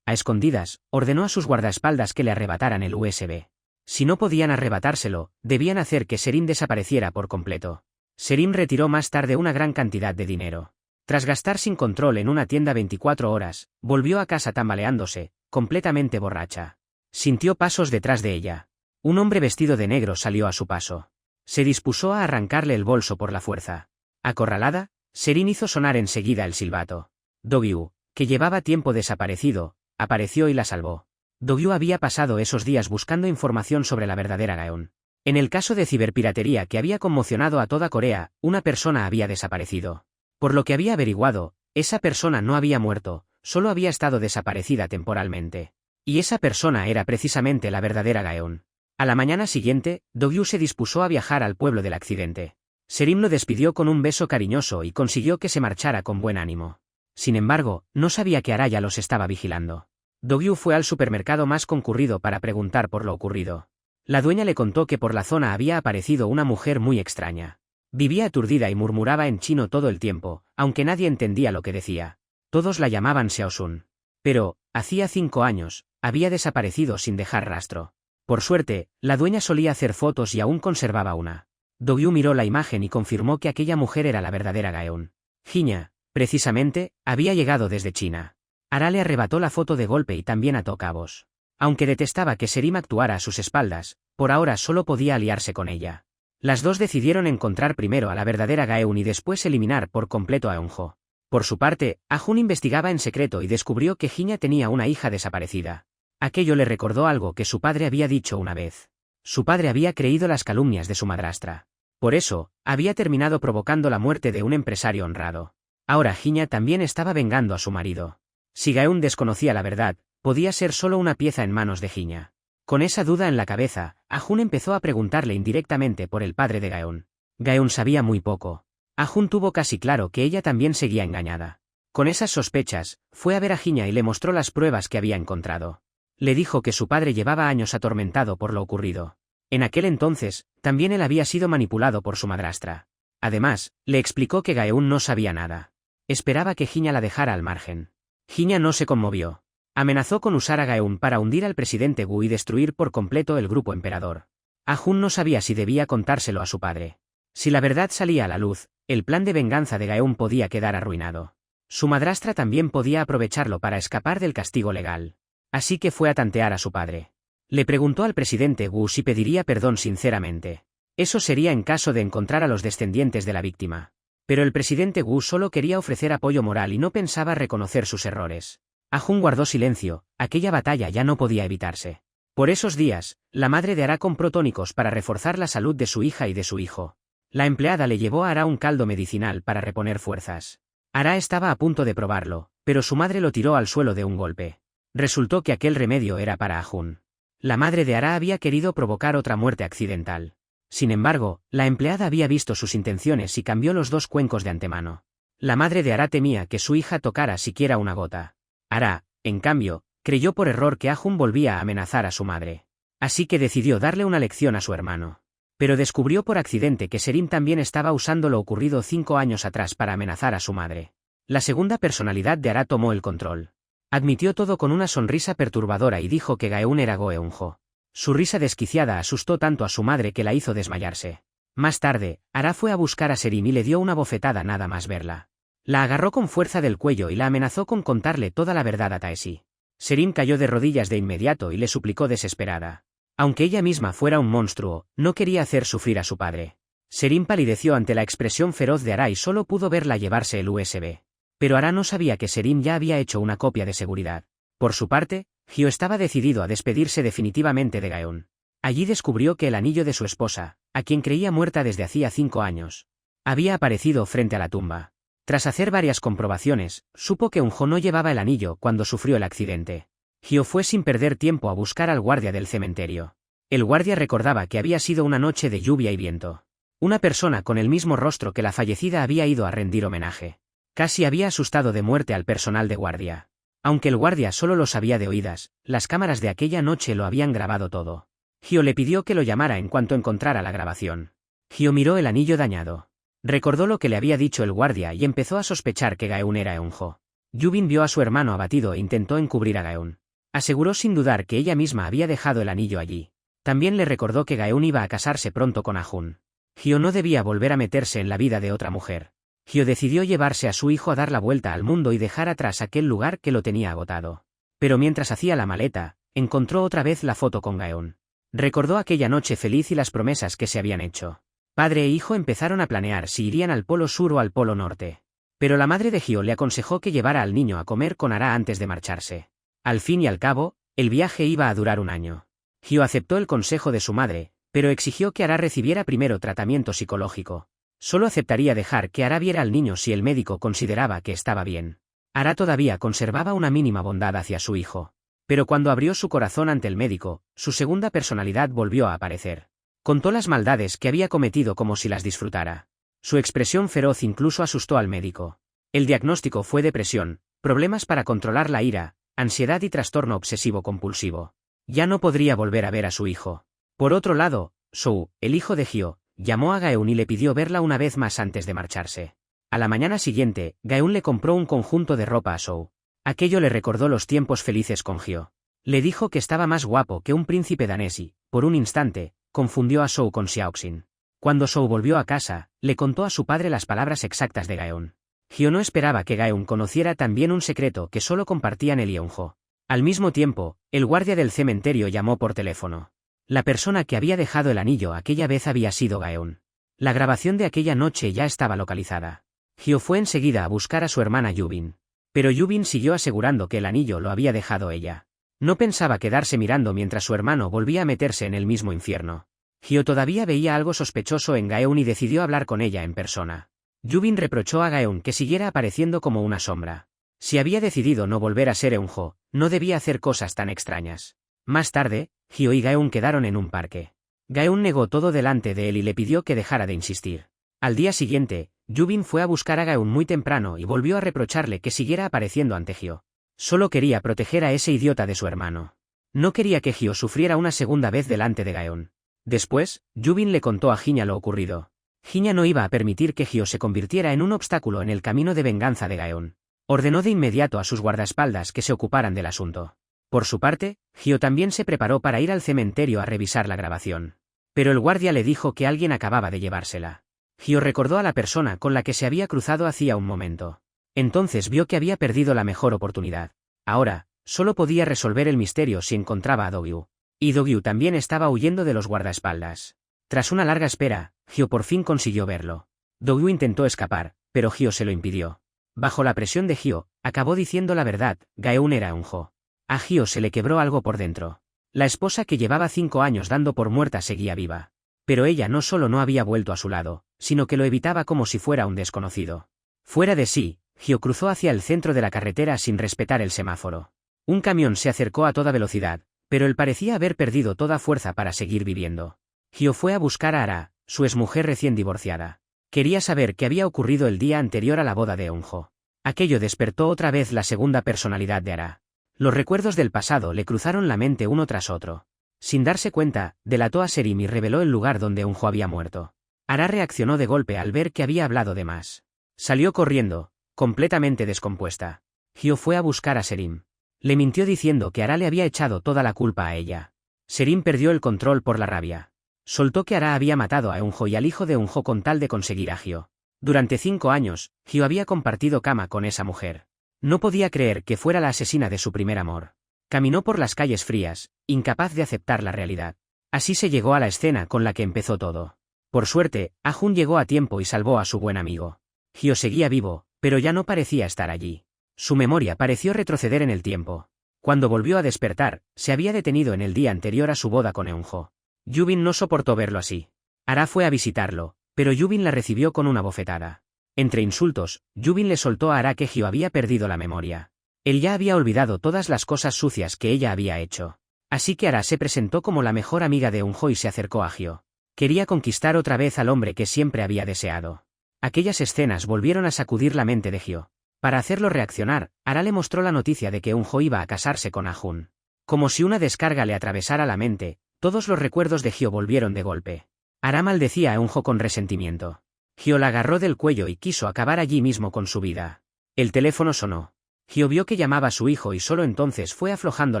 A escondidas, ordenó a sus guardaespaldas que le arrebataran el USB. Si no podían arrebatárselo, debían hacer que Serim desapareciera por completo. Serim retiró más tarde una gran cantidad de dinero. Tras gastar sin control en una tienda 24 horas, volvió a casa tambaleándose, completamente borracha. Sintió pasos detrás de ella. Un hombre vestido de negro salió a su paso. Se dispuso a arrancarle el bolso por la fuerza. Acorralada, Serim hizo sonar enseguida el silbato. Do-gyu, que llevaba tiempo desaparecido, apareció y la salvó. Do-gyu había pasado esos días buscando información sobre la verdadera Gaeun. En el caso de ciberpiratería que había conmocionado a toda Corea, una persona había desaparecido. Por lo que había averiguado, esa persona no había muerto, solo había estado desaparecida temporalmente. Y esa persona era precisamente la verdadera Gaeun. A la mañana siguiente, Do-gyu se dispuso a viajar al pueblo del accidente. Serim lo despidió con un beso cariñoso y consiguió que se marchara con buen ánimo. Sin embargo, no sabía que Araya los estaba vigilando. Do-gyu fue al supermercado más concurrido para preguntar por lo ocurrido. La dueña le contó que por la zona había aparecido una mujer muy extraña. Vivía aturdida y murmuraba en chino todo el tiempo, aunque nadie entendía lo que decía. Todos la llamaban Xiaosun. Pero, hacía 5 años, había desaparecido sin dejar rastro. Por suerte, la dueña solía hacer fotos y aún conservaba una. Do-gyu miró la imagen y confirmó que aquella mujer era la verdadera Gaeun. Jinya, precisamente, había llegado desde China. Ara le arrebató la foto de golpe y también ató cabos. Aunque detestaba que Serim actuara a sus espaldas, por ahora solo podía aliarse con ella. Las dos decidieron encontrar primero a la verdadera Gaeun y después eliminar por completo a Eunjo. Por su parte, Ah-jun investigaba en secreto y descubrió que Jinya tenía una hija desaparecida. Aquello le recordó algo que su padre había dicho una vez. Su padre había creído las calumnias de su madrastra. Por eso, había terminado provocando la muerte de un empresario honrado. Ahora Jinya también estaba vengando a su marido. Si Gaeun desconocía la verdad, podía ser solo una pieza en manos de Jinya. Con esa duda en la cabeza, Ah-jun empezó a preguntarle indirectamente por el padre de Gaeun. Gaeun sabía muy poco. Ah-jun tuvo casi claro que ella también seguía engañada. Con esas sospechas, fue a ver a Jinya y le mostró las pruebas que había encontrado. Le dijo que su padre llevaba años atormentado por lo ocurrido. En aquel entonces, también él había sido manipulado por su madrastra. Además, le explicó que Gaeun no sabía nada. Esperaba que Jinya la dejara al margen. Jinya no se conmovió. Amenazó con usar a Gaeun para hundir al presidente Wu y destruir por completo el grupo emperador. Ah-jun no sabía si debía contárselo a su padre. Si la verdad salía a la luz, el plan de venganza de Gaeun podía quedar arruinado. Su madrastra también podía aprovecharlo para escapar del castigo legal. Así que fue a tantear a su padre. Le preguntó al presidente Wu si pediría perdón sinceramente. Eso sería en caso de encontrar a los descendientes de la víctima. Pero el presidente Wu solo quería ofrecer apoyo moral y no pensaba reconocer sus errores. Ah-jun guardó silencio, aquella batalla ya no podía evitarse. Por esos días, la madre de Ara compró tónicos para reforzar la salud de su hija y de su hijo. La empleada le llevó a Ara un caldo medicinal para reponer fuerzas. Ara estaba a punto de probarlo, pero su madre lo tiró al suelo de un golpe. Resultó que aquel remedio era para Ah-jun. La madre de Ara había querido provocar otra muerte accidental. Sin embargo, la empleada había visto sus intenciones y cambió los 2 cuencos de antemano. La madre de Ara temía que su hija tocara siquiera una gota. Ara, en cambio, creyó por error que Ah-jun volvía a amenazar a su madre. Así que decidió darle una lección a su hermano. Pero descubrió por accidente que Serim también estaba usando lo ocurrido 5 años atrás para amenazar a su madre. La segunda personalidad de Ara tomó el control. Admitió todo con una sonrisa perturbadora y dijo que Gaeun era Go-eunjo. Su risa desquiciada asustó tanto a su madre que la hizo desmayarse. Más tarde, Ara fue a buscar a Serim y le dio una bofetada nada más verla. La agarró con fuerza del cuello y la amenazó con contarle toda la verdad a Taeshi. Serim cayó de rodillas de inmediato y le suplicó desesperada. Aunque ella misma fuera un monstruo, no quería hacer sufrir a su padre. Serim palideció ante la expresión feroz de Ara y solo pudo verla llevarse el USB. Pero Ara no sabía que Serim ya había hecho una copia de seguridad. Por su parte, Hyo estaba decidido a despedirse definitivamente de Gaeun. Allí descubrió que el anillo de su esposa, a quien creía muerta desde hacía 5 años, había aparecido frente a la tumba. Tras hacer varias comprobaciones, supo que Eunjo no llevaba el anillo cuando sufrió el accidente. Hyo fue sin perder tiempo a buscar al guardia del cementerio. El guardia recordaba que había sido una noche de lluvia y viento. Una persona con el mismo rostro que la fallecida había ido a rendir homenaje. Casi había asustado de muerte al personal de guardia. Aunque el guardia solo lo sabía de oídas, las cámaras de aquella noche lo habían grabado todo. Hyo le pidió que lo llamara en cuanto encontrara la grabación. Hyo miró el anillo dañado. Recordó lo que le había dicho el guardia y empezó a sospechar que Gaeun era Eunjo. Yubin vio a su hermano abatido e intentó encubrir a Gaeun. Aseguró sin dudar que ella misma había dejado el anillo allí. También le recordó que Gaeun iba a casarse pronto con Ahun. Hyo no debía volver a meterse en la vida de otra mujer. Hyo decidió llevarse a su hijo a dar la vuelta al mundo y dejar atrás aquel lugar que lo tenía agotado. Pero mientras hacía la maleta, encontró otra vez la foto con Gaeun. Recordó aquella noche feliz y las promesas que se habían hecho. Padre e hijo empezaron a planear si irían al polo sur o al polo norte. Pero la madre de Hyo le aconsejó que llevara al niño a comer con Ara antes de marcharse. Al fin y al cabo, el viaje iba a durar un año. Hyo aceptó el consejo de su madre, pero exigió que Ara recibiera primero tratamiento psicológico. Solo aceptaría dejar que Ara viera al niño si el médico consideraba que estaba bien. Ara todavía conservaba una mínima bondad hacia su hijo. Pero cuando abrió su corazón ante el médico, su segunda personalidad volvió a aparecer. Contó las maldades que había cometido como si las disfrutara. Su expresión feroz incluso asustó al médico. El diagnóstico fue depresión, problemas para controlar la ira, ansiedad y trastorno obsesivo-compulsivo. Ya no podría volver a ver a su hijo. Por otro lado, Sou, el hijo de Hyo, llamó a Gaeun y le pidió verla una vez más antes de marcharse. A la mañana siguiente, Gaeun le compró un conjunto de ropa a Sou. Aquello le recordó los tiempos felices con Hyo. Le dijo que estaba más guapo que un príncipe danés y, por un instante, confundió a Sou con Xiaoxin. Cuando Sou volvió a casa, le contó a su padre las palabras exactas de Gaeun. Hyo no esperaba que Gaeun conociera también un secreto que solo compartían él y Eunjo. Al mismo tiempo, el guardia del cementerio llamó por teléfono. La persona que había dejado el anillo aquella vez había sido Gaeun. La grabación de aquella noche ya estaba localizada. Hyo fue enseguida a buscar a su hermana Yubin. Pero Yubin siguió asegurando que el anillo lo había dejado ella. No pensaba quedarse mirando mientras su hermano volvía a meterse en el mismo infierno. Hyo todavía veía algo sospechoso en Gaeun y decidió hablar con ella en persona. Yubin reprochó a Gaeun que siguiera apareciendo como una sombra. Si había decidido no volver a ser Eunjo, no debía hacer cosas tan extrañas. Más tarde, Hyo y Gaeun quedaron en un parque. Gaeun negó todo delante de él y le pidió que dejara de insistir. Al día siguiente, Yubin fue a buscar a Gaeun muy temprano y volvió a reprocharle que siguiera apareciendo ante Hyo. Solo quería proteger a ese idiota de su hermano. No quería que Hyo sufriera una segunda vez delante de Gaeun. Después, Yubin le contó a Jinya lo ocurrido. Jinya no iba a permitir que Hyo se convirtiera en un obstáculo en el camino de venganza de Gaeun. Ordenó de inmediato a sus guardaespaldas que se ocuparan del asunto. Por su parte, Hyo también se preparó para ir al cementerio a revisar la grabación. Pero el guardia le dijo que alguien acababa de llevársela. Hyo recordó a la persona con la que se había cruzado hacía un momento. Entonces vio que había perdido la mejor oportunidad. Ahora, solo podía resolver el misterio si encontraba a Do-gyu. Y Do-gyu también estaba huyendo de los guardaespaldas. Tras una larga espera, Hyo por fin consiguió verlo. Do-gyu intentó escapar, pero Hyo se lo impidió. Bajo la presión de Hyo, acabó diciendo la verdad: Gaeun era Eunjo. A Hyo se le quebró algo por dentro. La esposa que llevaba 5 años dando por muerta seguía viva. Pero ella no solo no había vuelto a su lado, sino que lo evitaba como si fuera un desconocido. Fuera de sí, Hyo cruzó hacia el centro de la carretera sin respetar el semáforo. Un camión se acercó a toda velocidad, pero él parecía haber perdido toda fuerza para seguir viviendo. Hyo fue a buscar a Ara, su exmujer recién divorciada. Quería saber qué había ocurrido el día anterior a la boda de Eunjo. Aquello despertó otra vez la segunda personalidad de Ara. Los recuerdos del pasado le cruzaron la mente uno tras otro. Sin darse cuenta, delató a Serim y reveló el lugar donde Eunjo había muerto. Ara reaccionó de golpe al ver que había hablado de más. Salió corriendo, completamente descompuesta. Hyo fue a buscar a Serim. Le mintió diciendo que Ara le había echado toda la culpa a ella. Serim perdió el control por la rabia. Soltó que Ara había matado a Eunjo y al hijo de Eunjo con tal de conseguir a Hyo. Durante 5 años, Hyo había compartido cama con esa mujer. No podía creer que fuera la asesina de su primer amor. Caminó por las calles frías, incapaz de aceptar la realidad. Así se llegó a la escena con la que empezó todo. Por suerte, Ahun llegó a tiempo y salvó a su buen amigo. Hyo seguía vivo, pero ya no parecía estar allí. Su memoria pareció retroceder en el tiempo. Cuando volvió a despertar, se había detenido en el día anterior a su boda con Eunjo. Yubin no soportó verlo así. Ara fue a visitarlo, pero Yubin la recibió con una bofetada. Entre insultos, Yubin le soltó a Ara que Hyo había perdido la memoria. Él ya había olvidado todas las cosas sucias que ella había hecho. Así que Ara se presentó como la mejor amiga de Eunjo y se acercó a Hyo. Quería conquistar otra vez al hombre que siempre había deseado. Aquellas escenas volvieron a sacudir la mente de Hyo. Para hacerlo reaccionar, Ara le mostró la noticia de que Eunjo iba a casarse con Ah-jun. Como si una descarga le atravesara la mente, todos los recuerdos de Hyo volvieron de golpe. Ara maldecía a Eunjo con resentimiento. Hyo la agarró del cuello y quiso acabar allí mismo con su vida. El teléfono sonó. Hyo vio que llamaba a su hijo y solo entonces fue aflojando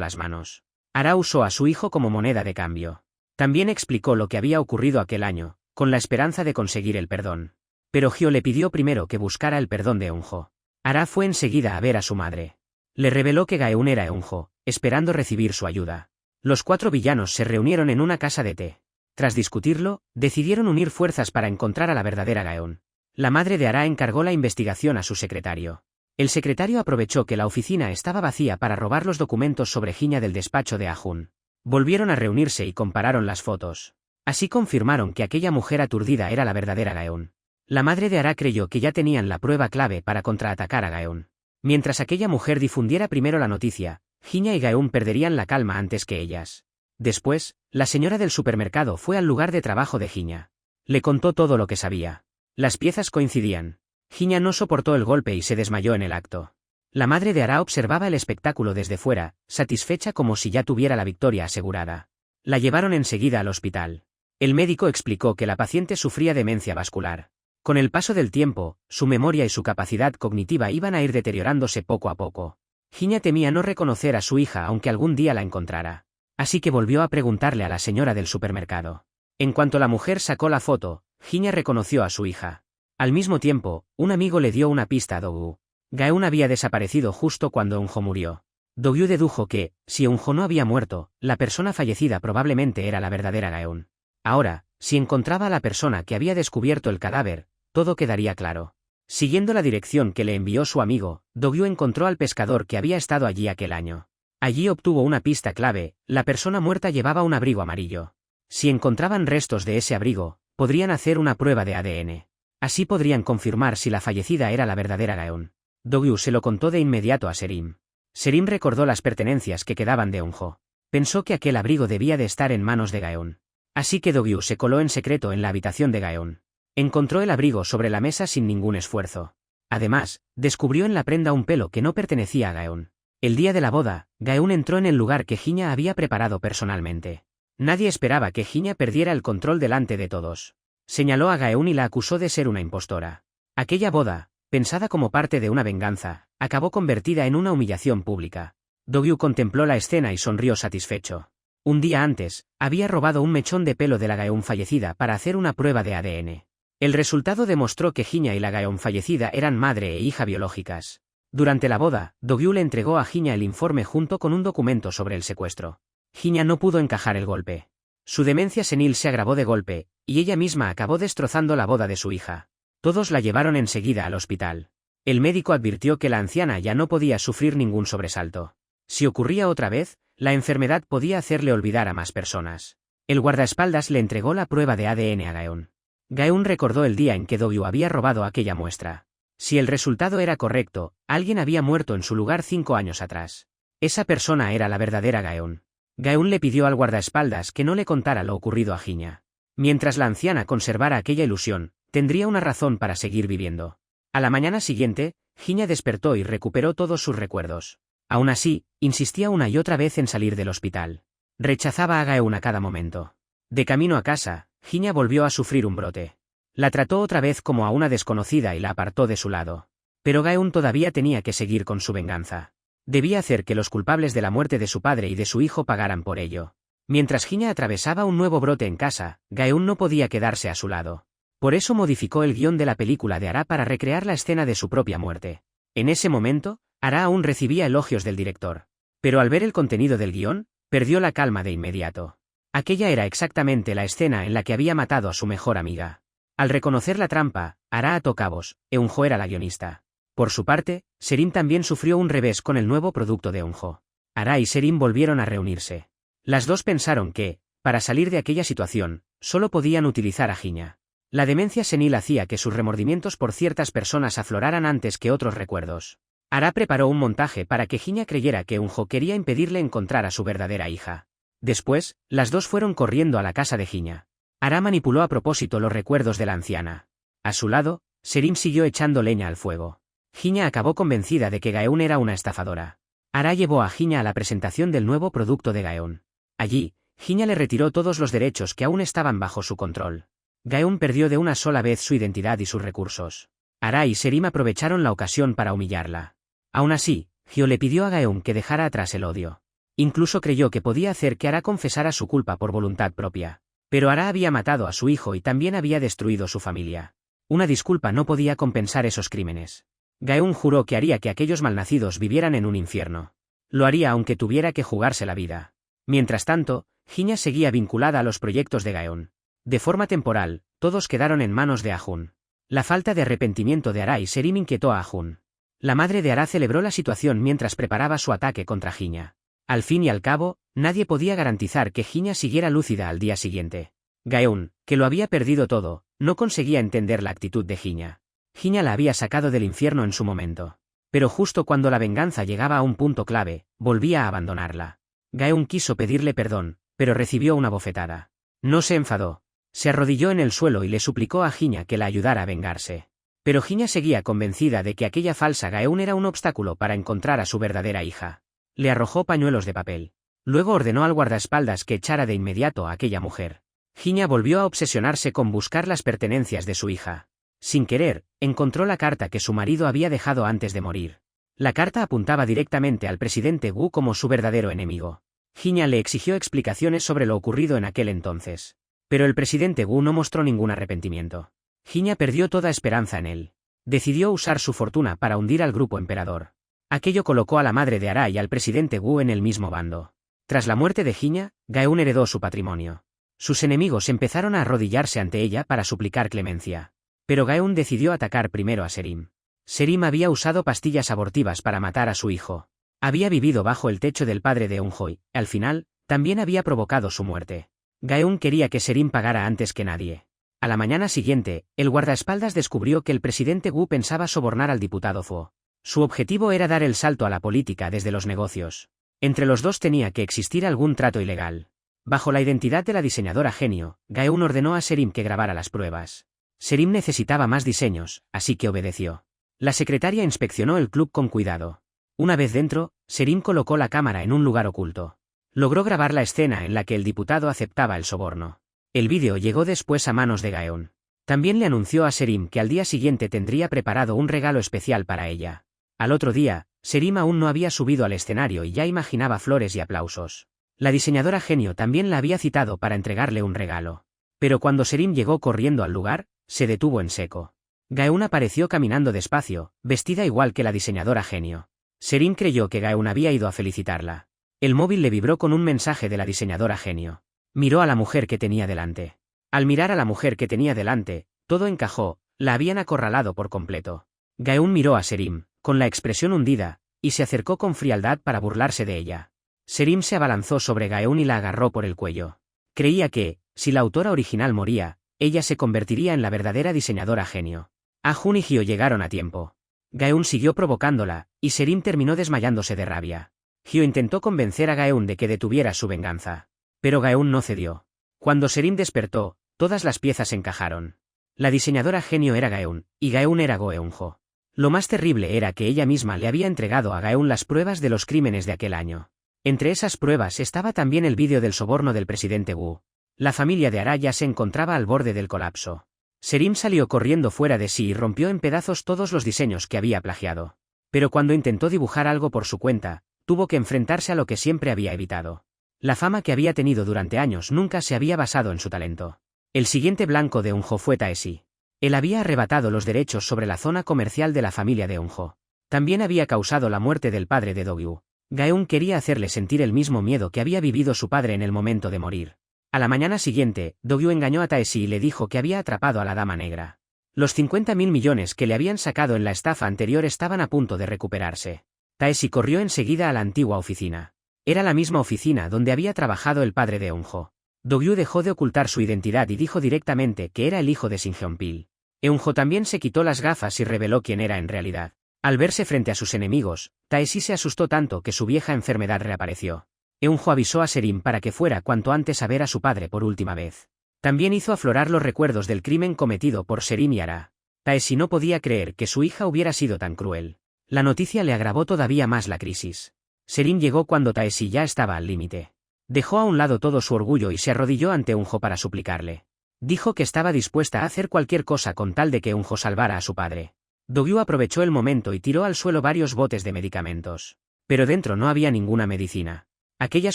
las manos. Ara usó a su hijo como moneda de cambio. También explicó lo que había ocurrido aquel año, con la esperanza de conseguir el perdón. Pero Hyo le pidió primero que buscara el perdón de Eunjo. Ara fue enseguida a ver a su madre. Le reveló que Gaeun era Eunjo, esperando recibir su ayuda. Los 4 villanos se reunieron en una casa de té. Tras discutirlo, decidieron unir fuerzas para encontrar a la verdadera Gaeun. La madre de Ara encargó la investigación a su secretario. El secretario aprovechó que la oficina estaba vacía para robar los documentos sobre Hinya del despacho de Ah-jun. Volvieron a reunirse y compararon las fotos. Así confirmaron que aquella mujer aturdida era la verdadera Gaeun. La madre de Ara creyó que ya tenían la prueba clave para contraatacar a Gaeun. Mientras aquella mujer difundiera primero la noticia, Hinya y Gaeun perderían la calma antes que ellas. Después, la señora del supermercado fue al lugar de trabajo de Hinya. Le contó todo lo que sabía. Las piezas coincidían. Hinya no soportó el golpe y se desmayó en el acto. La madre de Ara observaba el espectáculo desde fuera, satisfecha como si ya tuviera la victoria asegurada. La llevaron enseguida al hospital. El médico explicó que la paciente sufría demencia vascular. Con el paso del tiempo, su memoria y su capacidad cognitiva iban a ir deteriorándose poco a poco. Hinya temía no reconocer a su hija aunque algún día la encontrara. Así que volvió a preguntarle a la señora del supermercado. En cuanto la mujer sacó la foto, Hinya reconoció a su hija. Al mismo tiempo, un amigo le dio una pista a Do-gyu. Gaeun había desaparecido justo cuando Eunjo murió. Do-gyu dedujo que, si Eunjo no había muerto, la persona fallecida probablemente era la verdadera Gaeun. Ahora, si encontraba a la persona que había descubierto el cadáver, todo quedaría claro. Siguiendo la dirección que le envió su amigo, Do-gyu encontró al pescador que había estado allí aquel año. Allí obtuvo una pista clave: la persona muerta llevaba un abrigo amarillo. Si encontraban restos de ese abrigo, podrían hacer una prueba de ADN. Así podrían confirmar si la fallecida era la verdadera Gaeun. Do-gyu se lo contó de inmediato a Serim. Serim recordó las pertenencias que quedaban de Eunjo. Pensó que aquel abrigo debía de estar en manos de Gaeun. Así que Do-gyu se coló en secreto en la habitación de Gaeun. Encontró el abrigo sobre la mesa sin ningún esfuerzo. Además, descubrió en la prenda un pelo que no pertenecía a Gaeun. El día de la boda, Gaeun entró en el lugar que Hinya había preparado personalmente. Nadie esperaba que Hinya perdiera el control delante de todos. Señaló a Gaeun y la acusó de ser una impostora. Aquella boda, pensada como parte de una venganza, acabó convertida en una humillación pública. Do-gyu contempló la escena y sonrió satisfecho. Un día antes, había robado un mechón de pelo de la Gaeun fallecida para hacer una prueba de ADN. El resultado demostró que Hinya y la Gaeun fallecida eran madre e hija biológicas. Durante la boda, Do-gyu le entregó a Hinya el informe junto con un documento sobre el secuestro. Hinya no pudo encajar el golpe. Su demencia senil se agravó de golpe, y ella misma acabó destrozando la boda de su hija. Todos la llevaron enseguida al hospital. El médico advirtió que la anciana ya no podía sufrir ningún sobresalto. Si ocurría otra vez, la enfermedad podía hacerle olvidar a más personas. El guardaespaldas le entregó la prueba de ADN a Gaeun. Gaeun recordó el día en que Do-gyu había robado aquella muestra. Si el resultado era correcto, alguien había muerto en su lugar 5 años atrás. Esa persona era la verdadera Gaeun. Gaeun le pidió al guardaespaldas que no le contara lo ocurrido a Hinya. Mientras la anciana conservara aquella ilusión, tendría una razón para seguir viviendo. A la mañana siguiente, Hinya despertó y recuperó todos sus recuerdos. Aún así, insistía una y otra vez en salir del hospital. Rechazaba a Gaeun a cada momento. De camino a casa, Hinya volvió a sufrir un brote. La trató otra vez como a una desconocida y la apartó de su lado. Pero Gaeun todavía tenía que seguir con su venganza. Debía hacer que los culpables de la muerte de su padre y de su hijo pagaran por ello. Mientras Hinya atravesaba un nuevo brote en casa, Gaeun no podía quedarse a su lado. Por eso modificó el guión de la película de Ara para recrear la escena de su propia muerte. En ese momento, Ara aún recibía elogios del director. Pero al ver el contenido del guión, perdió la calma de inmediato. Aquella era exactamente la escena en la que había matado a su mejor amiga. Al reconocer la trampa, Ara ató cabos: Eunjo era la guionista. Por su parte, Serim también sufrió un revés con el nuevo producto de Eunjo. Ara y Serim volvieron a reunirse. Las dos pensaron que, para salir de aquella situación, solo podían utilizar a Hinya. La demencia senil hacía que sus remordimientos por ciertas personas afloraran antes que otros recuerdos. Ara preparó un montaje para que Hinya creyera que Eunjo quería impedirle encontrar a su verdadera hija. Después, las dos fueron corriendo a la casa de Hinya. Ara manipuló a propósito los recuerdos de la anciana. A su lado, Serim siguió echando leña al fuego. Hinya acabó convencida de que Gaeun era una estafadora. Ara llevó a Hinya a la presentación del nuevo producto de Gaeun. Allí, Hinya le retiró todos los derechos que aún estaban bajo su control. Gaeun perdió de una sola vez su identidad y sus recursos. Ara y Serim aprovecharon la ocasión para humillarla. Aún así, Hyo le pidió a Gaeun que dejara atrás el odio. Incluso creyó que podía hacer que Ara confesara su culpa por voluntad propia. Pero Ara había matado a su hijo y también había destruido su familia. Una disculpa no podía compensar esos crímenes. Gaeun juró que haría que aquellos malnacidos vivieran en un infierno. Lo haría aunque tuviera que jugarse la vida. Mientras tanto, Hinya seguía vinculada a los proyectos de Gaeun. De forma temporal, todos quedaron en manos de Ahun. La falta de arrepentimiento de Ara y Serim inquietó a Ahun. La madre de Ara celebró la situación mientras preparaba su ataque contra Hinya. Al fin y al cabo, nadie podía garantizar que Hinya siguiera lúcida al día siguiente. Gaeun, que lo había perdido todo, no conseguía entender la actitud de Hinya. Hinya la había sacado del infierno en su momento. Pero justo cuando la venganza llegaba a un punto clave, volvía a abandonarla. Gaeun quiso pedirle perdón, pero recibió una bofetada. No se enfadó. Se arrodilló en el suelo y le suplicó a Hinya que la ayudara a vengarse. Pero Hinya seguía convencida de que aquella falsa Gaeun era un obstáculo para encontrar a su verdadera hija. Le arrojó pañuelos de papel. Luego ordenó al guardaespaldas que echara de inmediato a aquella mujer. Hinya volvió a obsesionarse con buscar las pertenencias de su hija. Sin querer, encontró la carta que su marido había dejado antes de morir. La carta apuntaba directamente al presidente Wu como su verdadero enemigo. Hinya le exigió explicaciones sobre lo ocurrido en aquel entonces. Pero el presidente Wu no mostró ningún arrepentimiento. Hinya perdió toda esperanza en él. Decidió usar su fortuna para hundir al grupo emperador. Aquello colocó a la madre de Ara y al presidente Wu en el mismo bando. Tras la muerte de Hinya, Gaeun heredó su patrimonio. Sus enemigos empezaron a arrodillarse ante ella para suplicar clemencia. Pero Gaeun decidió atacar primero a Serim. Serim había usado pastillas abortivas para matar a su hijo. Había vivido bajo el techo del padre de Eunjo y, al final, también había provocado su muerte. Gaeun quería que Serim pagara antes que nadie. A la mañana siguiente, el guardaespaldas descubrió que el presidente Wu pensaba sobornar al diputado Zuo. Su objetivo era dar el salto a la política desde los negocios. Entre los dos tenía que existir algún trato ilegal. Bajo la identidad de la diseñadora genio, Gaeun ordenó a Serim que grabara las pruebas. Serim necesitaba más diseños, así que obedeció. La secretaria inspeccionó el club con cuidado. Una vez dentro, Serim colocó la cámara en un lugar oculto. Logró grabar la escena en la que el diputado aceptaba el soborno. El vídeo llegó después a manos de Gaeun. También le anunció a Serim que al día siguiente tendría preparado un regalo especial para ella. Al otro día, Serim aún no había subido al escenario y ya imaginaba flores y aplausos. La diseñadora genio también la había citado para entregarle un regalo. Pero cuando Serim llegó corriendo al lugar, se detuvo en seco. Gaeun apareció caminando despacio, vestida igual que la diseñadora genio. Serim creyó que Gaeun había ido a felicitarla. El móvil le vibró con un mensaje de la diseñadora genio. Miró a la mujer que tenía delante. Al mirar a la mujer que tenía delante, todo encajó, la habían acorralado por completo. Gaeun miró a Serim, con la expresión hundida, y se acercó con frialdad para burlarse de ella. Serim se abalanzó sobre Gaeun y la agarró por el cuello. Creía que, si la autora original moría, ella se convertiría en la verdadera diseñadora genio. Ahun y Hyo llegaron a tiempo. Gaeun siguió provocándola, y Serim terminó desmayándose de rabia. Hyo intentó convencer a Gaeun de que detuviera su venganza. Pero Gaeun no cedió. Cuando Serim despertó, todas las piezas encajaron. La diseñadora genio era Gaeun, y Gaeun era Go Eunjo. Lo más terrible era que ella misma le había entregado a Gaeun las pruebas de los crímenes de aquel año. Entre esas pruebas estaba también el vídeo del soborno del presidente Wu. La familia de Araya se encontraba al borde del colapso. Serim salió corriendo fuera de sí y rompió en pedazos todos los diseños que había plagiado. Pero cuando intentó dibujar algo por su cuenta, tuvo que enfrentarse a lo que siempre había evitado. La fama que había tenido durante años nunca se había basado en su talento. El siguiente blanco de Eunjo fue Taeshi. Él había arrebatado los derechos sobre la zona comercial de la familia de Eunjo. También había causado la muerte del padre de Dogyu. Gaeun quería hacerle sentir el mismo miedo que había vivido su padre en el momento de morir. A la mañana siguiente, Dogyu engañó a Taeshi y le dijo que había atrapado a la Dama Negra. Los 50.000 millones que le habían sacado en la estafa anterior estaban a punto de recuperarse. Taeshi corrió enseguida a la antigua oficina. Era la misma oficina donde había trabajado el padre de Eunjo. Dogyu dejó de ocultar su identidad y dijo directamente que era el hijo de Shin Jeonpil. Eunjo también se quitó las gafas y reveló quién era en realidad. Al verse frente a sus enemigos, Taeshi se asustó tanto que su vieja enfermedad reapareció. Eunjo avisó a Serim para que fuera cuanto antes a ver a su padre por última vez. También hizo aflorar los recuerdos del crimen cometido por Serim y Ara. Taeshi no podía creer que su hija hubiera sido tan cruel. La noticia le agravó todavía más la crisis. Serim llegó cuando Taeshi ya estaba al límite. Dejó a un lado todo su orgullo y se arrodilló ante Eunjo para suplicarle. Dijo que estaba dispuesta a hacer cualquier cosa con tal de que Eunjo salvara a su padre. Dogyu aprovechó el momento y tiró al suelo varios botes de medicamentos. Pero dentro no había ninguna medicina. Aquellas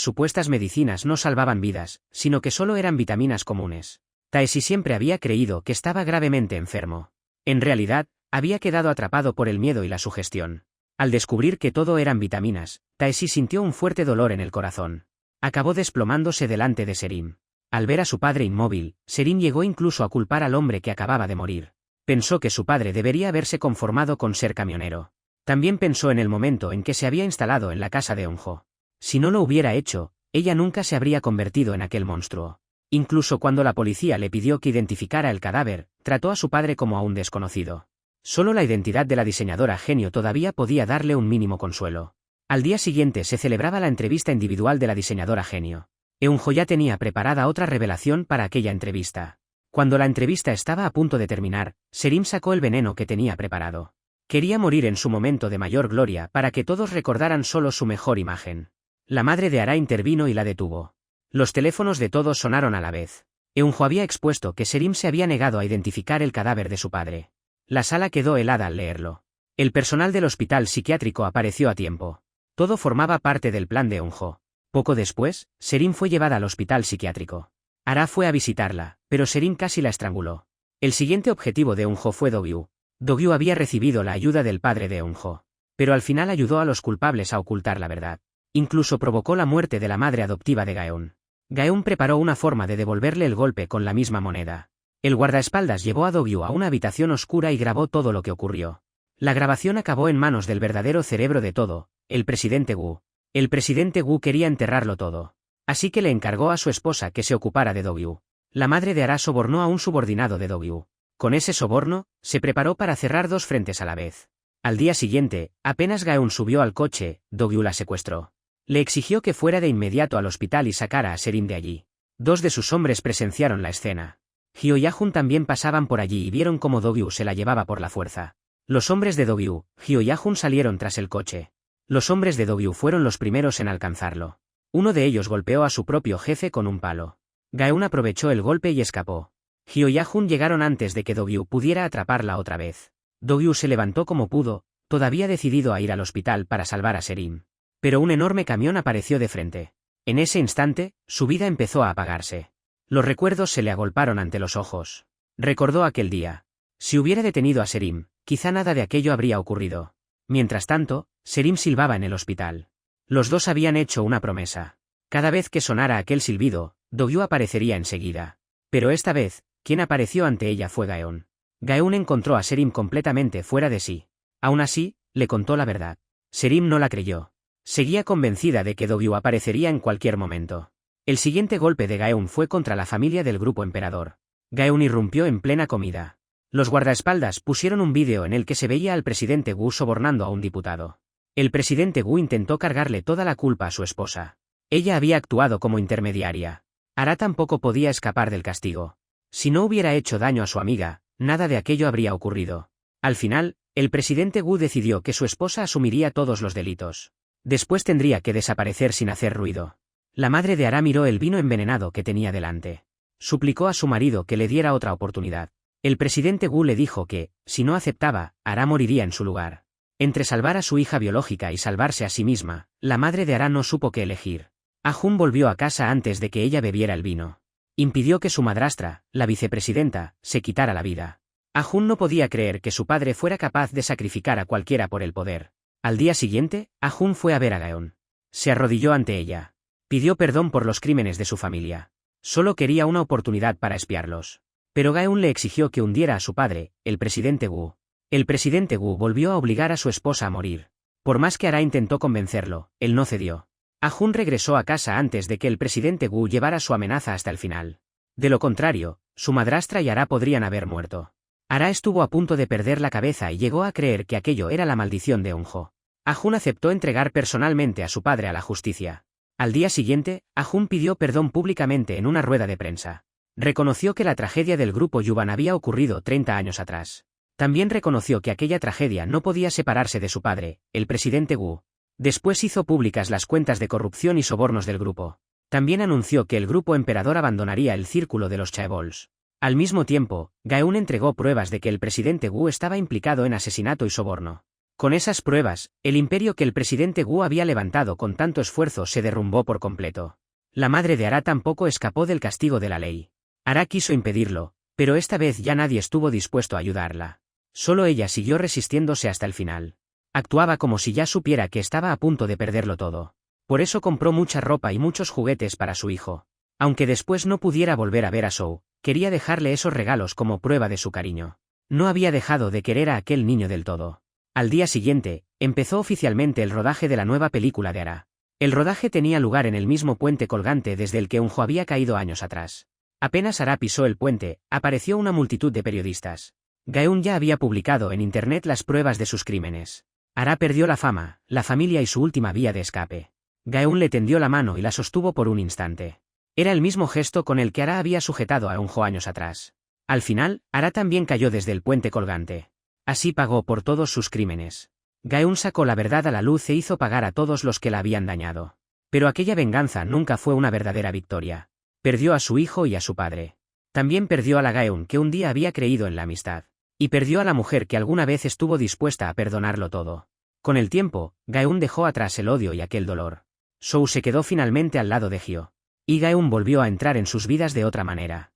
supuestas medicinas no salvaban vidas, sino que solo eran vitaminas comunes. Taeshi siempre había creído que estaba gravemente enfermo. En realidad, había quedado atrapado por el miedo y la sugestión. Al descubrir que todo eran vitaminas, Taeshi sintió un fuerte dolor en el corazón. Acabó desplomándose delante de Serim. Al ver a su padre inmóvil, Serim llegó incluso a culpar al hombre que acababa de morir. Pensó que su padre debería haberse conformado con ser camionero. También pensó en el momento en que se había instalado en la casa de Eunjo. Si no lo hubiera hecho, ella nunca se habría convertido en aquel monstruo. Incluso cuando la policía le pidió que identificara el cadáver, trató a su padre como a un desconocido. Solo la identidad de la diseñadora genio todavía podía darle un mínimo consuelo. Al día siguiente se celebraba la entrevista individual de la diseñadora genio. Eunjo ya tenía preparada otra revelación para aquella entrevista. Cuando la entrevista estaba a punto de terminar, Serim sacó el veneno que tenía preparado. Quería morir en su momento de mayor gloria para que todos recordaran solo su mejor imagen. La madre de Ara intervino y la detuvo. Los teléfonos de todos sonaron a la vez. Eunjo había expuesto que Serim se había negado a identificar el cadáver de su padre. La sala quedó helada al leerlo. El personal del hospital psiquiátrico apareció a tiempo. Todo formaba parte del plan de Eunjo. Poco después, Serim fue llevada al hospital psiquiátrico. Ara fue a visitarla, pero Serim casi la estranguló. El siguiente objetivo de Eunjo fue Dogyu. Dogyu había recibido la ayuda del padre de Eunjo. Pero al final ayudó a los culpables a ocultar la verdad. Incluso provocó la muerte de la madre adoptiva de Gaeun. Gaeun preparó una forma de devolverle el golpe con la misma moneda. El guardaespaldas llevó a Dogyu a una habitación oscura y grabó todo lo que ocurrió. La grabación acabó en manos del verdadero cerebro de todo, el presidente Wu. El presidente Wu quería enterrarlo todo. Así que le encargó a su esposa que se ocupara de Dogyu. La madre de Ara sobornó a un subordinado de Dogyu. Con ese soborno, se preparó para cerrar dos frentes a la vez. Al día siguiente, apenas Gaeun subió al coche, Dogyu la secuestró. Le exigió que fuera de inmediato al hospital y sacara a Serim de allí. Dos de sus hombres presenciaron la escena. Hyo y Ahun también pasaban por allí y vieron cómo Dogyu se la llevaba por la fuerza. Los hombres de Dogyu, Hyo y Ahun salieron tras el coche. Los hombres de Dogyu fueron los primeros en alcanzarlo. Uno de ellos golpeó a su propio jefe con un palo. Gaeun aprovechó el golpe y escapó. Hyo y Ahun llegaron antes de que Dogyu pudiera atraparla otra vez. Dogyu se levantó como pudo, todavía decidido a ir al hospital para salvar a Serim. Pero un enorme camión apareció de frente. En ese instante, su vida empezó a apagarse. Los recuerdos se le agolparon ante los ojos. Recordó aquel día. Si hubiera detenido a Serim, quizá nada de aquello habría ocurrido. Mientras tanto, Serim silbaba en el hospital. Los dos habían hecho una promesa. Cada vez que sonara aquel silbido, Dogyu aparecería enseguida. Pero esta vez, quien apareció ante ella fue Gaeun. Gaeun encontró a Serim completamente fuera de sí. Aún así, le contó la verdad. Serim no la creyó. Seguía convencida de que Dogyu aparecería en cualquier momento. El siguiente golpe de Gaeun fue contra la familia del grupo emperador. Gaeun irrumpió en plena comida. Los guardaespaldas pusieron un vídeo en el que se veía al presidente Wu sobornando a un diputado. El presidente Wu intentó cargarle toda la culpa a su esposa. Ella había actuado como intermediaria. Ara tampoco podía escapar del castigo. Si no hubiera hecho daño a su amiga, nada de aquello habría ocurrido. Al final, el presidente Wu decidió que su esposa asumiría todos los delitos. Después tendría que desaparecer sin hacer ruido. La madre de Ara miró el vino envenenado que tenía delante. Suplicó a su marido que le diera otra oportunidad. El presidente Wu le dijo que, si no aceptaba, Ara moriría en su lugar. Entre salvar a su hija biológica y salvarse a sí misma, la madre de Ara no supo qué elegir. Ahun volvió a casa antes de que ella bebiera el vino. Impidió que su madrastra, la vicepresidenta, se quitara la vida. Ahun no podía creer que su padre fuera capaz de sacrificar a cualquiera por el poder. Al día siguiente, Ahun fue a ver a Gaeun. Se arrodilló ante ella. Pidió perdón por los crímenes de su familia. Solo quería una oportunidad para espiarlos. Pero Gaeun le exigió que hundiera a su padre, el presidente Wu. El presidente Wu volvió a obligar a su esposa a morir. Por más que Ara intentó convencerlo, él no cedió. Ahun regresó a casa antes de que el presidente Wu llevara su amenaza hasta el final. De lo contrario, su madrastra y Ara podrían haber muerto. Ara estuvo a punto de perder la cabeza y llegó a creer que aquello era la maldición de Eunjo. Ahun aceptó entregar personalmente a su padre a la justicia. Al día siguiente, Ahun pidió perdón públicamente en una rueda de prensa. Reconoció que la tragedia del grupo Yuban había ocurrido 30 años atrás. También reconoció que aquella tragedia no podía separarse de su padre, el presidente Wu. Después hizo públicas las cuentas de corrupción y sobornos del grupo. También anunció que el grupo emperador abandonaría el círculo de los chaebols. Al mismo tiempo, Gaeun entregó pruebas de que el presidente Wu estaba implicado en asesinato y soborno. Con esas pruebas, el imperio que el presidente Wu había levantado con tanto esfuerzo se derrumbó por completo. La madre de Ara tampoco escapó del castigo de la ley. Ara quiso impedirlo, pero esta vez ya nadie estuvo dispuesto a ayudarla. Solo ella siguió resistiéndose hasta el final. Actuaba como si ya supiera que estaba a punto de perderlo todo. Por eso compró mucha ropa y muchos juguetes para su hijo. Aunque después no pudiera volver a ver a Zhou, quería dejarle esos regalos como prueba de su cariño. No había dejado de querer a aquel niño del todo. Al día siguiente, empezó oficialmente el rodaje de la nueva película de Ara. El rodaje tenía lugar en el mismo puente colgante desde el que Eunjo había caído años atrás. Apenas Ara pisó el puente, apareció una multitud de periodistas. Gaeun ya había publicado en internet las pruebas de sus crímenes. Ara perdió la fama, la familia y su última vía de escape. Gaeun le tendió la mano y la sostuvo por un instante. Era el mismo gesto con el que Ara había sujetado a Eunjo años atrás. Al final, Ara también cayó desde el puente colgante. Así pagó por todos sus crímenes. Gaeun sacó la verdad a la luz e hizo pagar a todos los que la habían dañado. Pero aquella venganza nunca fue una verdadera victoria. Perdió a su hijo y a su padre. También perdió a la Gaeun que un día había creído en la amistad. Y perdió a la mujer que alguna vez estuvo dispuesta a perdonarlo todo. Con el tiempo, Gaeun dejó atrás el odio y aquel dolor. Zhou se quedó finalmente al lado de Hyo. Y Gaeun volvió a entrar en sus vidas de otra manera.